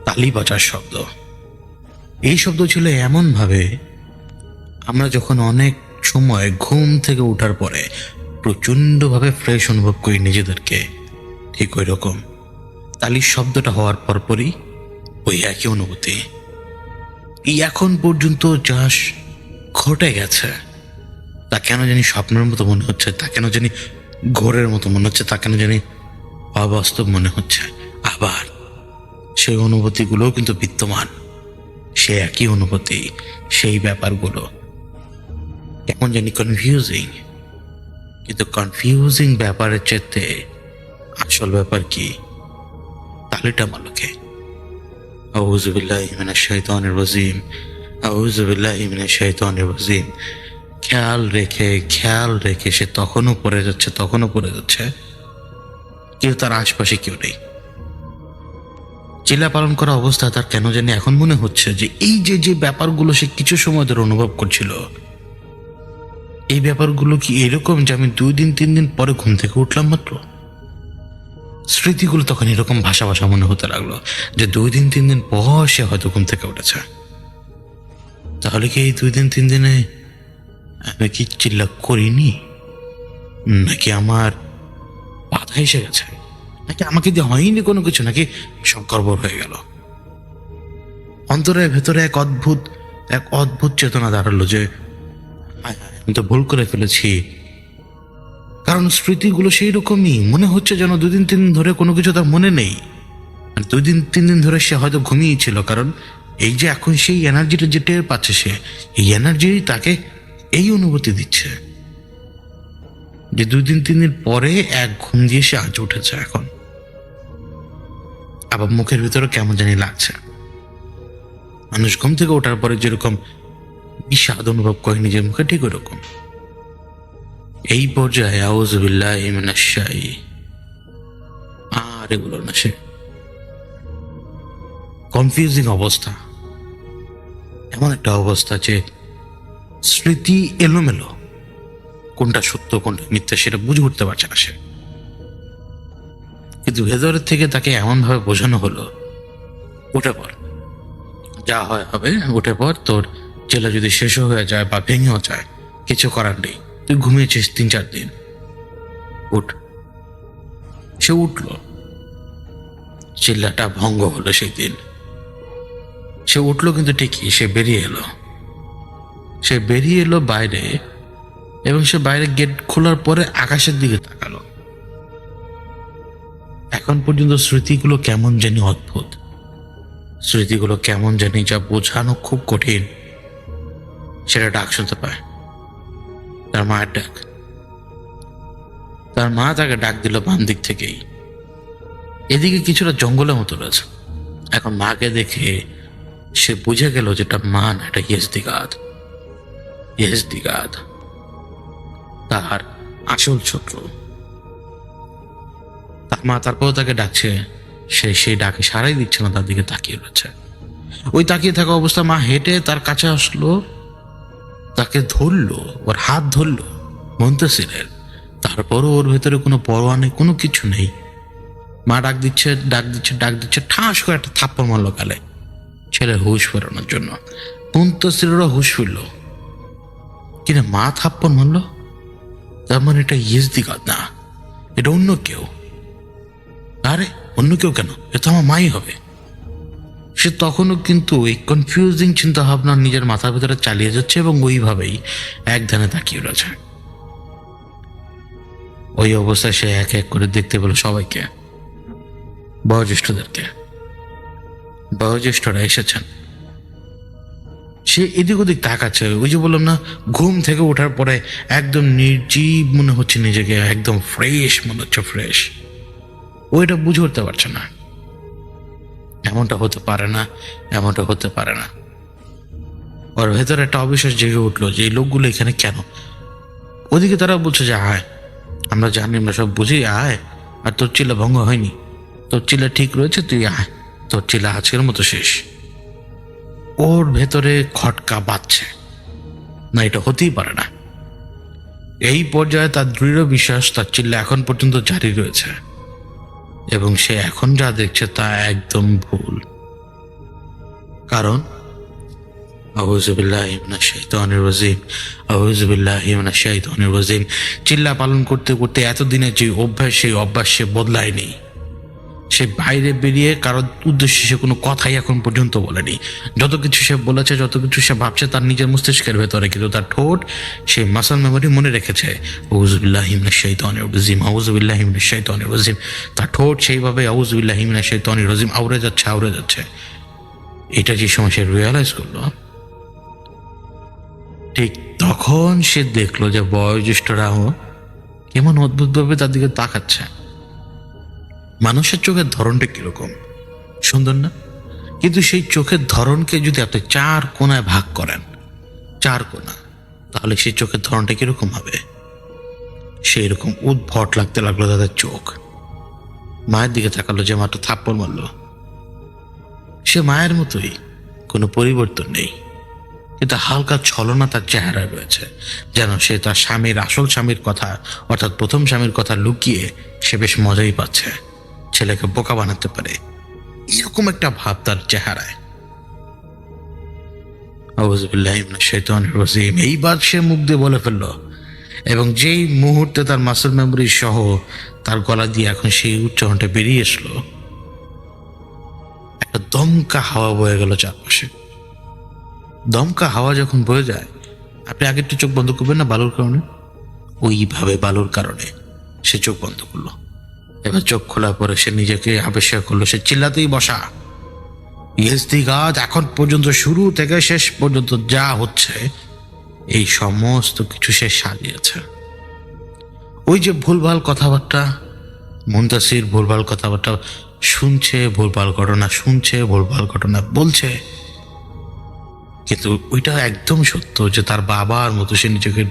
S3: তালি বাজার শব্দ। এই শব্দ ছিল এমন ভাবে আমরা যখন অনেক সময় ঘুম থেকে ওঠার পরে প্রচন্ডভাবে ফ্রেশ অনুভব করি নিজেদেরকে, ঠিক ওই রকম তালির শব্দটা হওয়ার পরপরই ওই একই অনুভূতি। এই এখন পর্যন্ত যা ঘটে গেছে তা কেন জানি স্বপ্নের মতো মনে হচ্ছে, তা কেন জানি ঘোরের মতো মনে হচ্ছে, তা কেন জানি অবাস্তব মনে হচ্ছে। আবার সেই অনুভূতিগুলোও কিন্তু বিদ্যমান, সে একই অনুভূতি, সেই ব্যাপারগুলো কেমন জানি কনফিউজিং। কিন্তু কনফিউজিং ব্যাপারের চেয়ে আসল ব্যাপার কি, তালিটা মালকে। আউযু বিল্লাহি মিনাশ শাইতানির রাজিম, আউযু বিল্লাহি মিনাশ শাইতানির রাজিম। খেয়াল রেখে সে তখনও পড়ে যাচ্ছে, কিন্তু তার আশপাশে কেউ নেই। চিল্লা পালন করা অবস্থা তার কেন জানি এখন মনে হচ্ছে যে এই যে ব্যাপারগুলো সে কিছু সময় ধরে অনুভব করছিল, এই ব্যাপারগুলো কি এরকম যে আমি 2 দিন 3 দিন পরে ঘুম থেকে উঠলাম মাত্র। স্মৃতিগুলো তখন এরকম ভাষা মনে হতে লাগলো যে 2 দিন 3 দিন পর সে হয়তো ঘুম থেকে উঠেছে। তাহলে কি এই 2 দিন 3 দিনে আমি কি চিল্লা করিনি, নাকি আমার বাধা এসে গেছে, নাকি আমাকে দিয়ে হয়নি কোনো কিছু, নাকি সব গড়বড় হয়ে গেল। অন্তরের ভেতরে এক অদ্ভুত চেতনা দাঁড়ালো যে হায় হায়, আমি তো ভুল করে ফেলেছি। কারণ স্মৃতিগুলো সেই রকমই মনে হচ্ছে যেন 2-3 দিন ধরে কোনো কিছু তার মনে নেই। আর 2-3 দিন ধরে সে হয়তো ঘুমিয়েছিল, কারণ এই যে এখন সেই এনার্জিটা যে টের পাচ্ছে সে, এই এনার্জি তাকে এই অনুভূতি দিচ্ছে যে 2-3 দিন পরে এক ঘুম দিয়ে সে আজ উঠেছে। এখন আবার মুখের ভিতরে কেমন জানি লাগছে। মানুষ ঘুম থেকে ওঠার পরে যেরকম বিষাদ অনুভব করে নিজের মুখে, ঠিক ওরকম। এই পর্যায়ে আউযুবিল্লাহি মিনাশ শাই আর এগুলো না, সে কনফিউজিং অবস্থা, এমন একটা অবস্থা যে স্মৃতি এলোমেলো, কোনটা সত্য কোনটা মিথ্যা সেটা বুঝে উঠতে পারছে না সে। কিন্তু ভেতরের থেকে তাকে এমন ভাবে বোঝানো হলো, উঠে পড়, যা হয় হবে, উঠে পড়, তোর জেলা যদি শেষও হয়ে যায় বা ভেঙেও যায় কিছু করার নেই, তুই ঘুমিয়েছিস 3-4 দিন, উঠ। সে উঠল, চিল্লাটা ভঙ্গ হলো সেই দিন। সে উঠলো কিন্তু ঠিকই, সে বেরিয়ে এলো বাইরে, এবং সে বাইরে গেট খোলার পরে আকাশের দিকে তাকালো। এখন পর্যন্ত স্মৃতিগুলো কেমন জানি অদ্ভুত, স্মৃতিগুলো কেমন জানি যা বোঝানো খুব কঠিন। সেটা ডাক শুনতে পায়, তার মায়ের ডাক। তার মা তাকে ডাক দিল বাম দিক থেকেই। এদিকে কিছুটা জঙ্গলের মতো রয়েছে। এখন মাকে দেখে সে বুঝে গেল যেটা মা না, এটা ইয়েজদিগাদ, তার আসল শত্রু। তার মা তারপরেও তাকে ডাকছে, সে সেই ডাকে সারাই দিচ্ছে না, তার দিকে তাকিয়ে রয়েছে। ওই তাকিয়ে থাকা অবস্থা মা হেঁটে তার কাছে আসলো, তাকে ধরলো, ওর হাত ধরলো মুনতাসিরের। তারপরও ওর ভেতরে কোনো পরোয়া নেই, কোনো কিছু নেই। মা ডাক দিচ্ছে, ঠাস করে একটা থাপ্পড় মারলো গালে, ছেলের হুঁশ ফেরানোর জন্য। মুনতাসিরেরও হুঁশ ফিরল, কিনা মা থাপ্পড় মারলো, তার মানে এটা ইয়েজদিগাদ না, এটা অন্য কেউ। আরে অন্য কেউ কেন, এ তো আমার মাই হবে। সে তখনও কিন্তু এই কনফিউজিং চিন্তা ভাবনা নিজের মাথার ভিতরে চালিয়ে যাচ্ছে, এবং ওইভাবেই এক ধ্যানে তাকিয়ে রয়েছে। ওই অবস্থায় সে এক এক করে দেখতে পেল সবাইকে, বয়োজ্যেষ্ঠরা এসেছেন। সে এদিক ওদিক তাকাচ্ছে। ওই যে বললাম না, ঘুম থেকে ওঠার পরে একদম নির্জীব মনে হচ্ছে নিজেকে, একদম ফ্রেশ মনে হচ্ছে, ফ্রেশ। ওইটা বুঝে উঠতে পারছে না, এমনটা হতে পারে না। ওর ভেতরে একটা অবিশ্বাস জেগে উঠলো যে এই লোকগুলো এখানে কেন। ওদিকে তারা বলছে যে আয়, আমরা জানি, আমরা সব বুঝি, আয়। আর তোর চিল্লা ভঙ্গ হয়নি, তোর চিল্লা ঠিক রয়েছে, তুই আয়, তোর চিল্লা আজকের মতো শেষ। ওর ভেতরে খটকা বাজছে না, এটা হতেই পারে না। এই পর্যায়ে তার দৃঢ় বিশ্বাস তার চিল্লা এখন পর্যন্ত জারি রয়েছে, এবং সে এখন যা দেখছে তা একদম ভুল। কারণ আউযুবিল্লাহি মিনাশ শাইতানির রাজিম, চিল্লা পালন করতে করতে এতদিনে যে অভ্যাস, সেই অভ্যাস সে বদলায়নি। সে বাইরে বেরিয়ে কারোর উদ্দেশ্যে সে কোনো কথাই এখন পর্যন্ত বলেনি। যত কিছু সে বলেছে, যত কিছু সে ভাবছে তার নিজের মস্তিষ্কের ভেতরে, কিন্তু তার ঠোঁট সেই মাসল মেমোরি মনে রেখেছে, আউযুবিল্লাহি মিনাশ শাইতানির রাজিম। তার ঠোঁট সেইভাবে আউযুবিল্লাহি মিনাশ শাইতানির রাজিম আউড়ে যাচ্ছে। এটা যে সময় সে রিয়েলাইজ করলো, ঠিক তখন সে দেখলো যে বয়োজ্যেষ্ঠরাও কেমন অদ্ভুতভাবে তার দিকে তাকাচ্ছে। মানুষের চোখের ধরনটা কিরকম সুন্দর না? কিন্তু সেই চোখের ধরনকে যদি আপনি 4 কোণায় ভাগ করেন, 4 কোণা, তাহলে সেই চোখের ধরনটা কিরকম হবে? সেই রকম উদ্ভট লাগতে লাগলো তাদের চোখ। মায়ের দিকে তাকালো, যে মাত্র থাপ্পড় মারলো, সে মায়ের মতোই, কোনো পরিবর্তন নেই, কিন্তু হালকা ছলনা তার চেহারায় রয়েছে, যেন সে তার আসল স্বামীর কথা, অর্থাৎ প্রথম স্বামীর কথা লুকিয়ে সে বেশ মজাই পাচ্ছে, ছেলেকে বোকা বানাতে পারে, এরকম একটা ভাব তার চেহারায়। আউযুবিল্লাহি মিনাশ শাইতানির রাজিম, এইবার সে মুখ দিয়ে বলে ফেললো, এবং যেই মুহূর্তে তার মাসল মেমোরি সহ তার গলা দিয়ে এখন সেই উচ্চারণটা বেরিয়ে আসলো, একটা দমকা হাওয়া বয়ে গেল চারপাশে। দমকা হাওয়া যখন বয়ে যায়, আপনি আগে একটু চোখ বন্ধ করবেন না বালুর কারণে? ওইভাবে বালুর কারণে সে চোখ বন্ধ করলো। এবার চোখ খোলার পরে সে নিজেকে আবিষ্কার করলো সে চিল্লাতেই বসা। ইস্তিগাত এখন পর্যন্ত শুরু থেকে শেষ পর্যন্ত যা হচ্ছে এই সমস্ত কিছু সে সাজিয়েছে। ওই যে ভুলভাল কথাবার্তা, মুনতাসির ভুলভাল কথাবার্তা শুনছে, ভুলভাল ঘটনা শুনছে, ভুলভাল ঘটনা বলছে, কিন্তু ওইটা একদম সত্য যে তার বাবার মতো সে নিজেকে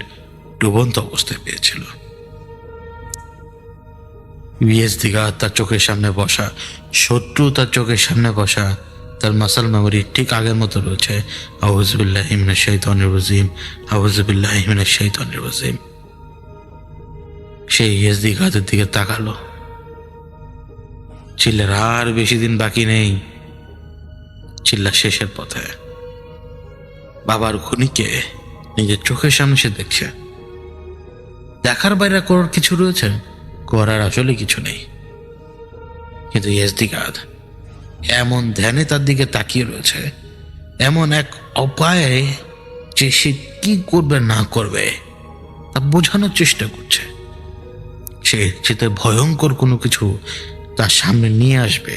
S3: ডুবন্ত অবস্থায় পেয়েছিল। ইস্তিগাত তার চোখের সামনে বসা, শত্রু তার চোখের সামনে বসা, তার মাসাল মেমোরি ঠিক আগের মতো রয়েছে। আউযু বিল্লাহি মিনাশ শাইতানির রাজিম, আউযু বিল্লাহি মিনাশ শাইতানির রাজিম। সেই ইস্তিগাতের দিকে তাকালো। চিল্লার আর বেশি দিন বাকি নেই, চিল্লা শেষের পথে। বাবার খুনিকে নিজের চোখের সামনে সে দেখছে। দেখার বাইরে করার কিছু রয়েছে? করার আসলে কিছু নেই, কিন্তু ইস্তিগাত এমন ধ্যানে তার দিকে তাকিয়ে রয়েছে, এমন এক উপায়ে যে সে কি করবে না করবে তা বোঝানোর চেষ্টা করছে। সে যেতে ভয়ঙ্কর কোনো কিছু তার সামনে নিয়ে আসবে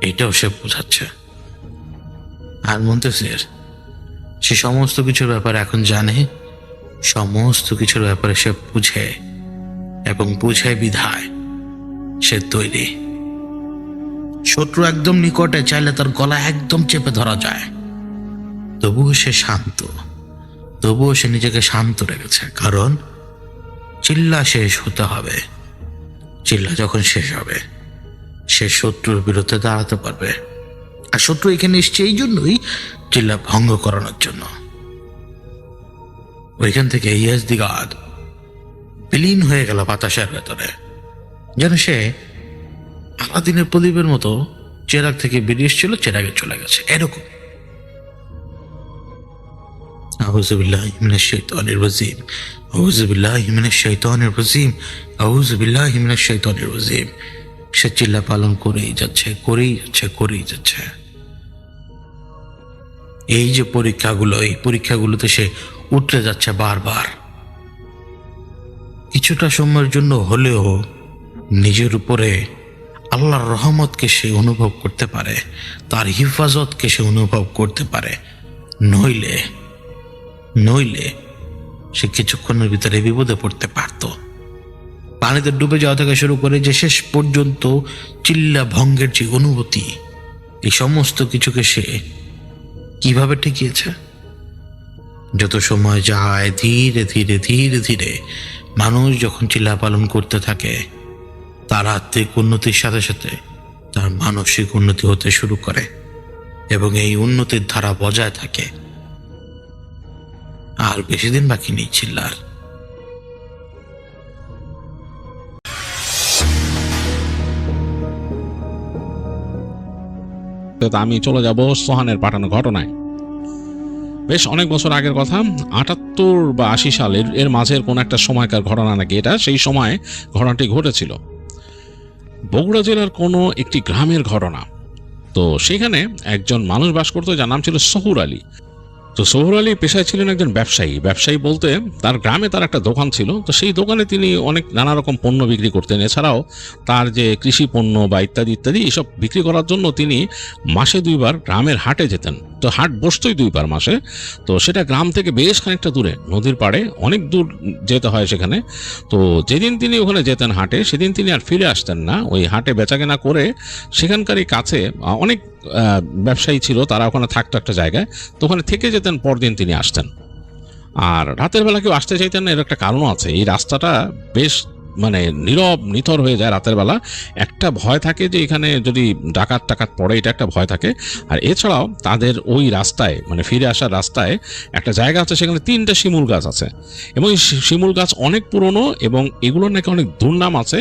S3: এটাও সে বোঝাচ্ছে। আর মুনতাসির সে সমস্ত কিছুর ব্যাপারে এখন জানে, সমস্ত কিছুর ব্যাপারে সে বুঝে, এবং বুঝে বিধায় সে তৈরি। শত্রু একদম নিকটে, চাইলে তার গলা একদম চেপে ধরা যায়, তবুও সে শান্ত, তবুও সে নিজেকে শান্ত রেখেছে। কারণ চিল্লা শেষ হতে হবে। চিল্লা যখন শেষ হবে সে শত্রুর বিরুদ্ধে দাঁড়াতে পারবে। আর শত্রু এখানে এসছে এই জন্যই, চিল্লা ভঙ্গ করানোর জন্য। ওইখান থেকে ইস্তিগাত বিলীন হয়ে গেল বাতাসের ভেতরে, যেন সে আলাদিনের প্রদীপের মতো চেরাগ থেকে বেরিয়ে এসেছিল, চেরাগে চলে গেছে এরকম। আউযু বিল্লাহি মিনাশ শাইতানির রাজিম, আউযু বিল্লাহি মিনাশ শাইতানির রাজিম, আউযু বিল্লাহি মিনাশ শাইতানির রাজিম। সে চিল্লা পালন করেই যাচ্ছে, করেই যাচ্ছে, করেই যাচ্ছে। এই যে পরীক্ষাগুলো, এই পরীক্ষাগুলোতে সে উঠে যাচ্ছে বারবার। কিছুটা সময়ের জন্য হলেও নিজের উপরে আল্লাহর রহমতকে সে অনুভব করতে পারে, তার হিফাজতকে সে অনুভব করতে পারে। নইলে নইলে সে কিছুক্ষণের ভিতরে বিপদে পড়তে পারত। পানিতে ডুবে যাওয়া থেকে শুরু করে যে শেষ পর্যন্ত চিল্লা ভঙ্গের যে অনুভূতি, এই সমস্ত কিছুকে সে কিভাবে ঠেকিয়েছে। যত সময় যায় ধীরে ধীরে ধীরে ধীরে মানুষ যখন চিল্লা পালন করতে থাকে, তার আত্মিক উন্নতির সাথে সাথে তার মানসিক উন্নতি হতে শুরু করে, এবং এই উন্নতির ধারা বজায় থাকে। আর বেশি দিন বাকি নেই চিল্লার।
S4: আমি চলে যাব সোহানের পাঠানো ঘটনায়। বেশ অনেক বছর আগের কথা, ৭৮ বা ৮০ সালের এর মাঝের কোন একটা সময়কার ঘটনা নাকি এটা। সেই সময় ঘটনাটি ঘটেছিল বগুড়া জেলার কোনো একটি গ্রামের ঘটনা। তো সেখানে একজন মানুষ বাস করতো যার নাম ছিল সহুর আলী। তো সহুর আলী পেশায় ছিলেন একজন ব্যবসায়ী। ব্যবসায়ী বলতে তার গ্রামে তার একটা দোকান ছিল। তো সেই দোকানে তিনি অনেক নানা রকম পণ্য বিক্রি করতেন। এছাড়াও তার যে কৃষি পণ্য বা ইত্যাদি ইত্যাদি এসব বিক্রি করার জন্য তিনি মাসে 2 বার গ্রামের হাটে যেতেন। তো হাট বসতই 2 বার মাসে। তো সেটা গ্রাম থেকে বেশ খানিকটা দূরে, নদীর পাড়ে অনেক দূর যেতে হয় সেখানে। তো যেদিন তিনি ওখানে যেতেন হাটে, সেদিন তিনি আর ফিরে আসতেন না। ওই হাটে বেচাকেনা করে সেখানকারই কাছে অনেক ব্যবসায়ী ছিল, তারা ওখানে থাকতো একটা জায়গায়। তো ওখানে থেকে যেতেন, পরদিন তিনি আসতেন। আর রাতের বেলা কেউ আসতে চাইতেন না, এর একটা কারণ আছে। এই রাস্তাটা বেশ নীরব নিথর হয়ে যায় রাতের বেলা। একটা ভয় থাকে যে এখানে যদি ডাকাত টাকাত পড়ে, এটা একটা ভয় থাকে। আর এছাড়াও তাদের ওই রাস্তায় ফিরে আসার রাস্তায় একটা জায়গা আছে, সেখানে 3টা শিমুল গাছ আছে, এবং এই শিমুল গাছ অনেক পুরনো, এবং এগুলোর নাকি অনেক দুর্নাম আছে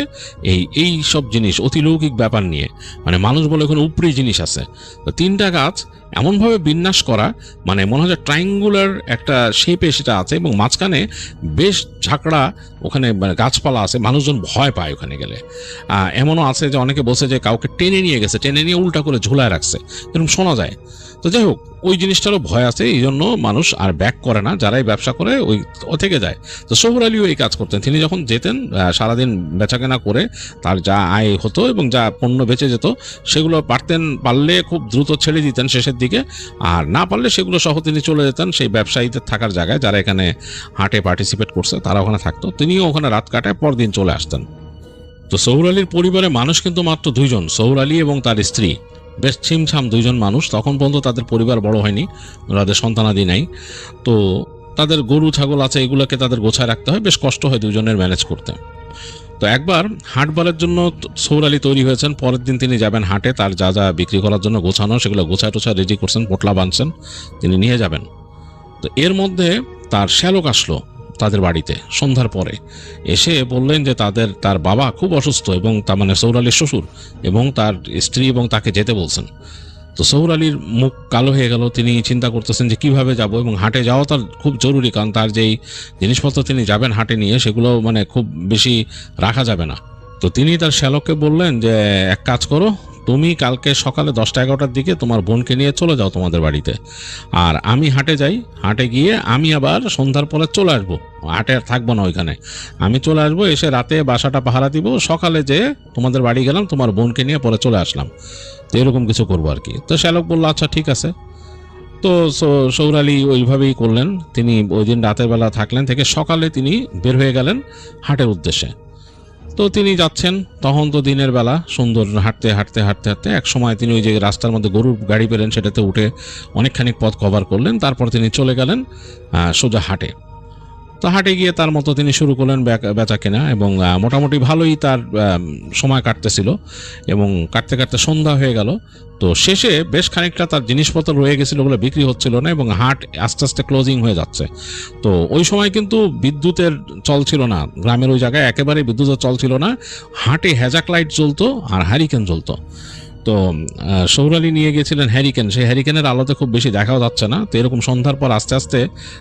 S4: এই সব জিনিস, অতিলৌকিক ব্যাপার নিয়ে। মানুষ বলে ওখানে উপরি জিনিস আছে। তো 3টা গাছ এমনভাবে বিন্যাস করা, মনে হয় ট্রায়াঙ্গুলার একটা শেপে সেটা আছে, এবং মাঝখানে বেশ ঝাঁকড়া ওখানে গাছপালা আছে। মানুষজন ভয় পায় ওখানে গেলে। এমনও আছে যে অনেকে বলছে যে কাউকে টেনে নিয়ে গেছে, টেনে নিয়ে উল্টা করে ঝুলায় রাখছে, এরকম শোনা যায়। তো যাই হোক, ওই জিনিসটারও ভয় আছে, এই জন্য মানুষ আর ব্যাক করে না, যারাই ব্যবসা করে ওই থেকে যায়। তো শহুর আলীও এই কাজ করতেন। তিনি যখন যেতেন সারাদিন বেচাকেনা করে তার যা আয় হতো এবং যা পণ্য বেঁচে যেত সেগুলো পারলে খুব দ্রুত ছেড়ে দিতেন শেষের দিকে, আর না পারলে সেগুলো সহ তিনি চলে যেতেন সেই ব্যবসায়ীদের থাকার জায়গায়, যারা এখানে হাটে পার্টিসিপেট করছে তারা ওখানে থাকতো, তিনিও ওখানে রাত কাটায় পরদিন চলে আসতেন। তো শহুর আলীর পরিবারে মানুষ কিন্তু মাত্র 2 জন, শহুর আলী এবং তার স্ত্রী, বেশ ছিমছাম 2 জন মানুষ। তখন পর্যন্ত তাদের পরিবার বড় হয়নি, তাদের সন্তানাদি নাই। তো তাদের গরু ছাগল আছে, এগুলোকে তাদের গোছায় রাখতে হয়, বেশ কষ্ট হয় 2 জনের ম্যানেজ করতে। তো একবার হাটবারের জন্য শহুর আলী তৈরি হয়েছেন, পরের দিন তিনি যাবেন হাটে, তার যা যা বিক্রি করার জন্য গোছানো সেগুলো গোছায় টোছায় রেডি করছেন, পোটলা বাঁধছেন, তিনি নিয়ে যাবেন। তো এর মধ্যে তার শ্যালক আসলো তাদের বাড়িতে সন্ধ্যার পরে, এসে বললেন যে তার বাবা খুব অসুস্থ, এবং তার মানে শহুর আলীর শ্বশুর এবং তার স্ত্রী, এবং তাকে যেতে বলছেন। তো শহুর আলীর মুখ কালো হয়ে গেল, তিনি চিন্তা করতেছেন যে কিভাবে যাব, এবং হাটে যাওয়া তার খুব জরুরি, কারণ তার যেই জিনিসপত্র তিনি যাবেন হাটে নিয়ে সেগুলো মানে খুব বেশি রাখা যাবে না। তো তিনি তার শ্যালককে বললেন যে এক কাজ করো, তুমি কালকে সকালে 10টা-11টার দিকে তোমার বোনকে নিয়ে চলে যাও তোমাদের বাড়িতে, আর আমি হাটে যাই, হাটে গিয়ে আমি আবার সন্ধ্যার পরে চলে আসবো, হাটে আর থাকবো না ওইখানে, আমি চলে আসবো, এসে রাতে বাসাটা পাহারা দিব, সকালে যে তোমাদের বাড়ি গেলাম, তোমার বোনকে নিয়ে পরে চলে আসলাম। তো এরকম কিছু করবো আর কি। তো শ্যালক বললো আচ্ছা ঠিক আছে। তো শহুর আলী ওইভাবেই করলেন, তিনি ওই দিন রাতের বেলা থাকলেন, থেকে সকালে তিনি বের হয়ে গেলেন হাটের উদ্দেশ্যে। তো তিনি যাচ্ছেন, তখন তো দিনের বেলা, সুন্দর হাঁটতে হাঁটতে হাঁটতে হাঁটতে এক সময় তিনি ওই যে রাস্তার মধ্যে গরুর গাড়ি পেলেন, সেটাতে উঠে অনেকখানি পথ কভার করলেন, তারপর তিনি চলে গেলেন সোজা হাটে। তো হাটে গিয়ে তার মতো তিনি শুরু করলেন বেচা কেনা, এবং মোটামুটি ভালোই তার সময় কাটতেছিল, এবং কাটতে কাটতে সন্ধ্যা হয়ে গেল। তো শেষে বেশ খানিকটা তার জিনিসপত্র রয়ে গেছিল, ওগুলো বিক্রি হচ্ছিল না, এবং হাট আস্তে আস্তে ক্লোজিং হয়ে যাচ্ছে। তো ওই সময় কিন্তু বিদ্যুতের চল ছিল না, গ্রামের ওই জায়গায় একেবারে বিদ্যুতের চল ছিল না, হাটে হ্যাজাক লাইট জ্বলতো আর হ্যারিকেন জ্বলতো। তো শহুর আলী নিয়ে গিয়েছিলেন হ্যারিকেন, সেই হ্যারিকেনের আলোতে খুব বেশি দেখাও যাচ্ছে না। তো এরকম সন্ধ্যার পর আস্তে আস্তে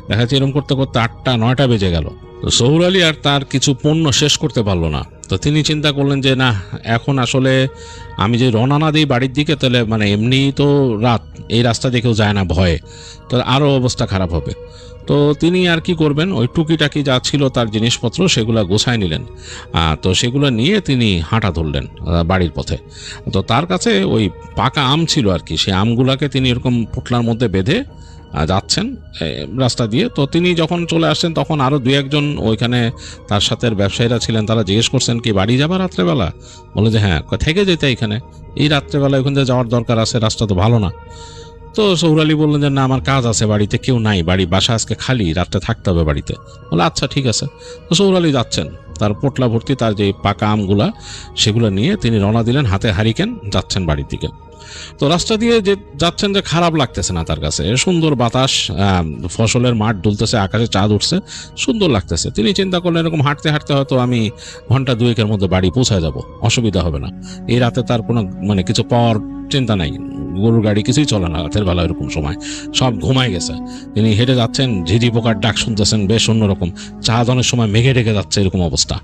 S4: দেখা যাচ্ছে এরকম করতে করতে 8টা-9টা বেজে গেল। তো শহুর আলী আর তার কিছু পণ্য শেষ করতে পারলো না। তো তিনি চিন্তা করলেন যে না, এখন আসলে আমি যে রওনা না দিই বাড়ির দিকে, তাহলে মানে এমনি তো রাত, এই রাস্তা দেখেও যায় না ভয়ে, তো আরও অবস্থা খারাপ হবে। তো তিনি আর কি করবেন, ওই টুকিটাকি যা ছিল তার জিনিসপত্র সেগুলো গোছায় নিলেন। তো সেগুলো নিয়ে তিনি হাঁটা ধরলেন বাড়ির পথে। তো তার কাছে ওই পাকা আম ছিল আর কি, সেই আমগুলাকে তিনি এরকম পুটলার মধ্যে বেঁধে যাচ্ছেন রাস্তা দিয়ে। তো তিনি যখন চলে আসছেন তখন আরও 2-1 জন ওইখানে তার সাথে ব্যবসায়ীরা ছিলেন, তারা জিজ্ঞেস করছেন কি বাড়ি যাবা রাত্রেবেলা? বলে যে হ্যাঁ। থেকে যেতে এখানে, এই রাত্রেবেলা ওইখান থেকে যাওয়ার দরকার আছে, রাস্তা তো ভালো না। তো শহুর আলী বললেন যে না, আমার কাজ আছে, বাড়িতে কেউ নাই, বাসা আজকে খালি, রাত্রে থাকতে হবে বাড়িতে। বলে আচ্ছা ঠিক আছে। তো শহুর আলী যাচ্ছেন, তার পোটলা ভর্তি তার যে পাকা আমগুলা সেগুলো নিয়ে তিনি রওনা দিলেন, হাতে হারিকেন, যাচ্ছেন বাড়ির দিকে। তো রাস্তা দিয়ে যে যাচ্ছেন, যে খারাপ লাগতেছে না তার কাছে, সুন্দর বাতাস, ফসলের মাঠ দুলতেছে, আকাশে চাঁদ উঠছে, সুন্দর লাগতেছে। তিনি চিন্তা করলেন এরকম হাঁটতে হাঁটতে হয়তো আমি ঘন্টা 2-1-এর মধ্যে বাড়ি পৌঁছায় যাব, অসুবিধা হবে না। এই রাতে তার কোনো মানে কিছু পাওয়ার চিন্তা নাই, গরুর গাড়ি কিছুই চলে না রাতের বেলা, এরকম সময় সব ঘুমায় গেছে। তিনি হেঁটে যাচ্ছেন, ঝিঝি পোকার ডাক শুনতেছেন, বেশ অন্যরকম, চাঁদ অনেক সময় মেঘে ঢেকে যাচ্ছে, এরকম অবস্থা।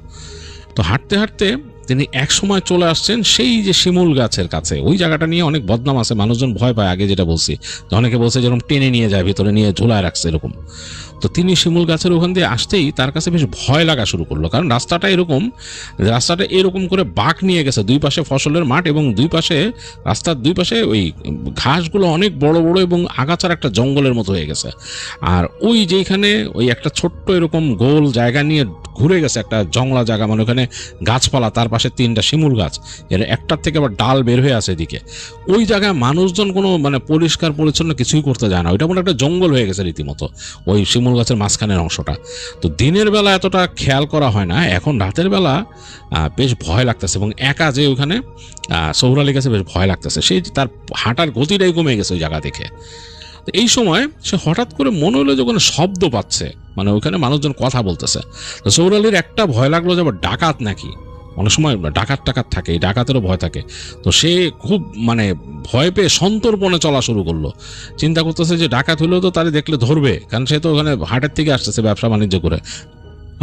S4: তো হাঁটতে হাঁটতে তিনি এক সময় চলে আসছেন সেই যে শিমুল গাছের কাছে। ওই জায়গাটা নিয়ে অনেক বদনাম আছে, মানুষজন ভয় পায়, আগে যেটা বলছি, অনেকে বলছে যেরকম টেনে নিয়ে যায়, ভিতরে নিয়ে ঝুলায় রাখছে এরকম। তো তিনি শিমুল গাছের ওখান দিয়ে আসতেই তার কাছে বেশ ভয় লাগা শুরু করলো, কারণ রাস্তাটা এরকম করে বাঁক নিয়ে গেছে, 2 পাশে ফসলের মাঠ, এবং রাস্তার 2 পাশে ওই ঘাসগুলো অনেক বড় বড় এবং আগাছার একটা জঙ্গলের মতো হয়ে গেছে। আর ওই যেখানে ওই একটা ছোট্ট এরকম গোল জায়গা নিয়ে ঘুরে গেছে, একটা জংলা জায়গা, মানে ওখানে গাছপালা, তার পাশে 3টা শিমুল গাছ, এর একটার থেকে আবার ডাল বের হয়ে আছে এদিকে। ওই জায়গায় মানুষজন কোনো মানে পরিষ্কার পরিচ্ছন্ন কিছুই করতে যায় না, ওইটা মনে একটা জঙ্গল হয়ে গেছে রীতিমতো, ওই শিমুল গাছের মাঝখানের অংশটা। তো দিনের বেলা এতটা খেয়াল করা হয় না, এখন রাতের বেলা বেশ ভয় লাগতেছে, এবং একা যে ওইখানে শহুর আলীর কাছে বেশ ভয় লাগতেছে, সেই তার হাঁটার গতিটাই কমে গেছে ওই জায়গা দেখে। এই সময় সে হঠাৎ করে মনে হলো যে ওখানে শব্দ পাচ্ছে, মানে ওখানে মানুষজন কথা বলতেছে। তো শহুর আলীর একটা ভয় লাগলো যে আবার ডাকাত নাকি, অনেক সময় ডাকাত থাকে, এই ডাকাতেরও ভয় থাকে। তো সে খুব মানে ভয় পেয়ে সন্তর্পণে চলা শুরু করলো, চিন্তা করতেছে যে ডাকাত হলেও তো তারে দেখলে ধরবে, কারণ সে তো ওখানে হাটের থেকে আসতেছে ব্যবসা বাণিজ্য করে,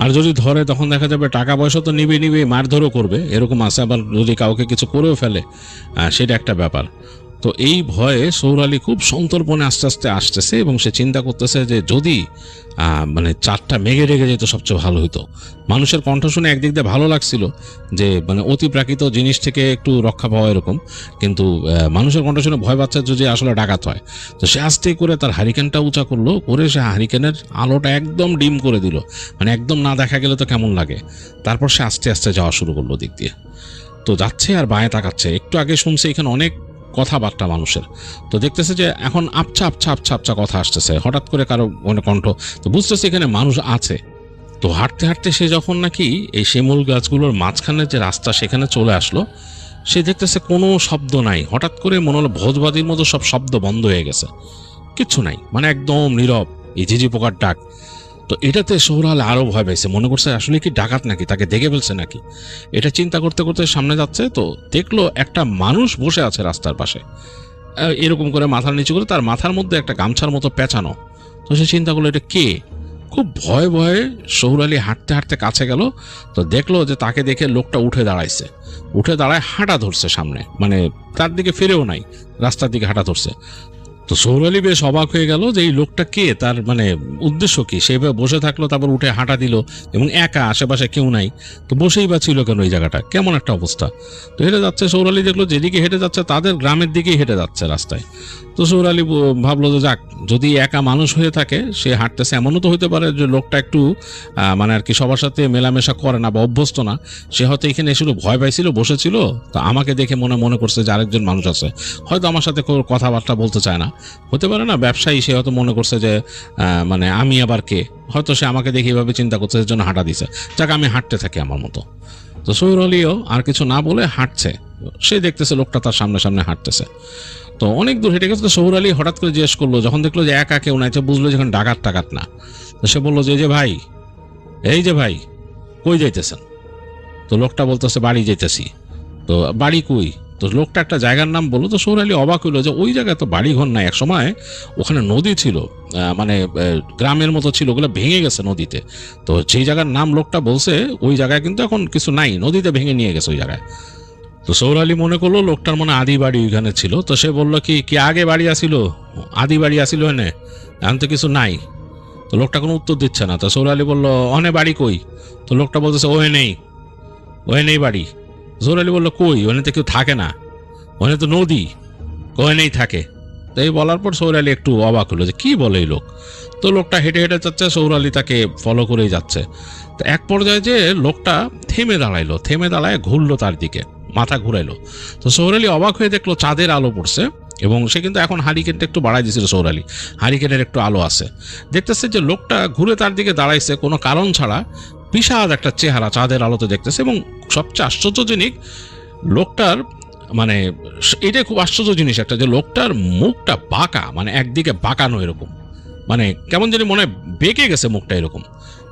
S4: আর যদি ধরে তখন দেখা যাবে টাকা পয়সা তো নিবে মারধরও করবে, এরকম আছে। আবার যদি কাউকে কিছু করেও ফেলে সেটা একটা ব্যাপার। তো এই ভয়ে সৌর আলী খুব সন্তর্পণে আস্তে আস্তে আসতেছে এবং সে চিন্তা করতেছে যে যদি মানে চারটা মেঘে রেগে যেত সবচেয়ে ভালো হতো। মানুষের কণ্ঠ শুনে একদিক দিয়ে ভালো লাগছিল যে মানে অতিপ্রাকৃত জিনিস থেকে একটু রক্ষা পাওয়া এরকম, কিন্তু মানুষের কণ্ঠ শুনে ভয় পাচ্ছে যদি আসলে ডাকাত হয়। তো সে আস্তে করে তার হারিকেনটা উঁচা করলো, করে সে হারিকেনের আলোটা একদম ডিম করে দিল, মানে একদম না দেখা গেলে তো কেমন লাগে। তারপর সে আস্তে আস্তে যাওয়া শুরু করলো দিক দিয়ে। তো যাচ্ছে আর বাঁয়ে তাকাচ্ছে। একটু আগে শুনছে এখানে অনেক কথাবার্তা মানুষের, তো দেখতেছে যে এখন আপছা আপছা আপছা আপছা কথা আসতেছে, হঠাৎ করে কারো মানে কণ্ঠ, তো বুঝতেছে এখানে মানুষ আছে। তো হাঁটতে হাঁটতে সে যখন নাকি এই শিমুল গাছগুলোর মাঝখানে যে রাস্তা সেখানে চলে আসলো, সে দেখতেছে কোনো শব্দ নাই। হঠাৎ করে মনে হলো ভোজবাদীর মতো সব শব্দ বন্ধ হয়ে গেছে, কিচ্ছু নাই, মানে একদম নীরব, এই ঝিঝি পোকার ডাক। তো এটাতে সৌর আলী আরো ভয় পাইছে, মনে করছে আসলে কি ডাকাত নাকি, তাকে দেখে ফেলছে নাকি। এটা চিন্তা করতে করতে সামনে যাচ্ছে, তো দেখলো একটা মানুষ বসে আছে রাস্তার পাশে, এরকম করে মাথার নিচু করে, তার মাথার মধ্যে একটা গামছার মতো পেঁচানো। তো সে চিন্তা করলো এটা কে। খুব ভয়ে ভয়ে সৌর আলী হাঁটতে হাঁটতে কাছে গেল, তো দেখলো যে তাকে দেখে লোকটা উঠে দাঁড়াইছে, উঠে দাঁড়ায় হাঁটা ধরছে সামনে, মানে তার দিকে ফিরেও নাই, রাস্তার দিকে হাঁটা ধরছে। তো সৌর আলী বেশ অবাক হয়ে গেল যে এই লোকটা কে, তার মানে উদ্দেশ্য কি। সেভাবে বসে থাকলো, তারপর উঠে হাঁটা দিল, এবং একা, আশেপাশে কেউ নাই, তো বসেই বা ছিল কেন এই জায়গাটা, কেমন একটা অবস্থা। তো হেঁটে যাচ্ছে, সৌর আলী দেখলো যেদিকে হেঁটে যাচ্ছে তাদের গ্রামের দিকেই হেঁটে যাচ্ছে রাস্তায়। তো সৌর আলী ভাবলো যে যাক, যদি একা মানুষ হয়ে থাকে, সে হাঁটতেছে, এমনও তো হতে পারে যে লোকটা একটু মানে আর কি সবার সাথে মেলামেশা করে না বা অভ্যস্ত না, সে হয়তো এখানে এসে ভয় পাইছিল, বসেছিল, তো আমাকে দেখে মনে করছে যে আরেকজন মানুষ আছে, হয়তো আমার সাথে কথাবার্তা বলতে চায় না, হতে পারে না ব্যবসায়ী, সে হয়তো মনে করছে যে মানে আমি আবার কে, হয়তো সে আমাকে দেখে এভাবে চিন্তা করছে, এর জন্য হাঁটা দিছে, যাক আমি হাঁটতে থাকি আমার মতো। তো সৌর আলীও আর কিছু না বলে হাঁটছে, সে দেখতেছে লোকটা তার সামনে সামনে হাঁটতেছে। তো অনেক দূর হেঁটে গেছে, সৌর আলী হঠাৎ করে জিজ্ঞেস করলো, যখন দেখলো যে একা কেউ নাই, বুঝলো যে ডাকাত টাকাত না। তো সে বললো যে এই যে ভাই কই যাইতেছেন। তো লোকটা বলতেছে বাড়ি যাইতেছি। তো বাড়ি কই। তো লোকটা একটা জায়গার নাম বললো। তো সৌর আলী অবাক হইলো যে ওই জায়গায় তো বাড়ি ঘর নাই, এক সময় ওখানে নদী ছিল, মানে গ্রামের মতো ছিল, ওগুলো ভেঙে গেছে নদীতে। তো যেই জায়গার নাম লোকটা বলছে ওই জায়গায় কিন্তু এখন কিছু নাই, নদীতে ভেঙে নিয়ে গেছে ওই জায়গায়। তো সৌর আলী মনে করলো লোকটার মনে আদি বাড়ি ওইখানে ছিল। তো সে বললো কি আগে বাড়ি আসিল, আদি বাড়ি আসিল এনে, এখন তো কিছু নাই। তো লোকটা কোনো উত্তর দিচ্ছে না। তো সৌর আলী বললো অনে বাড়ি কই। তো লোকটা বলতেছে ওহে নেই বাড়ি। সৌর আলী বললো কই, ওখানে তো কেউ থাকে না, ওখানে তো নদী, ওহে নেই থাকে। তো এই বলার পর সৌর আলী একটু অবাক হলো যে কি বলে এই লোক। তো লোকটা হেঁটে হেঁটে যাচ্ছে, সৌর আলী তাকে ফলো করেই যাচ্ছে। তো এক পর্যায়ে যে লোকটা থেমে দাঁড়ায় ঘুরলো তার দিকে, মাথা ঘুরাইলো। তো সৌর আলী অবাক হয়ে দেখলো চাঁদের আলো পড়ছে, এবং সে কিন্তু এখন হারিকেনটা একটু বাড়াই দিয়েছিল সৌর আলী, হারিকেনের একটু আলো আছে। দেখতেছে যে লোকটা ঘুরে তার দিকে দাঁড়াইছে কোনো কারণ ছাড়া, বিশাল একটা চেহারা চাঁদের আলোতে দেখতেছে। এবং সবচেয়ে আশ্চর্য জিনিস, লোকটার মানে এটা খুব আশ্চর্য জিনিস একটা, যে লোকটার মুখটা বাঁকা, মানে একদিকে বাঁকানো এরকম, মানে কেমন জানি মনে হয় বেঁকে গেছে মুখটা এরকম।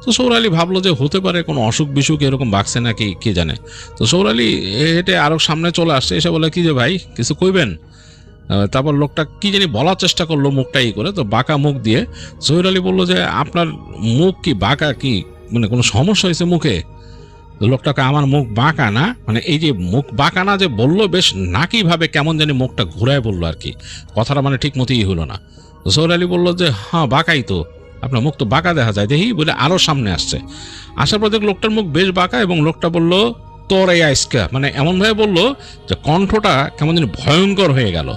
S4: তো সৌর আলী ভাবলো যে হতে পারে কোনো অসুখ বিসুখ এরকম বাঁকছে নাকি, কে জানে। তো সৌর আলী হেঁটে আরো সামনে চলে আসছে, এসে বলে কি যে ভাই কিছু কইবেন। তারপর লোকটা কি জানি বলার চেষ্টা করলো মুখটা ই করে, তো বাঁকা মুখ দিয়ে সৌর আলী বললো যে আপনার মুখ কি বাঁকা, কি মানে কোনো সমস্যা হয়েছে মুখে। লোকটাকে আমার মুখ বাঁকা না, মানে এই যে মুখ বাঁকা না যে বললো, বেশ নাকি ভাবে কেমন জানি মুখটা ঘুরায় বললো আর কি, কথাটা মানে ঠিক মতোই হলো না। তো সৌর আলী বললো যে হ্যাঁ বাঁকাই তো, আপনার মুখ তো বাঁকা দেখা যায় দেখি, বলে আরো সামনে আসছে। আসার পর দেখ লোকটার মুখ বেশ বাঁকা, এবং লোকটা বললো তোর এই আইসকা, মানে এমন ভাবে বললো যে কণ্ঠটা কেমন জানি ভয়ঙ্কর হয়ে গেল।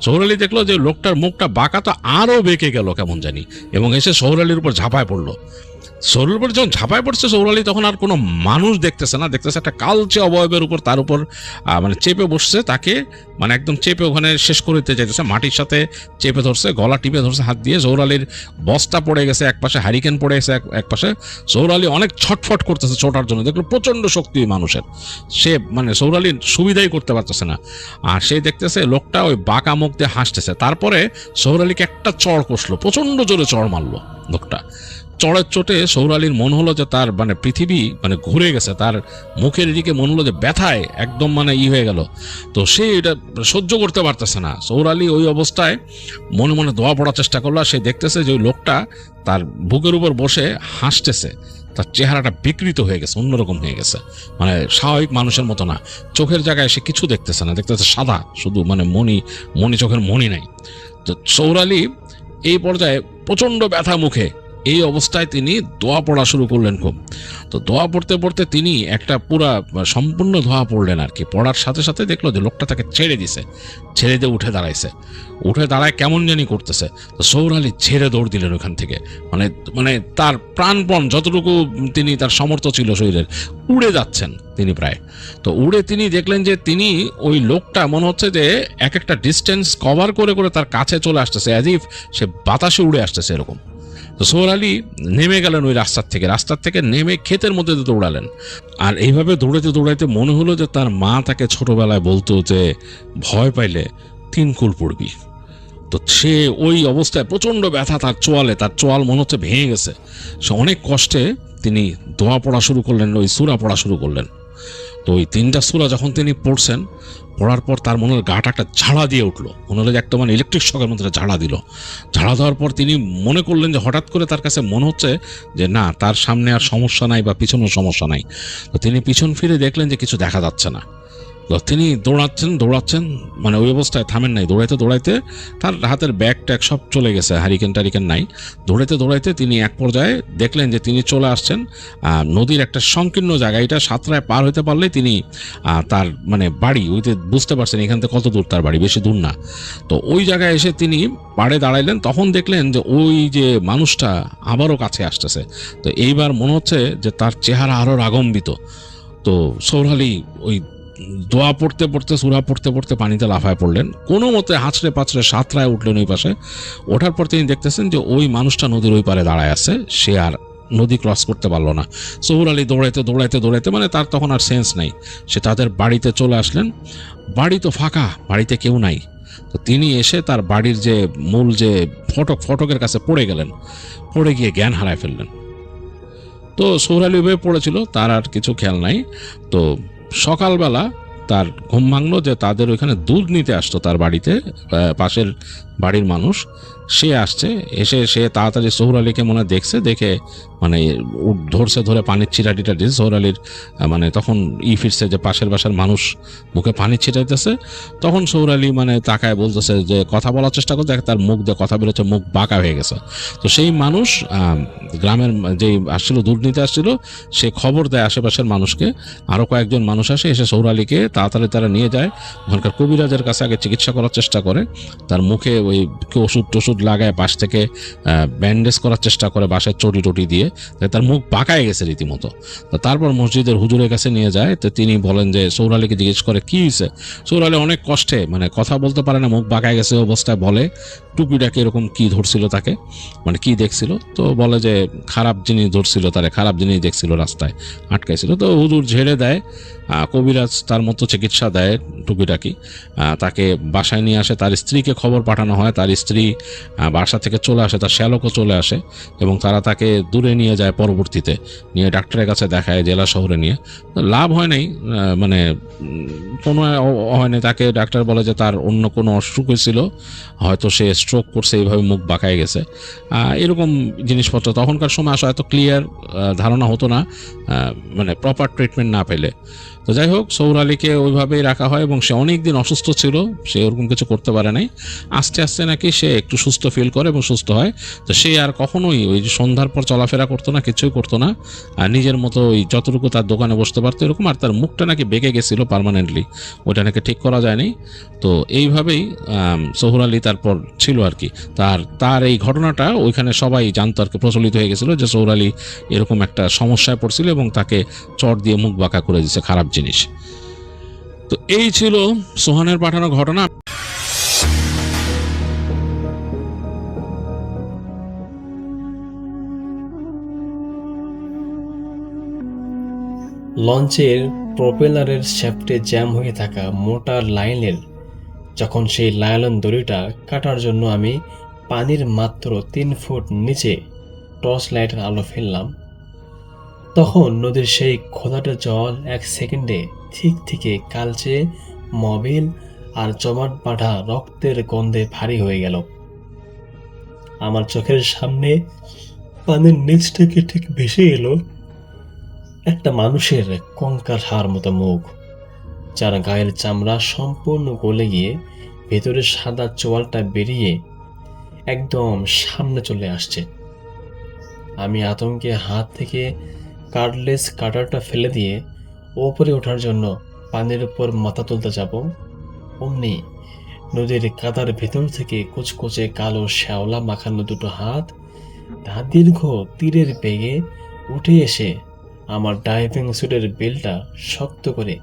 S4: সৌর আলী দেখলো যে লোকটার মুখটা বাঁকা, তো আরো বেঁকে গেল কেমন জানি, এবং এসে সৌর আলীর উপর ঝাঁপায় পড়লো। সৌরের উপর যখন ঝাঁপায় পড়ছে সৌর আলী, তখন আর কোনো মানুষ দেখতেছে না, দেখতেছে একটা কালচে অবয়বের উপর, তার উপর মানে চেপে বসছে, তাকে মানে একদম চেপে ওখানে শেষ করে দিতে চাইতেছে, মাটির সাথে চেপে ধরছে, গলা টিপে ধরছে হাত দিয়ে। সৌর আলীর বস্তা পড়ে গেছে এক পাশে, হারিকেন পড়ে গেছে এক পাশে। সৌর আলী অনেক ছটফট করতেছে ছোটার জন্য, দেখলো প্রচন্ড শক্তি মানুষের, সে মানে সৌর আলীর সুবিধাই করতে পারতেছে না। আর সে দেখতেছে লোকটা ওই বাঁকা মুখ দিয়ে হাসতেছে। তারপরে সৌর আলীকে একটা চড় কষলো, প্রচন্ড জোরে চড় মারলো লোকটা। চড়ের চোটে সৌর আলীর মনে হলো যে তার মানে পৃথিবী মানে ঘুরে গেছে, তার মুখের দিকে মনে হলো যে ব্যথায় একদম মানে হয়ে গেল। তো সে এটা সহ্য করতে পারতেছে না। সৌর আলী ওই অবস্থায় মনে মনে দোয়া পড়ার চেষ্টা করলো। সে দেখতেছে যে ওই লোকটা তার বুকের উপর বসে হাসতেছে, তার চেহারাটা বিকৃত হয়ে গেছে, অন্যরকম হয়ে গেছে, মানে স্বাভাবিক মানুষের মতো না। চোখের জায়গায় সে কিছু দেখতেছে না, দেখতেছে সাদা শুধু, মানে মণি চোখের মণি নাই। তো সৌর আলী এই পর্যায়ে প্রচণ্ড ব্যথা মুখে এই অবস্থায় তিনি দোয়া পড়া শুরু করলেন খুব। তো দোয়া পড়তে পড়তে তিনি একটা সম্পূর্ণ দোয়া পড়লেন আর কি। পড়ার সাথে সাথে দেখলো যে লোকটা তাকে ছেড়ে দিয়ে উঠে দাঁড়াইছে, উঠে দাঁড়ায় কেমন জানি করতেছে। তো সৌর আলী ছেড়ে দৌড় দিলেন ওখান থেকে, মানে তার প্রাণপণ যতটুকু তিনি তার সামর্থ্য ছিল শরীরের, উড়ে যাচ্ছেন তিনি প্রায়। তো উড়ে তিনি দেখলেন যে তিনি ওই লোকটা মনে হচ্ছে যে এক একটা ডিস্টেন্স কভার করে করে তার কাছে চলে আসতেছে, অ্যাজ ইফ সে বাতাসে উড়ে আসতেছে এরকম। তো সৌর আলী নেমে গেলেন ওই রাস্তার থেকে নেমে ক্ষেতের মধ্যে দৌড়ালেন। আর এইভাবে দৌড়াইতে মনে হলো যে তার মা তাকে ছোটবেলায় বলতো যে ভয় পাইলে 3 কুল পড়বি। তো সে ওই অবস্থায় প্রচণ্ড ব্যথা তার চোয়াল মনে হচ্ছে ভেঙে গেছে। সে অনেক কষ্টে তিনি দোয়া পড়া শুরু করলেন, ওই সূরা পড়া শুরু করলেন। তো ওই 3টা সূরা যখন তিনি পড়ার পর তার মনের গাটা একটা ঝাড়া দিয়ে উঠলো, মনে হলো যে একটা মানে ইলেকট্রিক শকের মধ্যে ঝাড়া দিল। ঝাড়া দেওয়ার পর তিনি মনে করলেন যে হঠাৎ করে তার কাছে মনে হচ্ছে যে না, তার সামনে আর সমস্যা নাই বা পিছনেও সমস্যা নাই। তো তিনি পিছন ফিরে দেখলেন যে কিছু দেখা যাচ্ছে না। তো তিনি দৌড়াচ্ছেন, মানে ওই অবস্থায় থামেন নাই। দৌড়াইতে তার হাতের ব্যাগ ট্যাগ সব চলে গেছে, হারিকেন টারিকেন নাই। দৌড়াইতে তিনি এক পর্যায়ে দেখলেন যে তিনি চলে আসছেন নদীর একটা সংকীর্ণ জায়গা। এটা সাঁতরায় পার হতে পারলে তিনি তার মানে বাড়ি, ওইতে বুঝতে পারছেন এখান থেকে কত দূর তার বাড়ি, বেশি দূর না। তো ওই জায়গায় এসে তিনি পাড়ে দাঁড়াইলেন। তখন দেখলেন যে ওই যে মানুষটা আবারও কাছে আসতেছে। তো এইবার মনে হচ্ছে যে তার চেহারা আরও রাগম্বিত। তো সৌর আলী ওই দোয়া সূরা পড়তে পড়তে পানিতে লাফায় পড়লেন, কোনো মতে হাঁচড়ে পাঁচড়ে সাঁতরায় উঠলেন ওই পাশে। ওঠার পর তিনি দেখতেছেন যে ওই মানুষটা নদীর ওই পারে দাঁড়ায় আছে, সে আর নদী ক্রস করতে পারলো না। সৌর আলী দৌড়াইতে মানে তার তখন আর সেন্স নাই। সে তাদের বাড়িতে চলে আসলেন। বাড়ি তো ফাঁকা, বাড়িতে কেউ নাই। তো তিনি এসে তার বাড়ির যে মূল যে ফটকের কাছে পড়ে গিয়ে জ্ঞান হারায় ফেললেন। তো সৌর আলী ওইভাবে পড়েছিল, তার আর কিছু খেয়াল নাই। তো সকালবেলা তার ঘুম ভাঙলো যে তাদের ওইখানে দুধ নিতে আসতো তার বাড়িতে, পাশের বাড়ির মানুষ। সে আসছে, এসে সে তাড়াতাড়ি সৌর আলীকে মনে দেখছে, দেখে মানে ধরে পানির ছিটাটিটা দিয়েছে। সৌর আলীর মানে তখন ফিরছে যে পাশের বাসার মানুষ মুখে পানি ছিটাইতেছে। তখন সৌর আলী মানে তাকায় বলতেছে যে কথা বলার চেষ্টা করছে, তার মুখ দিয়ে কথা বেরোচ্ছে, মুখ বাঁকা হয়ে গেছে। তো সেই মানুষ গ্রামের যেই আসছিল, দুধ নিতে আসছিল, সে খবর দেয় আশেপাশের মানুষকে। আরও কয়েকজন মানুষ আসে, এসে সৌর আলীকে তাড়াতাড়ি তারা নিয়ে যায় ওখানকার কবিরাজের কাছে, আগে চিকিৎসা করার চেষ্টা করে। তার মুখে ওই ওষুধ লাগায়, পাশ থেকে ব্যান্ডেজ করার চেষ্টা করে বাঁশের চটি দিয়ে, তার মুখ বাঁকায় গেছে রীতিমতো। তো তারপর মসজিদের হুজুরের কাছে নিয়ে যায়। তো তিনি বলেন যে সৌর আলীকে জিজ্ঞেস করে কি হয়েছে। সৌর আলী অনেক কষ্টে, মানে কথা বলতে পারে না, মুখ বাঁকায় গেছে অবস্থায় বলে টুপিটাকে এরকম কি ধরছিল তাকে, মানে কি দেখছিল। তো বলে যে খারাপ জিনিস ধরছিল তারে, খারাপ জিনিস দেখছিল, রাস্তায় আটকাইছিল। তো হুজুর ঝেড়ে দেয়, কবিরাজ তার মতো চিকিৎসা দেয় টুকিটাকি, তাকে বাসায় নিয়ে আসে। তার স্ত্রীকে খবর পাঠানো হয়, তার স্ত্রী বাসা থেকে চলে আসে, তার শ্যালকও চলে আসে এবং তারা তাকে দূরে নিয়ে যায়। পরবর্তীতে নিয়ে ডাক্তারের কাছে দেখায়, জেলা শহরে নিয়ে। লাভ হয় নাই, মানে কোনো হয়নি। তাকে ডাক্তার বলে যে তার অন্য কোনো অসুখ হয়েছিল, হয়তো সে স্ট্রোক করছে, এইভাবে মুখ বাঁকায় গেছে, এরকম জিনিসপত্র। তখনকার সময় আসলে এত ক্লিয়ার ধারণা হতো না, মানে প্রপার ট্রিটমেন্ট না পেলে। তো যাই হোক, সৌর আলীকে ওইভাবেই রাখা হয় এবং সে অনেক দিন অসুস্থ ছিল, সে ওরকম কিছু করতে পারে নাই। আস্তে আস্তে নাকি সে একটু সুস্থ ফিল করে এবং সুস্থ হয়। তো সে আর কখনোই ওই যে সন্ধ্যার পর চলাফেরা করতো না, কিছুই করতো না, আর নিজের মতো ওই যতটুকু তার দোকানে বসতে পারতো এরকম। আর তার মুখটা নাকি বেঁকে গেছিল পার্মানেন্টলি, ওইটা নাকি ঠিক করা যায়নি। তো এইভাবেই সৌর আলী তারপর ছিল আর কি। তার এই ঘটনাটা ওইখানে সবাই জানতো আর কি, প্রচলিত হয়ে গেছিলো যে সৌর আলী এরকম একটা সমস্যায় পড়ছিল এবং তাকে চট দিয়ে মুখ বাঁকা করে দিচ্ছে, খারাপ জিনিস। তো এই ছিল সোহানের পাঠানো ঘটনা।
S5: লঞ্চের প্রোপেলারের শ্যাফটে জ্যাম হয়ে থাকা মোটা লাইনের যখন সেই লাইলন দড়িটা কাটার জন্য আমি পানির মাত্র 3 ফুট নিচে টর্চ লাইটের আলো ফেললাম, তখন নদীর সেই ঘোলাটে জল 1 সেকেন্ডে ঠিক থেকে কালচে মবিল আর জমাট বাঁধা রক্তের গন্ধে ভারী হয়ে গেল। আমার চোখের সামনে পানির নিচ থেকে ঠিক ভেসে এলো একটা মানুষের কঙ্কাল হাড় মতো মুখ, যার গায়ের চামড়া সম্পূর্ণ গলে গিয়ে ভেতরের সাদা চোয়ালটা বেরিয়ে একদম সামনে চলে আসছে। আমি আতঙ্কে হাত থেকে কার্ডলেস কাটারটা ফেলে দিয়ে ওপরে ওঠার জন্য পানির উপর মাথা তুলতে যাব, অমনি নদীর কাদার ভেতর থেকে কুচকুচে কালো শ্যাওলা মাখানো দুটো হাত দীর্ঘ তীরের বেগে উঠে এসে আমার ডাইভিং স্যুটের বেলটা শক্ত করে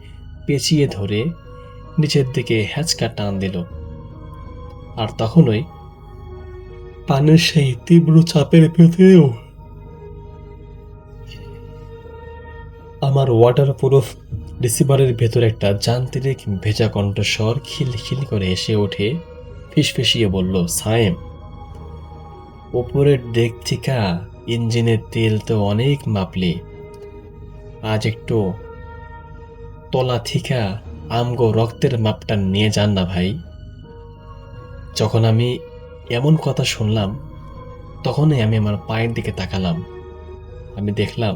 S5: পেঁচিয়ে ধরে নিচের দিকে হ্যাঁচকা টান দিল। আর তখনই পানির সেই তীব্র চাপের ভেতরেও আমার ওয়াটারপ্রুফ রিসিভারের ভেতর একটা যান্ত্রিক ভেজা কণ্ঠস্বর খিলখিল করে এসে ওঠে, ফিসফিসিয়ে বলল, সায়েম, ওপরের ডেক থেকে ইঞ্জিনের তেল তো অনেক মাপলি, আজ একটু তলা থেকে আমগো রক্তের মাপটা নিয়ে যান না ভাই। যখন আমি এমন কথা শুনলাম তখনই আমি আমার পায়ের দিকে তাকালাম। আমি দেখলাম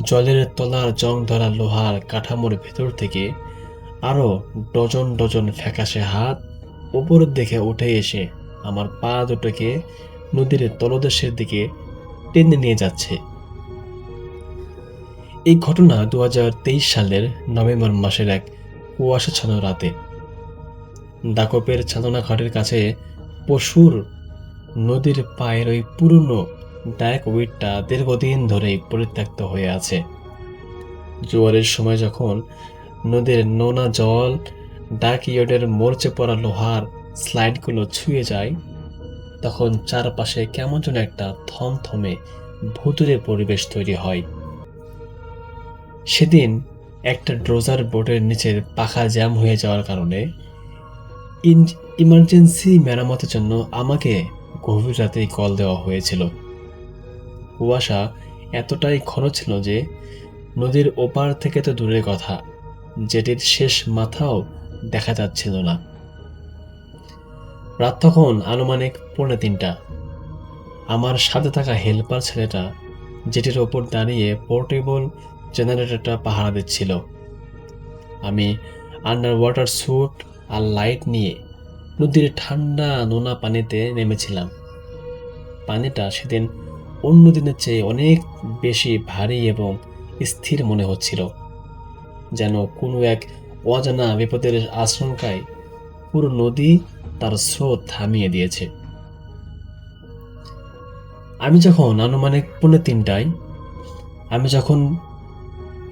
S5: জলের তলার জং ধরা লোহার কাঠামোর ভেতর থেকে আরো ডজন ডজন ফ্যাকাশে হাত উপরের দিকে উঠে এসে আমার পা দুটোকে নদীর তলদেশের দিকে টেনে নিয়ে যাচ্ছে। এই ঘটনা 2023 সালের নভেম্বর মাসের এক কুয়াশাচ্ছন্ন রাতে দাকপের চাঁদনা ঘাটের কাছে পশুর নদীর পায়ের ওই পুরনো ডাক উইটটা দীর্ঘদিন ধরেই পরিত্যক্ত হয়ে আছে। জোয়ারের সময় যখন নদীর নোনা জল ডাক ইয়টের মরচে পড়া লোহার স্লাইডগুলো ছুঁয়ে যায়, তখন চারপাশে কেমন যেন একটা থমথমে ভুতুরে পরিবেশ তৈরি হয়। সেদিন একটা ড্রোজার বোটের নিচের পাখা জ্যাম হয়ে যাওয়ার কারণে ইমার্জেন্সি মেরামতের জন্য আমাকে গভীর রাতেই কল দেওয়া হয়েছিল। কুয়াশা এতটাই ঘন ছিল যে নদীর ওপার থেকে তো দূরের কথা, জেটির শেষ মাথাও দেখা যাচ্ছিল না। রাত তখন আনুমানিক 3:45। আমার সাথে থাকা হেল্পার ছেলেটা জেটির ওপর দাঁড়িয়ে পোর্টেবল জেনারেটরটা পাহারা দিচ্ছিল। আমি আন্ডার ওয়াটার স্যুট আর লাইট নিয়ে নদীর ঠান্ডা নোনা পানিতে নেমেছিলাম। পানিটা সেদিন অন্য দিনের চেয়ে অনেক বেশি ভারী এবং স্থির মনে হচ্ছিল, যেন কোনো এক অজানা বিপদের আশঙ্কায় পুরো নদী তার স্রোত থামিয়ে দিয়েছে। আমি যখন আনুমানিক 3:45 আমি যখন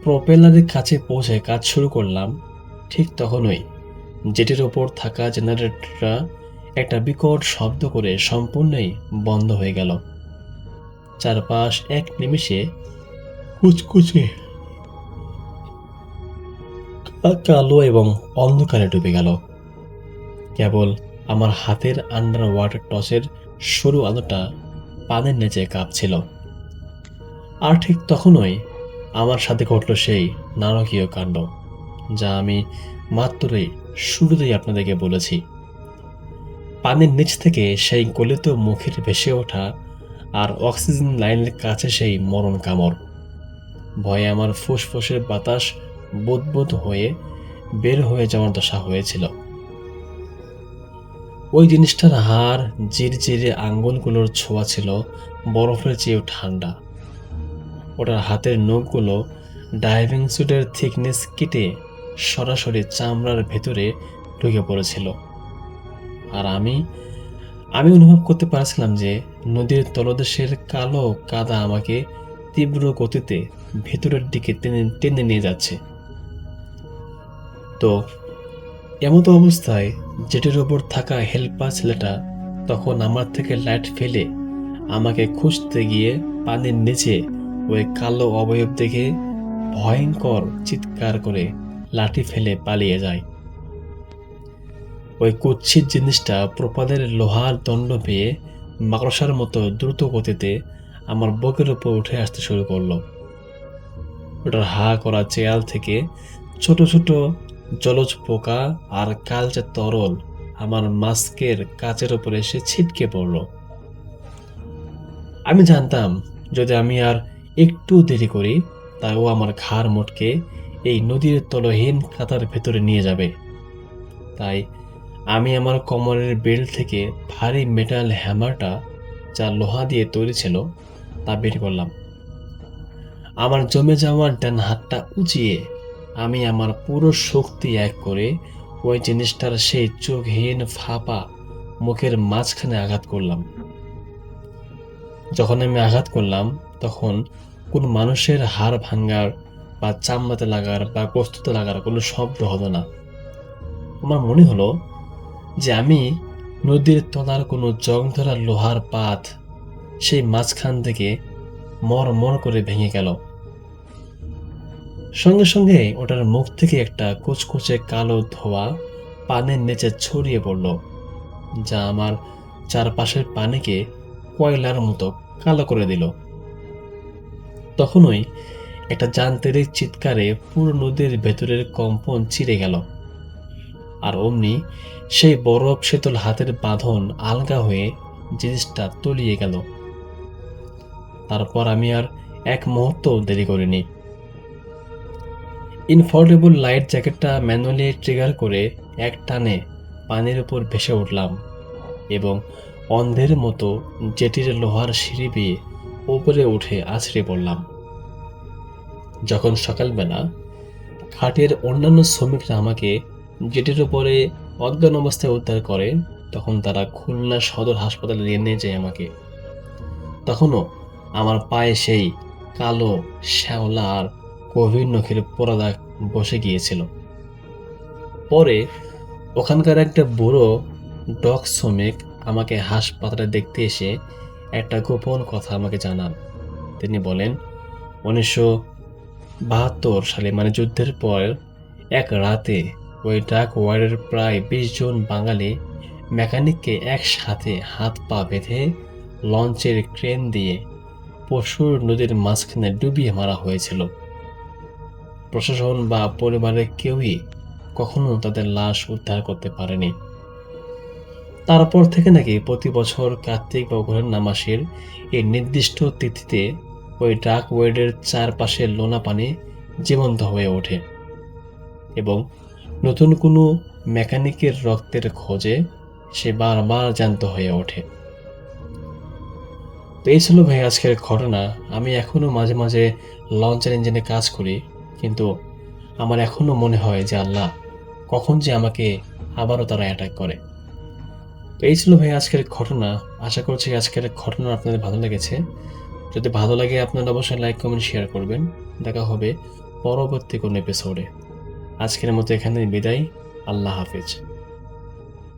S5: প্রপেলারের কাছে পৌঁছে কাজ শুরু করলাম, ঠিক তখনই জেটির ওপর থাকা জেনারেটরটা একটা বিকট শব্দ করে সম্পূর্ণই বন্ধ হয়ে গেল। চারপাশ এক নিমিষে কুচকুচে কালো এবং অন্ধকারে ডুবে গেল। কেবল আমার হাতের আন্ডার ওয়াটার টর্চের সরু আলোটা পানির নিচে কাঁপছিল। আর ঠিক তখনই আমার সাথে ঘটল সেই নারকীয় কাণ্ড, যা আমি মাত্রই শুরুতেই আপনাদেরকে বলেছি। পানির নিচ থেকে সেই গলিত মুখের ভেসে ওঠা আর অক্সিজেন লাইনের কাছে সেই মরণ কামড়। ভয়ে আমার ফুসফুসের বাতাস বুদবুদ হয়ে বের হয়ে যাওয়ার দশা হয়েছিল। ওই জিনিসটার হাড় জিরজিরে আঙ্গুলগুলোর ছোঁয়া ছিল বরফের চেয়েও ঠান্ডা। ওটার হাতের নখগুলো ডাইভিং স্যুটের থিকনেস কেটে সরাসরি চামড়ার ভেতরে ঢুকে পড়েছিল। আর আমি অনুভব করতে পারছিলাম যে নদীর তলদেশের কালো কাদা আমাকে তীব্র গতিতে ভেতরের দিকে টেনে নিয়ে যাচ্ছে। তো এমতো অবস্থায় জেটের ওপর থাকা হেল্পার ছেলেটা তখন আমার থেকে লাইট ফেলে আমাকে খুঁজতে গিয়ে পানির নিচে ওই কালো অবয়ব দেখে ভয়ঙ্কর চিৎকার করে লাঠি ফেলে পালিয়ে যায়। ওই কুৎসিত জিনিসটা প্রপাদের লোহার দণ্ড পেয়ে মাকড়সার মতো দ্রুত গতিতে আমার বুকের উপর উঠে আসতে শুরু করলো। ওটার হা করা চেয়াল থেকে ছোট ছোট জলজ পোকা আর কালচে তরল আমার মাস্কের কাচের উপর এসে ছিটকে পড়ল। আমি জানতাম যদি আমি আর একটু দেরি করি তাই ও আমার ঘাড় মোটকে এই নদীর তলহীন কাতার ভেতরে নিয়ে যাবে। তাই আমি আমার কোমরের বেল্ট থেকে ভারী মেটাল হ্যামারটা, যা লোহা দিয়ে তৈরি ছিল, তা বের করলাম। আমার জমে যাওয়ার ডান হাতটা উঁচিয়ে আমি আমার পুরো শক্তি এক করে ওই জিনিসটার সেই চোখহীন ফাঁপা মুখের মাঝখানে আঘাত করলাম। যখন আমি আঘাত করলাম তখন কোন মানুষের হাড় ভাঙার বা চামড়াতে লাগার বা গোস্তুতে লাগার কোনো শব্দ হলো না। আমার মনে হলো যে আমি নদীর তলার কোনো জং ধরা লোহার পাত সেই মাঝখান থেকে মর করে ভেঙে গেল। সঙ্গে সঙ্গে ওটার মুখ থেকে একটা কুচকুচে কালো ধোঁয়া পানির নিচে ছড়িয়ে পড়ল, যা আমার চারপাশের পানিকে কয়লার মতো কালো করে দিল। তখনই একটা যান্ত্রিক চিৎকারে পুরো নদীর ভেতরের কম্পন চিরে গেল, আর অমনি সেই বরফ শীতল হাতের বাঁধন আলগা হয়ে জিনিসটা তলিয়ে গেল। তারপর আমি আর এক মুহূর্ত দেরি করিনি। ইনফোর্টেবল লাইট জ্যাকেটটা ম্যানুয়ালি ট্রিগার করে এক টানে পানির উপর ভেসে উঠলাম এবং অন্ধের মতো জেটির লোহার সিঁড়ি বেয়ে উপরে উঠে আছড়ে পড়লাম। যখন সকালবেলা ঘাটের অন্যান্য শ্রমিকরা আমাকে জেটির উপরে অজ্ঞান অবস্থায় উদ্ধার করে, তখন তারা খুলনা সদর হাসপাতালে নিয়ে যায় আমাকে। তখনও আমার পায়ে সেই কালো শ্যাওলা আর গভীর নখের পোড়া দাগ বসে গিয়েছিল। পরে ওখানকার একটা বুড়ো ডক শ্রমিক আমাকে হাসপাতালে দেখতে এসে একটা গোপন কথা আমাকে জানান। তিনি বলেন, 1972 সালে মানে যুদ্ধের পর এক রাতে ওই ডাক ওয়ার্ডের প্রায় 20 জন বাঙালি মেকানিককে একসাথে হাত পা বেঁধে লঞ্চের ক্রেন দিয়ে পশুর নদীর মাঝখানে ডুবিয়ে মারা হয়েছিল। প্রশাসন বা পরিবারের কেউই কখনো তাদের লাশ উদ্ধার করতে পারেনি। তারপর থেকে নাকি প্রতি বছর কার্তিক বা অগ্রহায়ণ মাসের এই নির্দিষ্ট তিথিতে ওই ডাক ওয়ার্ডের চারপাশের লোনা পানি জীবন্ত হয়ে ওঠে এবং নতুন কোনো মেকানিকের রক্তের খোঁজে সে বারবার জ্যান্ত হয়ে ওঠে। তো এই ছিল ভাই আজকের ঘটনা। আমি এখনো মাঝে মাঝে লঞ্চের ইঞ্জিনে কাজ করি, কিন্তু আমার এখনো মনে হয় যে আল্লাহ কখন যে আমাকে আবারও তারা অ্যাটাক করে। তো এই ছিল ভাই আজকের ঘটনা। আশা করছি আজকের ঘটনা আপনাদের ভালো লেগেছে। যদি ভালো লাগে আপনারা অবশ্যই লাইক কমেন্ট শেয়ার করবেন। দেখা হবে পরবর্তী কোনো এপিসোডে। আজকের মতো এখানে বিদায়। আল্লাহ হাফেজ।